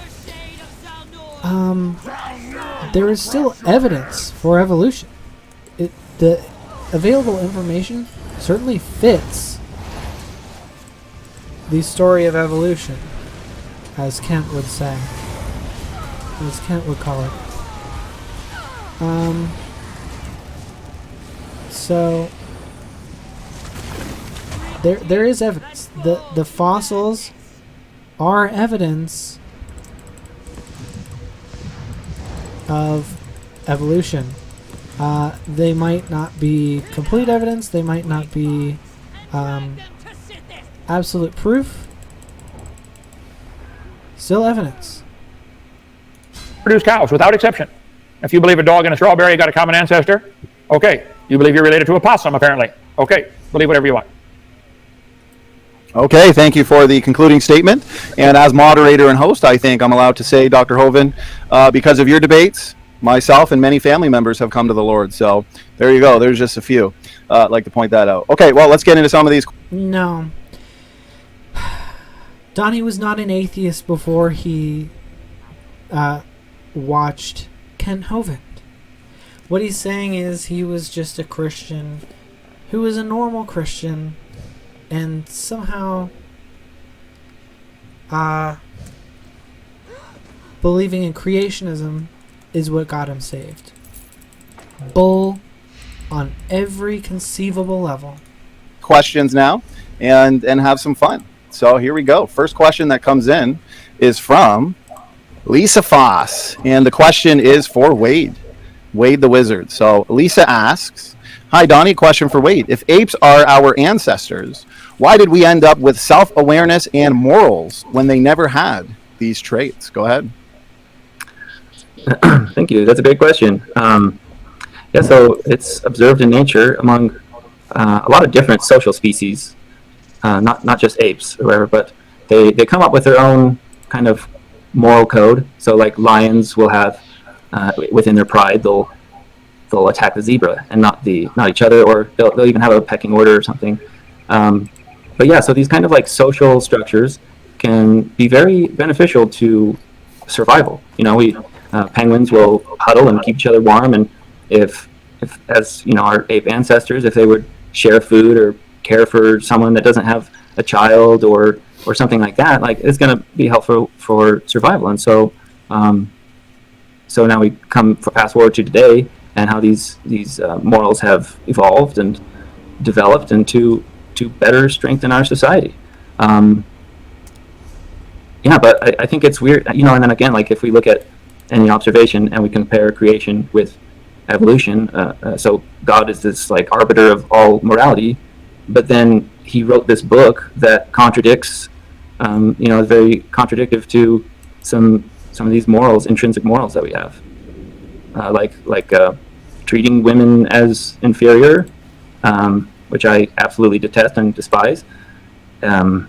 There is still evidence for evolution. The available information certainly fits the story of evolution, as Kent would say, as Kent would call it. So there is evidence. The fossils are evidence of evolution. They might not be complete evidence. They might not be absolute proof. Still evidence. Produce cows without exception. If you believe a dog and a strawberry got a common ancestor, okay. You believe you're related to a possum, apparently. Okay. Believe whatever you want. Okay, thank you for the concluding statement. And as moderator and host, I think I'm allowed to say, Dr. Hovind, because of your debates, myself and many family members have come to the Lord. So there you go. There's just a few. I'd like to point that out. Okay, well, let's get into some of these. No. Donnie was not an atheist before he watched Kent Hovind. What he's saying is he was just a Christian who was a normal Christian, and somehow believing in creationism is what got him saved. Bull on every conceivable level. Questions now and have some fun. So here we go. First question that comes in is from Lisa Foss, and the question is for Wade the Wizard. So Lisa asks, hi Donnie, question for Wade. If apes are our ancestors, why did we end up with self-awareness and morals when they never had these traits? Go ahead. Thank you. That's a great question. Yeah, so it's observed in nature among a lot of different social species, not just apes or whatever, but they come up with their own kind of moral code. So like lions will have within their pride, they'll attack the zebra and not each other, or they'll even have a pecking order or something. But yeah, so these kind of like social structures can be very beneficial to survival. You know, penguins will huddle and keep each other warm, and if as you know, our ape ancestors, if they would share food or care for someone that doesn't have a child or something like that, like it's going to be helpful for survival. And so so now we come fast forward to today, and how these morals have evolved and developed into to better strengthen our society. Yeah, but I think it's weird, you know. And then again, like if we look at any observation and we compare creation with evolution, so God is this like arbiter of all morality, but then he wrote this book that contradicts, you know, is very contradictive to some of these morals, intrinsic morals that we have, like treating women as inferior, which I absolutely detest and despise, and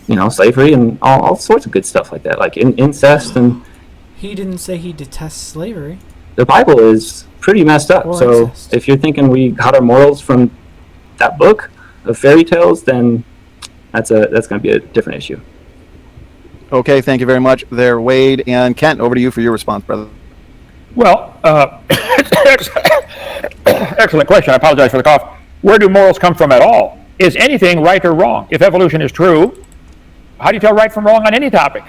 you know, slavery and all sorts of good stuff like that, like incest. And He didn't say he detests slavery. the Bible is pretty messed up. Or So incest. if you're thinking we got our morals from that book of fairy tales, then that's going to be a different issue. Okay, thank you very much there, Wade. And Kent, over to you for your response, brother. Well, excellent question. I apologize for the cough. Where do morals come from at all? Is anything right or wrong? If evolution is true, how do you tell right from wrong on any topic?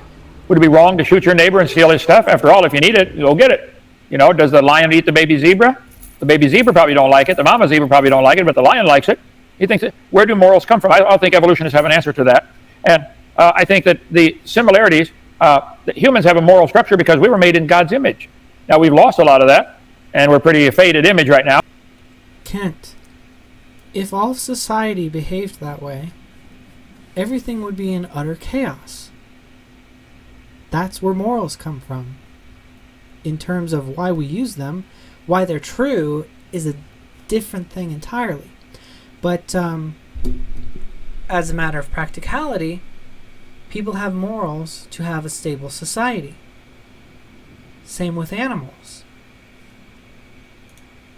Would it be wrong to shoot your neighbor and steal his stuff? After all, if you need it, go get it. You know, does the lion eat the baby zebra? The baby zebra probably don't like it. The mama zebra probably don't like it, but the lion likes it. He thinks, where do morals come from? I don't think evolutionists have an answer to that. And I think that the similarities, that humans have a moral structure because we were made in God's image. Now, we've lost a lot of that, and we're pretty faded image right now. Kent, if all of society behaved that way, everything would be in utter chaos. That's where morals come from. in terms of why we use them, why they're true, is a different thing entirely. But as a matter of practicality, people have morals to have a stable society. Same with animals.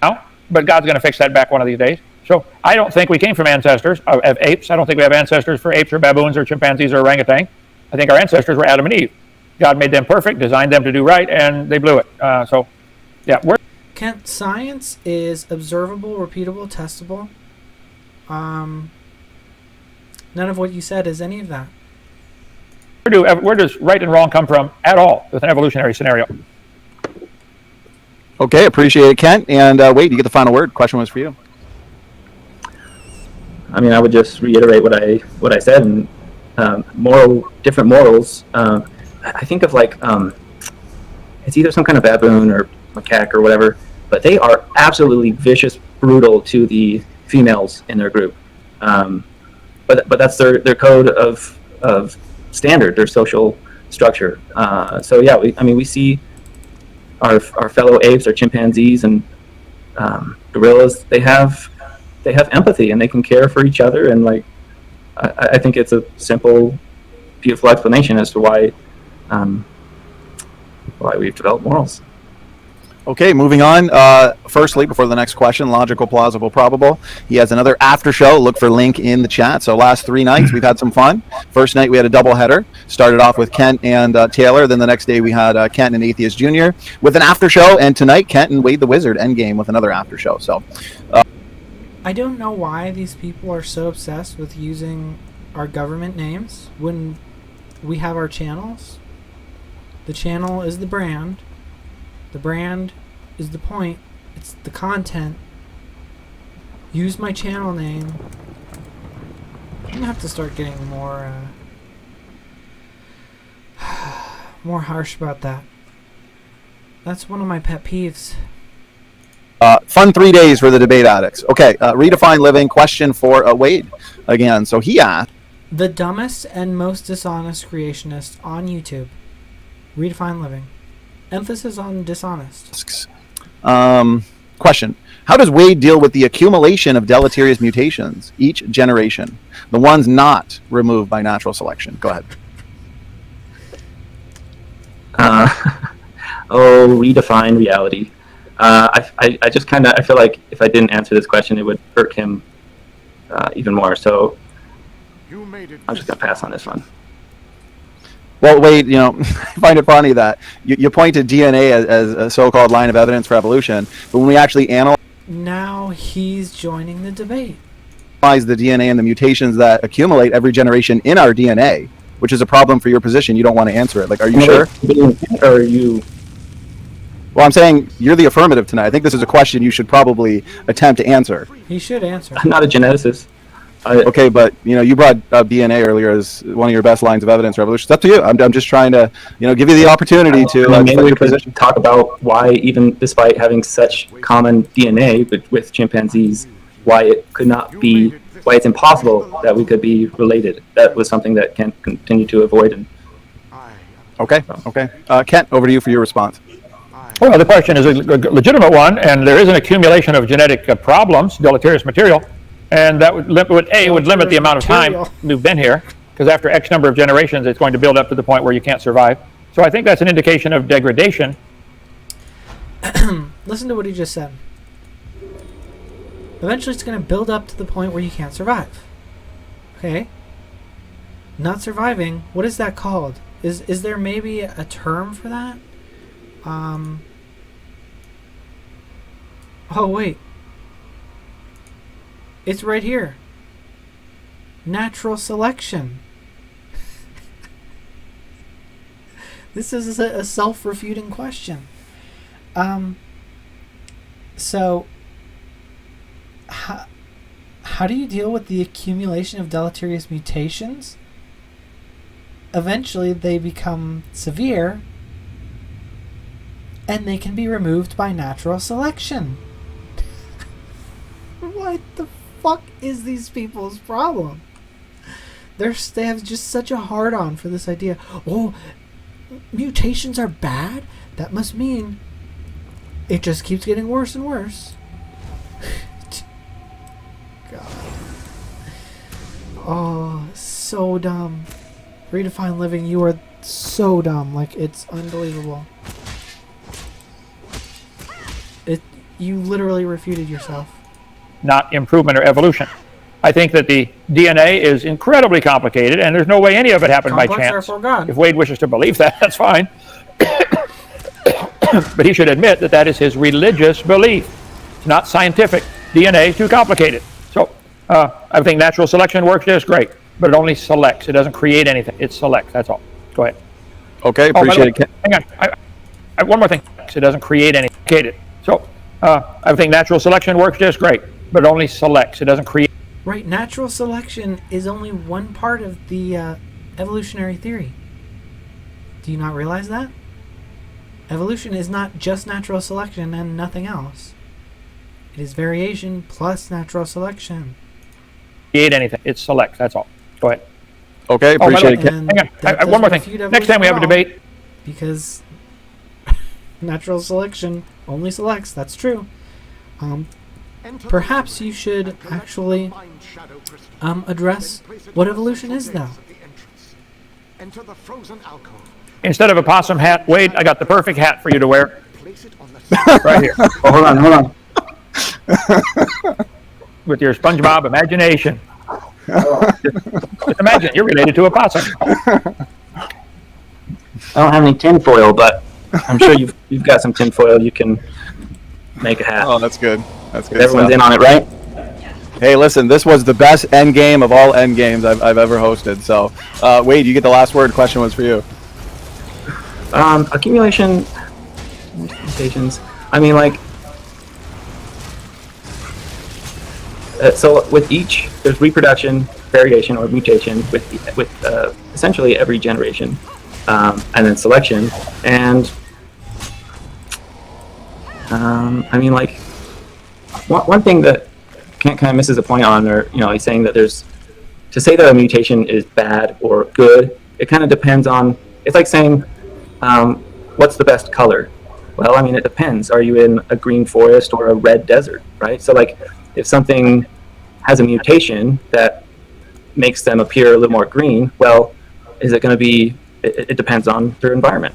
Now, but God's going to fix that back one of these days. So I don't think we came from ancestors of apes. I don't think we have ancestors for apes or baboons or chimpanzees or orangutan. I think our ancestors were Adam and Eve. God made them perfect, designed them to do right, and they blew it. Kent, science is observable, repeatable, testable. None of what you said is any of that. Where does right and wrong come from at all with an evolutionary scenario? Okay, appreciate it, Kent. And Wade, you get the final word. Question was for you. I mean, I would just reiterate what I said. And different morals. I think of like it's either some kind of baboon or macaque or whatever, but they are absolutely vicious, brutal to the females in their group. But that's their code of standard, their social structure. So yeah, we see our fellow apes, our chimpanzees, and gorillas. They have empathy and they can care for each other. And like, I think it's a simple, beautiful explanation as to why we've developed morals. Okay, moving on. Firstly, before the next question, logical, plausible, probable. He has another after show. Look for link in the chat. So last 3 nights, we've had some fun. First night, we had a double header. Started off with Kent and Taylor. Then the next day, we had Kent and Atheist Jr. with an after show. And tonight, Kent and Wade the Wizard Endgame with another after show. So I don't know why these people are so obsessed with using our government names when we have our channels. The channel is the brand. The brand is the point. It's the content. Use my channel name. I'm gonna have to start getting more more harsh about that. That's one of my pet peeves. fun 3 days for the debate addicts. Okay, redefine living. Question for Wade again. So he asked, the dumbest and most dishonest creationist on YouTube. Redefine living. Emphasis on dishonest. Question. How does Wade deal with the accumulation of deleterious mutations each generation? The ones not removed by natural selection. Go ahead. Redefine reality. I just kind of, I feel like if I didn't answer this question, it would hurt him even more. So I'm just going to pass on this one. Well, Wade, I find it funny that you pointed DNA as a so-called line of evidence for evolution, but when we actually analyze Now he's joining the debate. the DNA and the mutations that accumulate every generation in our DNA, which is a problem for your position, you don't want to answer it. Like, are you sure? Or are you? Well, I'm saying you're the affirmative tonight. I think this is a question you should probably attempt to answer. He should answer. I'm not a geneticist. Okay, but you brought up DNA earlier as one of your best lines of evidence for evolution. It's up to you. I'm just trying to give you the opportunity to maybe we your could position. talk about why, even despite having such common DNA with chimpanzees, why it could not be, why it's impossible that we could be related. That was something that Kent continued to avoid. And Okay. Kent, over to you for your response. Well, the question is a legitimate one, and there is an accumulation of genetic problems, deleterious material, and that would limit the amount of time we've been here, because after X number of generations, it's going to build up to the point where you can't survive. So I think that's an indication of degradation. Listen to what he just said. Eventually, it's going to build up to the point where you can't survive. Okay? Not surviving. What is that called? Is there maybe a term for that? Oh, wait. It's right here. Natural selection. This is a self-refuting question. So, how do you deal with the accumulation of deleterious mutations? Eventually, they become severe, and they can be removed by natural selection. What the fuck is these people's problem? They have just such a hard-on for this idea. Oh, mutations are bad? that must mean it just keeps getting worse and worse. God. Oh, so dumb. Redefine living, you are so dumb. Like, it's unbelievable. You literally refuted yourself. Not improvement or evolution. I think that the DNA is incredibly complicated, and there's no way any of it happened by Complex, chance. therefore God. If Wade wishes to believe that, that's fine. But he should admit that that is his religious belief. It's not scientific. DNA is too complicated. So I think natural selection works just great, but it only selects. It doesn't create anything. It selects. That's all. Go ahead. Okay, appreciate it. Hang on. I one more thing. It doesn't create anything. So I think natural selection works just great, but it only selects. It doesn't create. Right, natural selection is only one part of the evolutionary theory. Do you not realize that? Evolution is not just natural selection and nothing else. It is variation plus natural selection. Create anything. It selects. That's all. Go ahead. Okay, appreciate it. And Hang on. that One more doesn't thing. refute Next time we have a evolution at all, debate. because natural selection only selects. That's true. Perhaps you should actually address what evolution is, though. Instead of a possum hat, Wade, I got the perfect hat for you to wear. Right here. Oh, hold on. With your SpongeBob imagination. Just imagine, you're related to a possum. I don't have any tinfoil, but I'm sure you've got some tinfoil. You can make a hat. Oh, that's good. That's good. Everyone's stuff. in on it, right? Hey, listen, this was the best end game of all end games I've ever hosted. So, Wade, you get the last word. Question was for you. Accumulation mutations. I mean, like, so with each, there's reproduction, variation, or mutation with essentially every generation, and then selection. And I mean, like, one thing that Kent kind of misses a point on, or he's saying that to say that a mutation is bad or good, it kind of depends on. It's like saying, what's the best color? Well, I mean, it depends. Are you in a green forest or a red desert, right? So, like, if something has a mutation that makes them appear a little more green, well, is it going to be? It depends on their environment.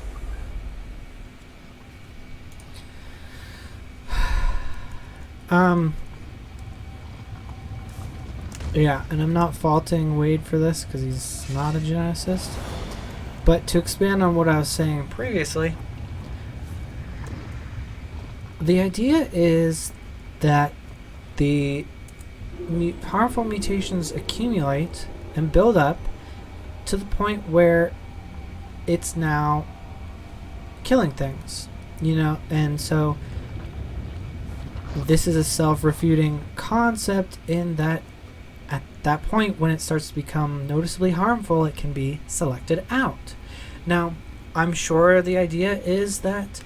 Yeah, and I'm not faulting Wade for this because he's not a geneticist. But to expand on what I was saying previously, the idea is that the powerful mutations accumulate and build up to the point where it's now killing things, and so this is a self-refuting concept in that at that point, when it starts to become noticeably harmful, it can be selected out. Now, I'm sure the idea is that,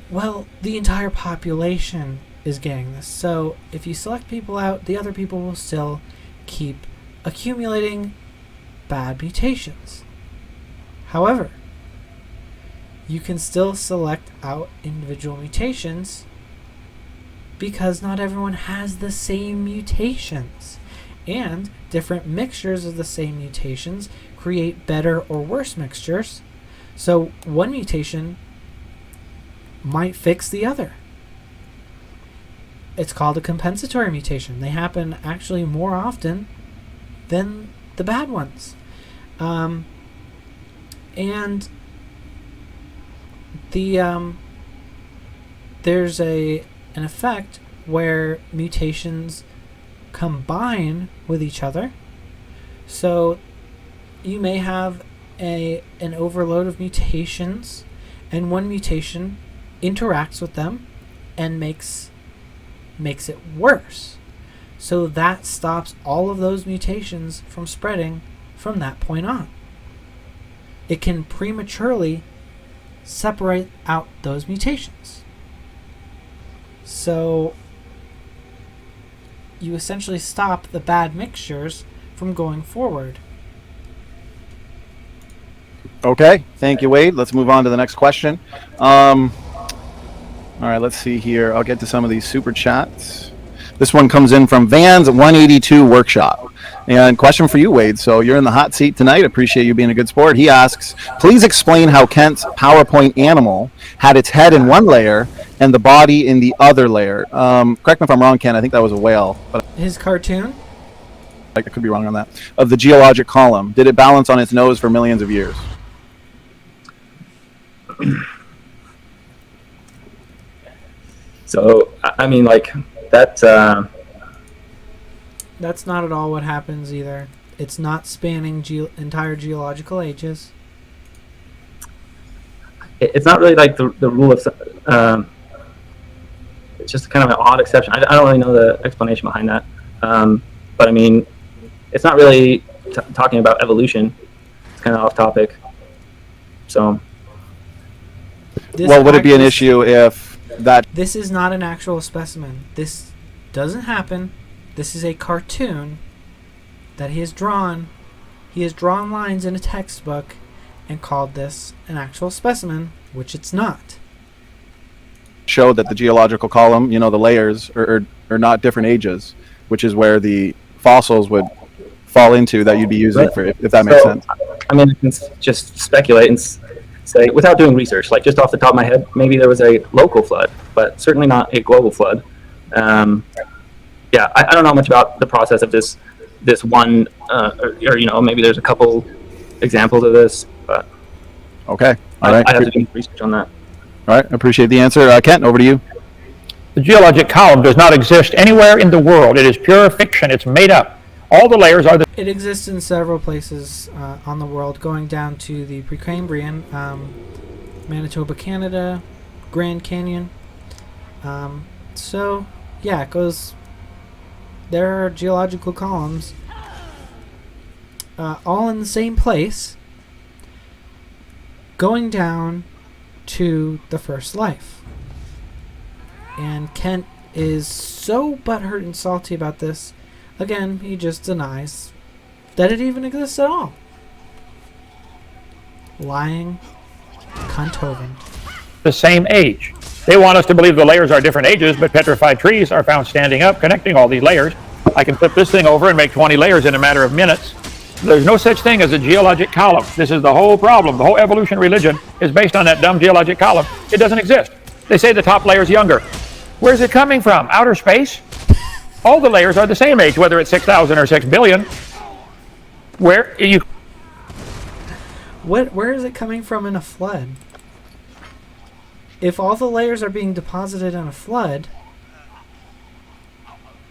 well, the entire population is getting this. So if you select people out, the other people will still keep accumulating bad mutations. However, you can still select out individual mutations because not everyone has the same mutations. And different mixtures of the same mutations create better or worse mixtures. So one mutation might fix the other. It's called a compensatory mutation. They happen actually more often than the bad ones. And there's an effect where mutations combine with each other. So you may have an overload of mutations, and one mutation interacts with them and makes it worse. So that stops all of those mutations from spreading from that point on. It can prematurely separate out those mutations. So you essentially stop the bad mixtures from going forward. Okay, thank you, Wade. Let's move on to the next question. All right, let's see here. I'll get to some of these super chats. This one comes in from Van's 182 Workshop. And question for you, Wade. So you're in the hot seat tonight. Appreciate you being a good sport. He asks, please explain how Kent's PowerPoint animal had its head in one layer and the body in the other layer. Correct me if I'm wrong, Kent. I think that was a whale, but His cartoon? I could be wrong on that. Of the geologic column. Did it balance on its nose for millions of years? So, I mean, like, that, That's not at all what happens either. It's not spanning entire geological ages. it's not really like the rule of, it's just kind of an odd exception. I don't really know the explanation behind that. But I mean, it's not really talking about evolution. It's kind of off topic. So, Well, would it be an issue if that... This is not an actual specimen. This doesn't happen. This is a cartoon that he has drawn. He has drawn lines in a textbook and called this an actual specimen, which it's not. Showed that the geological column, you know, the layers are not different ages, which is where the fossils would fall into that you'd be using for, if that makes sense. I mean, I can just speculate and say, without doing research, like just off the top of my head, maybe there was a local flood, but certainly not a global flood. Yeah, I don't know much about the process of this one, or you know, maybe there's a couple examples of this, but Okay. All right. I have to do research on that. All right. Appreciate the answer. Kent, over to you. The geologic column does not exist anywhere in the world. It is pure fiction. It's made up. All the layers are the... It exists in several places on the world, going down to the Precambrian, Manitoba, Canada, Grand Canyon. So, yeah, it goes... There are geological columns all in the same place, going down to the first life. And Kent is so butthurt and salty about this. Again, he just denies that it even exists at all. Lying Kent Hovind. the same age. They want us to believe the layers are different ages, but petrified trees are found standing up, connecting all these layers. I can flip this thing over and make 20 layers in a matter of minutes. There's no such thing as a geologic column. This is the whole problem. The whole evolution religion is based on that dumb geologic column. It doesn't exist. They say the top layer is younger. Where's it coming from? Outer space? All the layers are the same age, whether it's 6,000 or 6 billion. Where is it coming from in a flood? If all the layers are being deposited in a flood,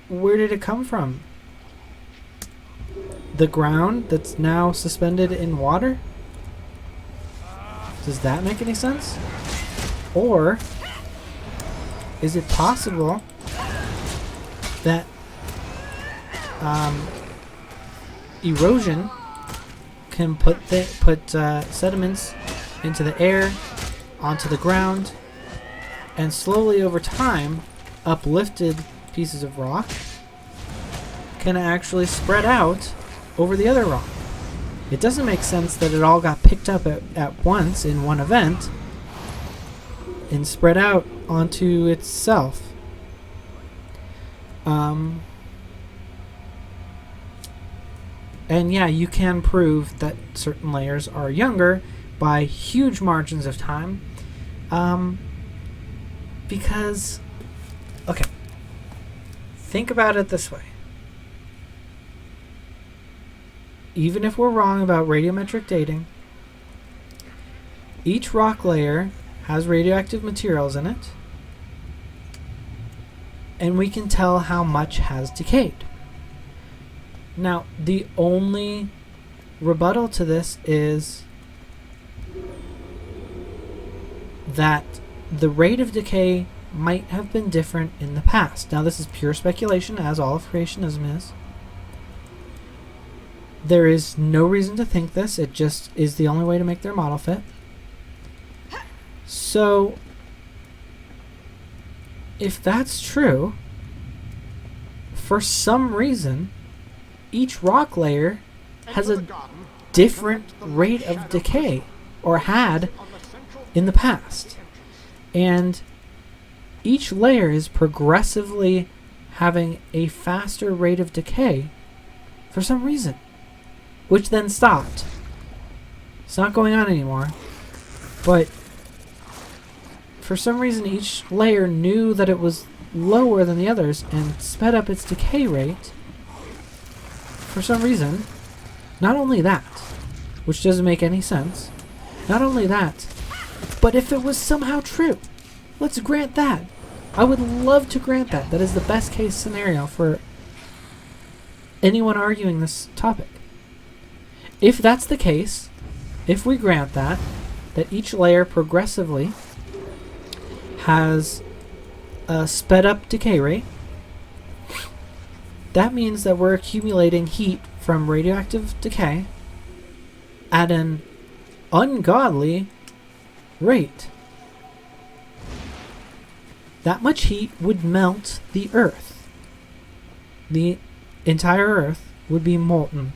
where did it come from? The ground that's now suspended in water? Does that make any sense? Or is it possible that erosion can put sediments into the air, onto the ground, and slowly over time, uplifted pieces of rock can actually spread out over the other rock? It doesn't make sense that it all got picked up at once in one event and spread out onto itself. And yeah, you can prove that certain layers are younger by huge margins of time. Because, okay, think about it this way. Even if we're wrong about radiometric dating, each rock layer has radioactive materials in it, and we can tell how much has decayed. Now, the only rebuttal to this is that the rate of decay might have been different in the past. Now, this is pure speculation, as all of creationism is. There is no reason to think this. It just is the only way to make their model fit. So, if that's true, for some reason, each rock layer has a different rate of decay. or had in the past. And each layer is progressively having a faster rate of decay for some reason, which then stopped. It's not going on anymore, but for some reason each layer knew that it was lower than the others and sped up its decay rate for some reason. Not only that, which doesn't make any sense, not only that, but if it was somehow true, let's grant that. I would love to grant that. That is the best case scenario for anyone arguing this topic. If that's the case, if we grant that each layer progressively has a sped up decay rate, that means that we're accumulating heat from radioactive decay at an ungodly rate. That much heat would melt the Earth. The entire Earth would be molten.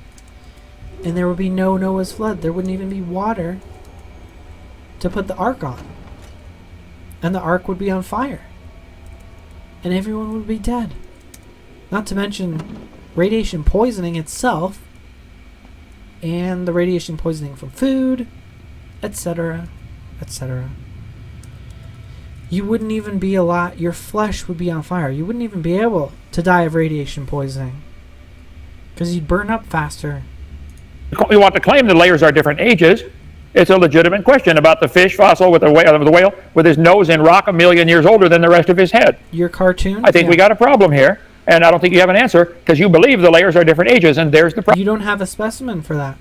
And there would be no Noah's flood. There wouldn't even be water to put the ark on. And the ark would be on fire. And everyone would be dead. Not to mention radiation poisoning itself. And the radiation poisoning from food, etc., etc. You wouldn't even be alive. Your flesh would be on fire. You wouldn't even be able to die of radiation poisoning. Because you'd burn up faster. You want to claim the layers are different ages. It's a legitimate question about the fish fossil with the whale with his nose in rock 1 million years older than the rest of his head. Your cartoon? I think we got a problem here, and I don't think you have an answer because you believe the layers are different ages, and there's the problem. You don't have a specimen for that.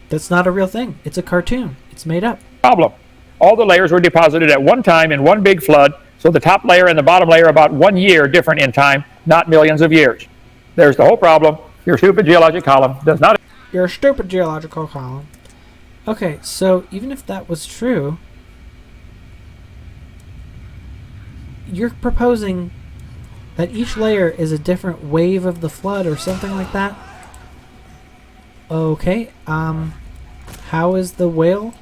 That's not a real thing. It's a cartoon. It's made up. All the layers were deposited at one time in one big flood, so the top layer and the bottom layer are about 1 year different in time, not millions of years. There's the whole problem. Your stupid geologic column does not... Your stupid geological column. Okay, so even if that was true, you're proposing that each layer is a different wave of the flood or something like that? Okay, how is the whale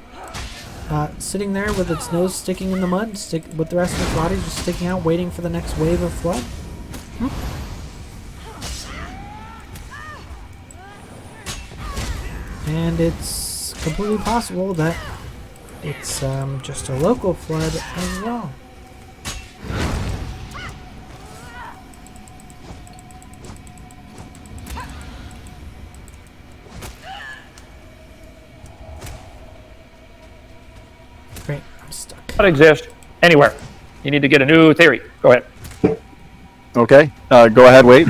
sitting there with its nose sticking in the mud, with the rest of its body just sticking out, waiting for the next wave of flood? And it's completely possible that it's just a local flood as well. Great, I'm stuck. Not exist anywhere. You need to get a new theory. Go ahead. Okay, go ahead, Wade.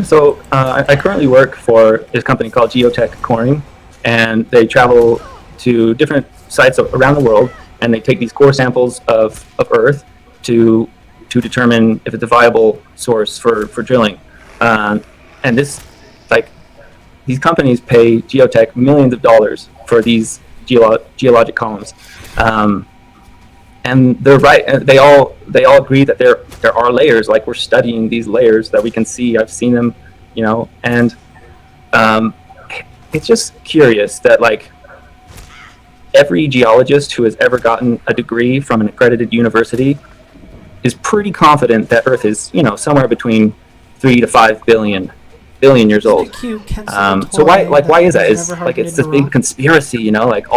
So I currently work for this company called Geotech Coring, and they travel to different sites around the world, and they take these core samples of Earth to determine if it's a viable source for drilling. And this, like, these companies pay Geotech millions of dollars for these geologic columns. And they're right. They all agree that there are layers. Like, we're studying these layers that we can see. I've seen them, and it's just curious that, like, every geologist who has ever gotten a degree from an accredited university is pretty confident that Earth is, somewhere between 3 to 5 billion years old. So why is that? It's this big conspiracy, like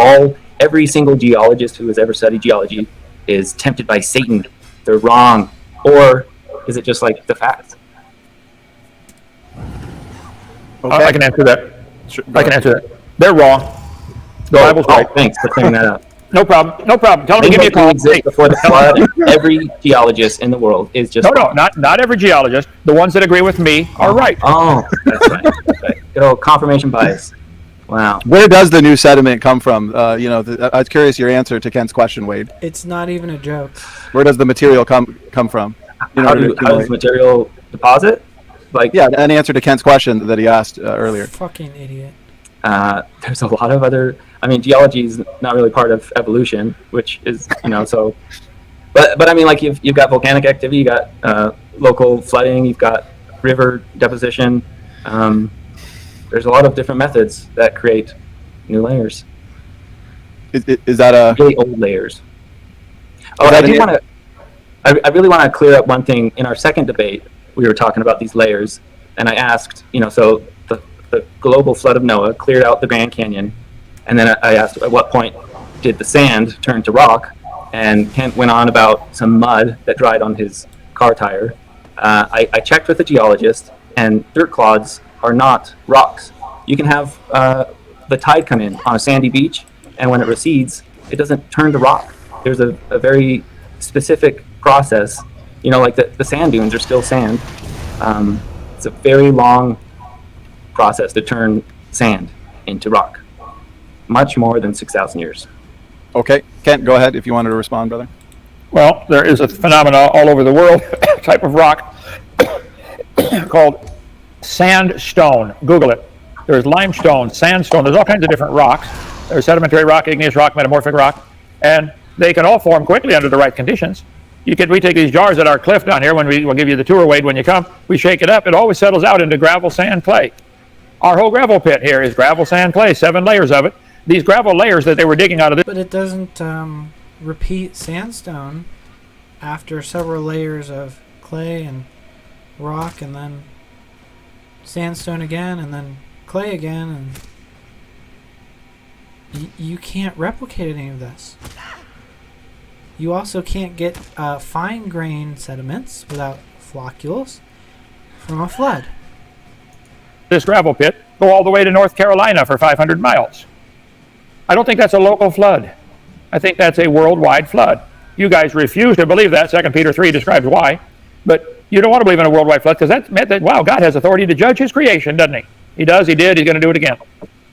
every single geologist who has ever studied geology is tempted by Satan. They're wrong. Or is it just like the facts? Okay. I can answer that. They're wrong. The Bible's right. Thanks for clearing that up. No problem. Tell them to give me a call. Exist before the flood. Every geologist in the world is just No, not every geologist. The ones that agree with me are right. Oh, that's right. Good old confirmation bias. Wow. Where does the new sediment come from? I was curious your answer to Kent's question, Wade. It's not even a joke. Where does the material come from? How does material deposit? An answer to Kent's question that he asked earlier. Fucking idiot. There's a lot of other. Geology is not really part of evolution, which is so. But I mean, like, you've got volcanic activity, you got local flooding, you've got river deposition. there's a lot of different methods that create new layers. Is that a Really old layers. Oh, that I an- do want to. I really want to clear up one thing. In our second debate, we were talking about these layers, and I asked, so the global flood of Noah cleared out the Grand Canyon, and then I asked at what point did the sand turn to rock, and Kent went on about some mud that dried on his car tire. I checked with a geologist, and dirt clods are not rocks. You can have the tide come in on a sandy beach, and when it recedes, it doesn't turn to rock. There's a very specific process. Like the sand dunes are still sand. It's a very long process to turn sand into rock. Much more than 6,000 years. Okay, Kent, go ahead if you wanted to respond, brother. Well, there is a phenomena all over the world, type of rock called sandstone. Google it. There's limestone, sandstone. There's all kinds of different rocks. There's sedimentary rock, igneous rock, metamorphic rock, and they can all form quickly under the right conditions. We take these jars at our cliff down here. We'll give you the tour, Wade, when you come. We shake it up. It always settles out into gravel, sand, clay. Our whole gravel pit here is gravel, sand, clay, 7 layers of it. These gravel layers that they were digging out of this. But it doesn't repeat sandstone after several layers of clay and rock, and then sandstone again, and then clay again, and you can't replicate any of this. You also can't get fine-grained sediments without floccules from a flood. This gravel pit go all the way to North Carolina for 500 miles. I don't think that's a local flood. I think that's a worldwide flood. You guys refuse to believe that. 2 Peter 3 describes why. But you don't want to believe in a worldwide flood because that meant that, wow, God has authority to judge his creation, doesn't he? He does, he did, he's going to do it again.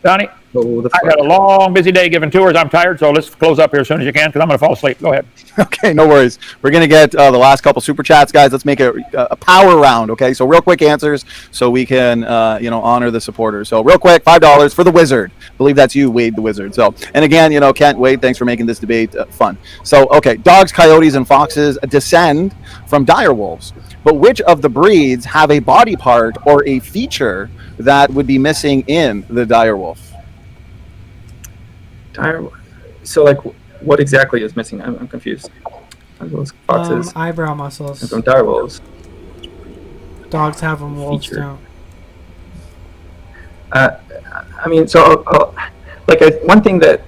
Donnie, I had a long, busy day giving tours. I'm tired, so let's close up here as soon as you can because I'm going to fall asleep. Go ahead. Okay, no worries. We're going to get the last couple super chats, guys. Let's make a power round, okay? So real quick answers so we can, honor the supporters. So real quick, $5 for the Wizard. I believe that's you, Wade the Wizard. So, and again, Kent, Wade, thanks for making this debate fun. So, okay, dogs, coyotes, and foxes descend from dire wolves. But which of the breeds have a body part or a feature that would be missing in the dire wolf? So, like, what exactly is missing? I'm confused. Those foxes Eyebrow muscles. and from dire wolves. Dogs have them, wolves Feature. don't. One thing that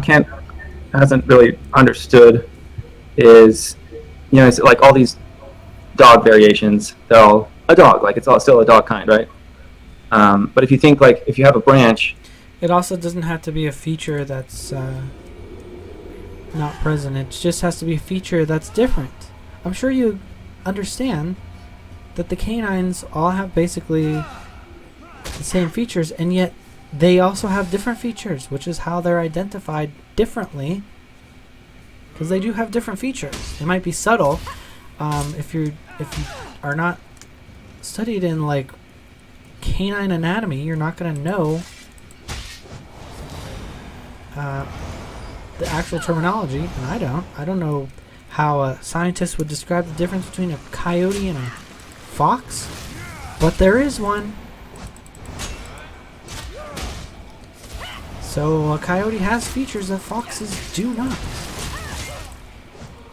Kent hasn't really understood is it's like all these dog variations. They're all a dog, like it's all still a dog kind, right? But if you think like if you have a branch. It also doesn't have to be a feature that's not present. It just has to be a feature that's different. I'm sure you understand that the canines all have basically the same features, and yet they also have different features, which is how they're identified differently, because they do have different features. They might be subtle. If you are not studied in like canine anatomy, you're not going to know the actual terminology, and I don't know how a scientist would describe the difference between a coyote and a fox, but there is one. So a coyote has features that foxes do not.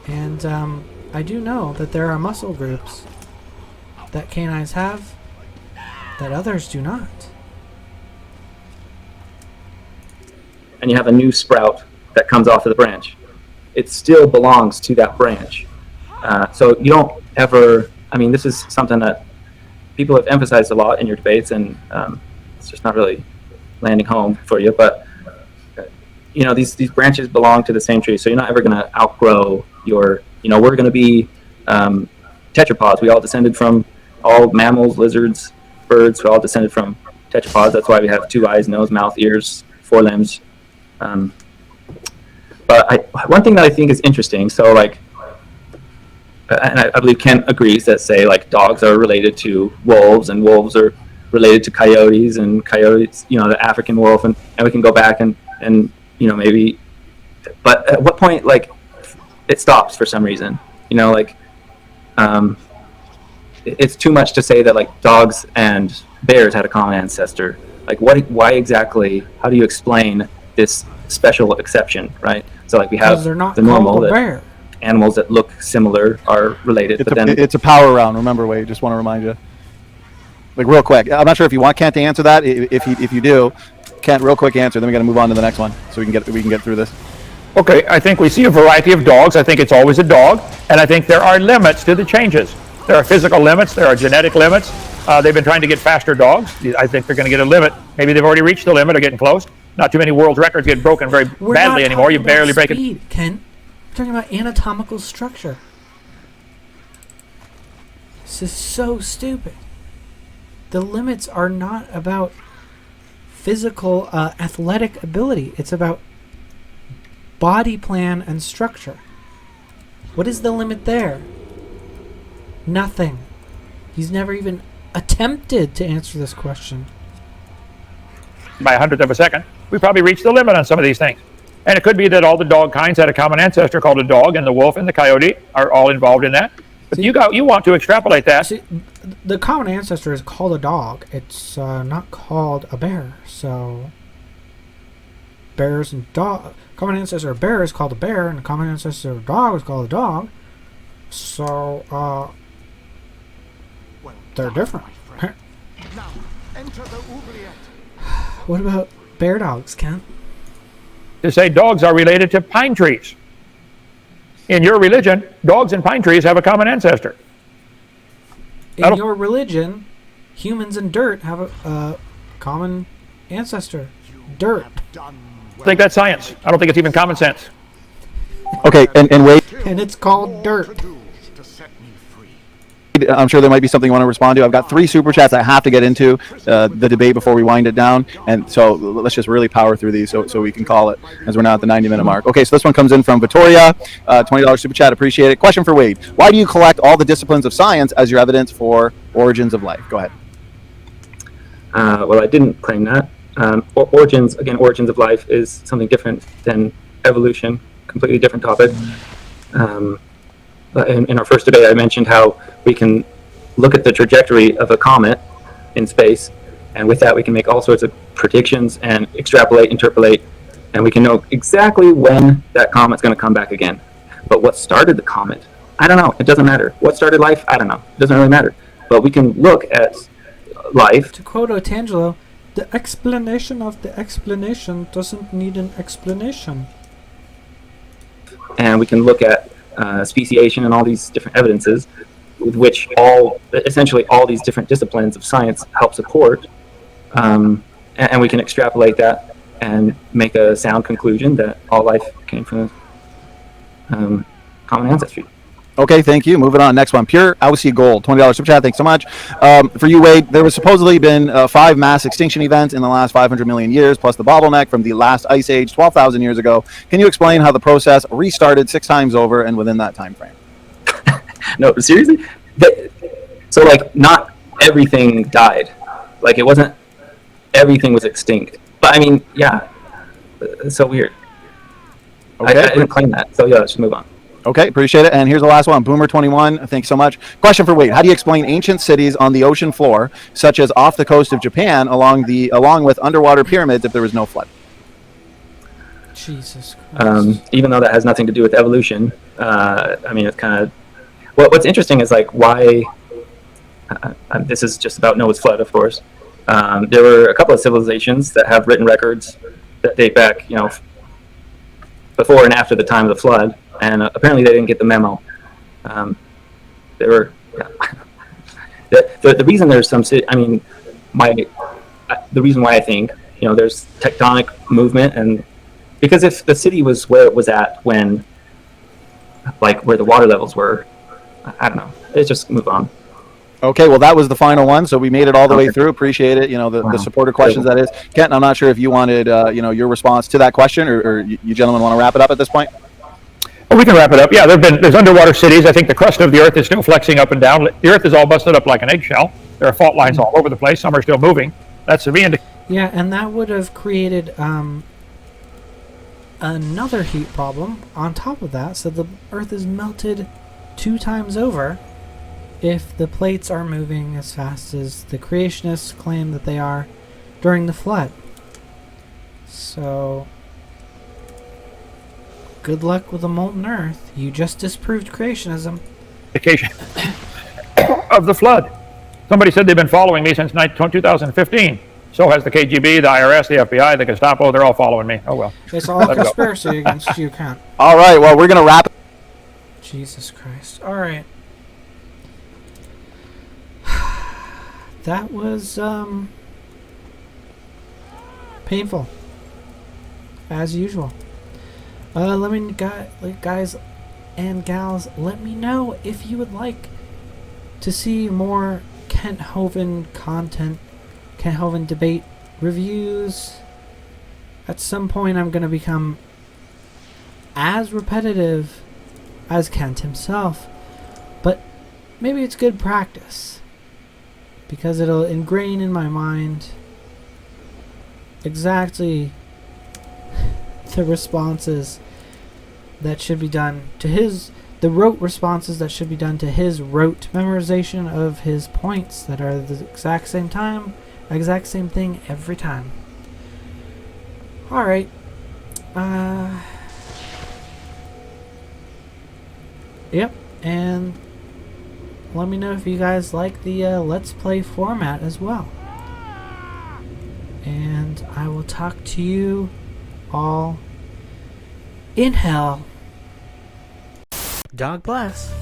And I do know that there are muscle groups that canines have that others do not. And you have a new sprout that comes off of the branch. It still belongs to that branch. So you don't ever, this is something that people have emphasized a lot in your debates, and it's just not really landing home for you. But, these branches belong to the same tree, so you're not ever going to outgrow your, we're going to be tetrapods. We all descended from all mammals, lizards, birds. We all descended from tetrapods. That's why we have 2 eyes, nose, mouth, ears, 4 limbs. But one thing that I think is interesting, so like, and I believe Kent agrees that say like dogs are related to wolves and wolves are related to coyotes and coyotes, the African wolf, and we can go back and maybe, but at what point like it stops for some reason, it's too much to say that like dogs and bears had a common ancestor, Like, why exactly? How do you explain this special exception, right? So like we have Because they're not the normal called a that bear. animals that look similar are related, but then It's a power round. Remember, Wade. Just want to remind you. Like real quick. I'm not sure if you want Kent to answer that. If you do, Kent, real quick answer. Then we got to move on to the next one so we can get through this. Okay, I think we see a variety of dogs. I think it's always a dog, and I think there are limits to the changes. There are physical limits. There are genetic limits. They've been trying to get faster dogs. I think they're going to get a limit. Maybe they've already reached the limit or getting close. Not too many world records get broken very We're badly not anymore. You talking about barely break it. speed, Ken. We're talking about anatomical structure. This is so stupid. The limits are not about physical athletic ability. It's about body plan and structure. What is the limit there? Nothing. He's never even attempted to answer this question. By a hundredth of a second, we probably reached the limit on some of these things. And it could be that all the dog kinds had a common ancestor called a dog, and the wolf and the coyote are all involved in that. But you want to extrapolate that. See, the common ancestor is called a dog. It's not called a bear. So bears and dog. Common ancestor of bear is called a bear, and the common ancestor of dog is called a dog. So they're different. Now, enter the oubliette. What about bear dogs, Ken? To say dogs are related to pine trees. In your religion, dogs and pine trees have a common ancestor. In your religion, humans and dirt have a common ancestor. Dirt. I think that's science. I don't think it's even common sense. Okay, and Wade, And it's called dirt. To set me free. I'm sure there might be something you want to respond to. I've got 3 super chats I have to get into the debate before we wind it down, and so let's just really power through these so we can call it, as we're now at the 90-minute mark. Okay, so this one comes in from Victoria, $20 super chat, appreciate it. Question for Wade: why do you collect all the disciplines of science as your evidence for origins of life? Go ahead. well, I didn't claim that. Origins of life is something different than evolution, completely different topic. In our first debate, I mentioned how we can look at the trajectory of a comet in space, and with that we can make all sorts of predictions and extrapolate, interpolate, and we can know exactly when that comet's going to come back again. But what started the comet? I don't know. It doesn't matter. What started life? I don't know. It doesn't really matter. But we can look at life. To quote Otangelo, the explanation of the explanation doesn't need an explanation. And we can look at speciation and all these different evidences with which essentially all these different disciplines of science help support, and we can extrapolate that and make a sound conclusion that all life came from common ancestry. Okay, thank you. Moving on. Next one. Pure Aussie Gold, $20 super chat. Thanks so much. For you, Wade, there was supposedly been 5 mass extinction events in the last 500 million years, plus the bottleneck from the last ice age 12,000 years ago. Can you explain how the process restarted 6 times over and within that time frame? No, seriously? So, like, not everything died. Like, it wasn't everything was extinct. But, I mean, yeah. It's so weird. Okay. I didn't claim that. So, yeah, let's just move on. Okay, appreciate it. And here's the last one. Boomer21, thanks so much. Question for Wade. How do you explain ancient cities on the ocean floor, such as off the coast of Japan, along with underwater pyramids if there was no flood? Jesus Christ. Even though that has nothing to do with evolution, I mean, it's kind of... What's interesting is, like, why... this is just about Noah's flood, of course. There were a couple of civilizations that have written records that date back, before and after the time of the flood. And apparently they didn't get the memo. They were, yeah. the reason there's some, I mean, the reason why I think, there's tectonic movement, and because if the city was where it was at when, like, where the water levels were, I don't know. Let's just move on. Okay, well, that was the final one, so we made it all the way through. Appreciate it. The supporter questions, that is. Kent, I'm not sure if you wanted, your response to that question, or you gentlemen want to wrap it up at this point? Well, we can wrap it up. Yeah, there's underwater cities. I think the crust of the Earth is still flexing up and down. The Earth is all busted up like an eggshell. There are fault lines all over the place. Some are still moving. That's the indicator. Yeah, and that would have created another heat problem on top of that. So the Earth is melted 2 times over if the plates are moving as fast as the creationists claim that they are. during the flood. So, good luck with the molten earth. You just disproved creationism. Indication of the flood. Somebody said they've been following me since 2015. So has the KGB, the IRS, the FBI, the Gestapo. They're all following me. Oh, well. It's all a conspiracy against you, Kent. All right, well, we're going to wrap. Jesus Christ. All right. That was painful, as usual. Let me, guys and gals, let me know if you would like to see more Kent Hovind content, Kent Hovind debate reviews. At some point, I'm going to become as repetitive as Kent himself, but maybe it's good practice, because it'll ingrain in my mind exactly the responses that should be done to the rote responses that should be done to his rote memorization of his points that are the exact same thing every time. Alright. Yep, and let me know if you guys like the Let's Play format as well. And I will talk to you all in hell. God bless.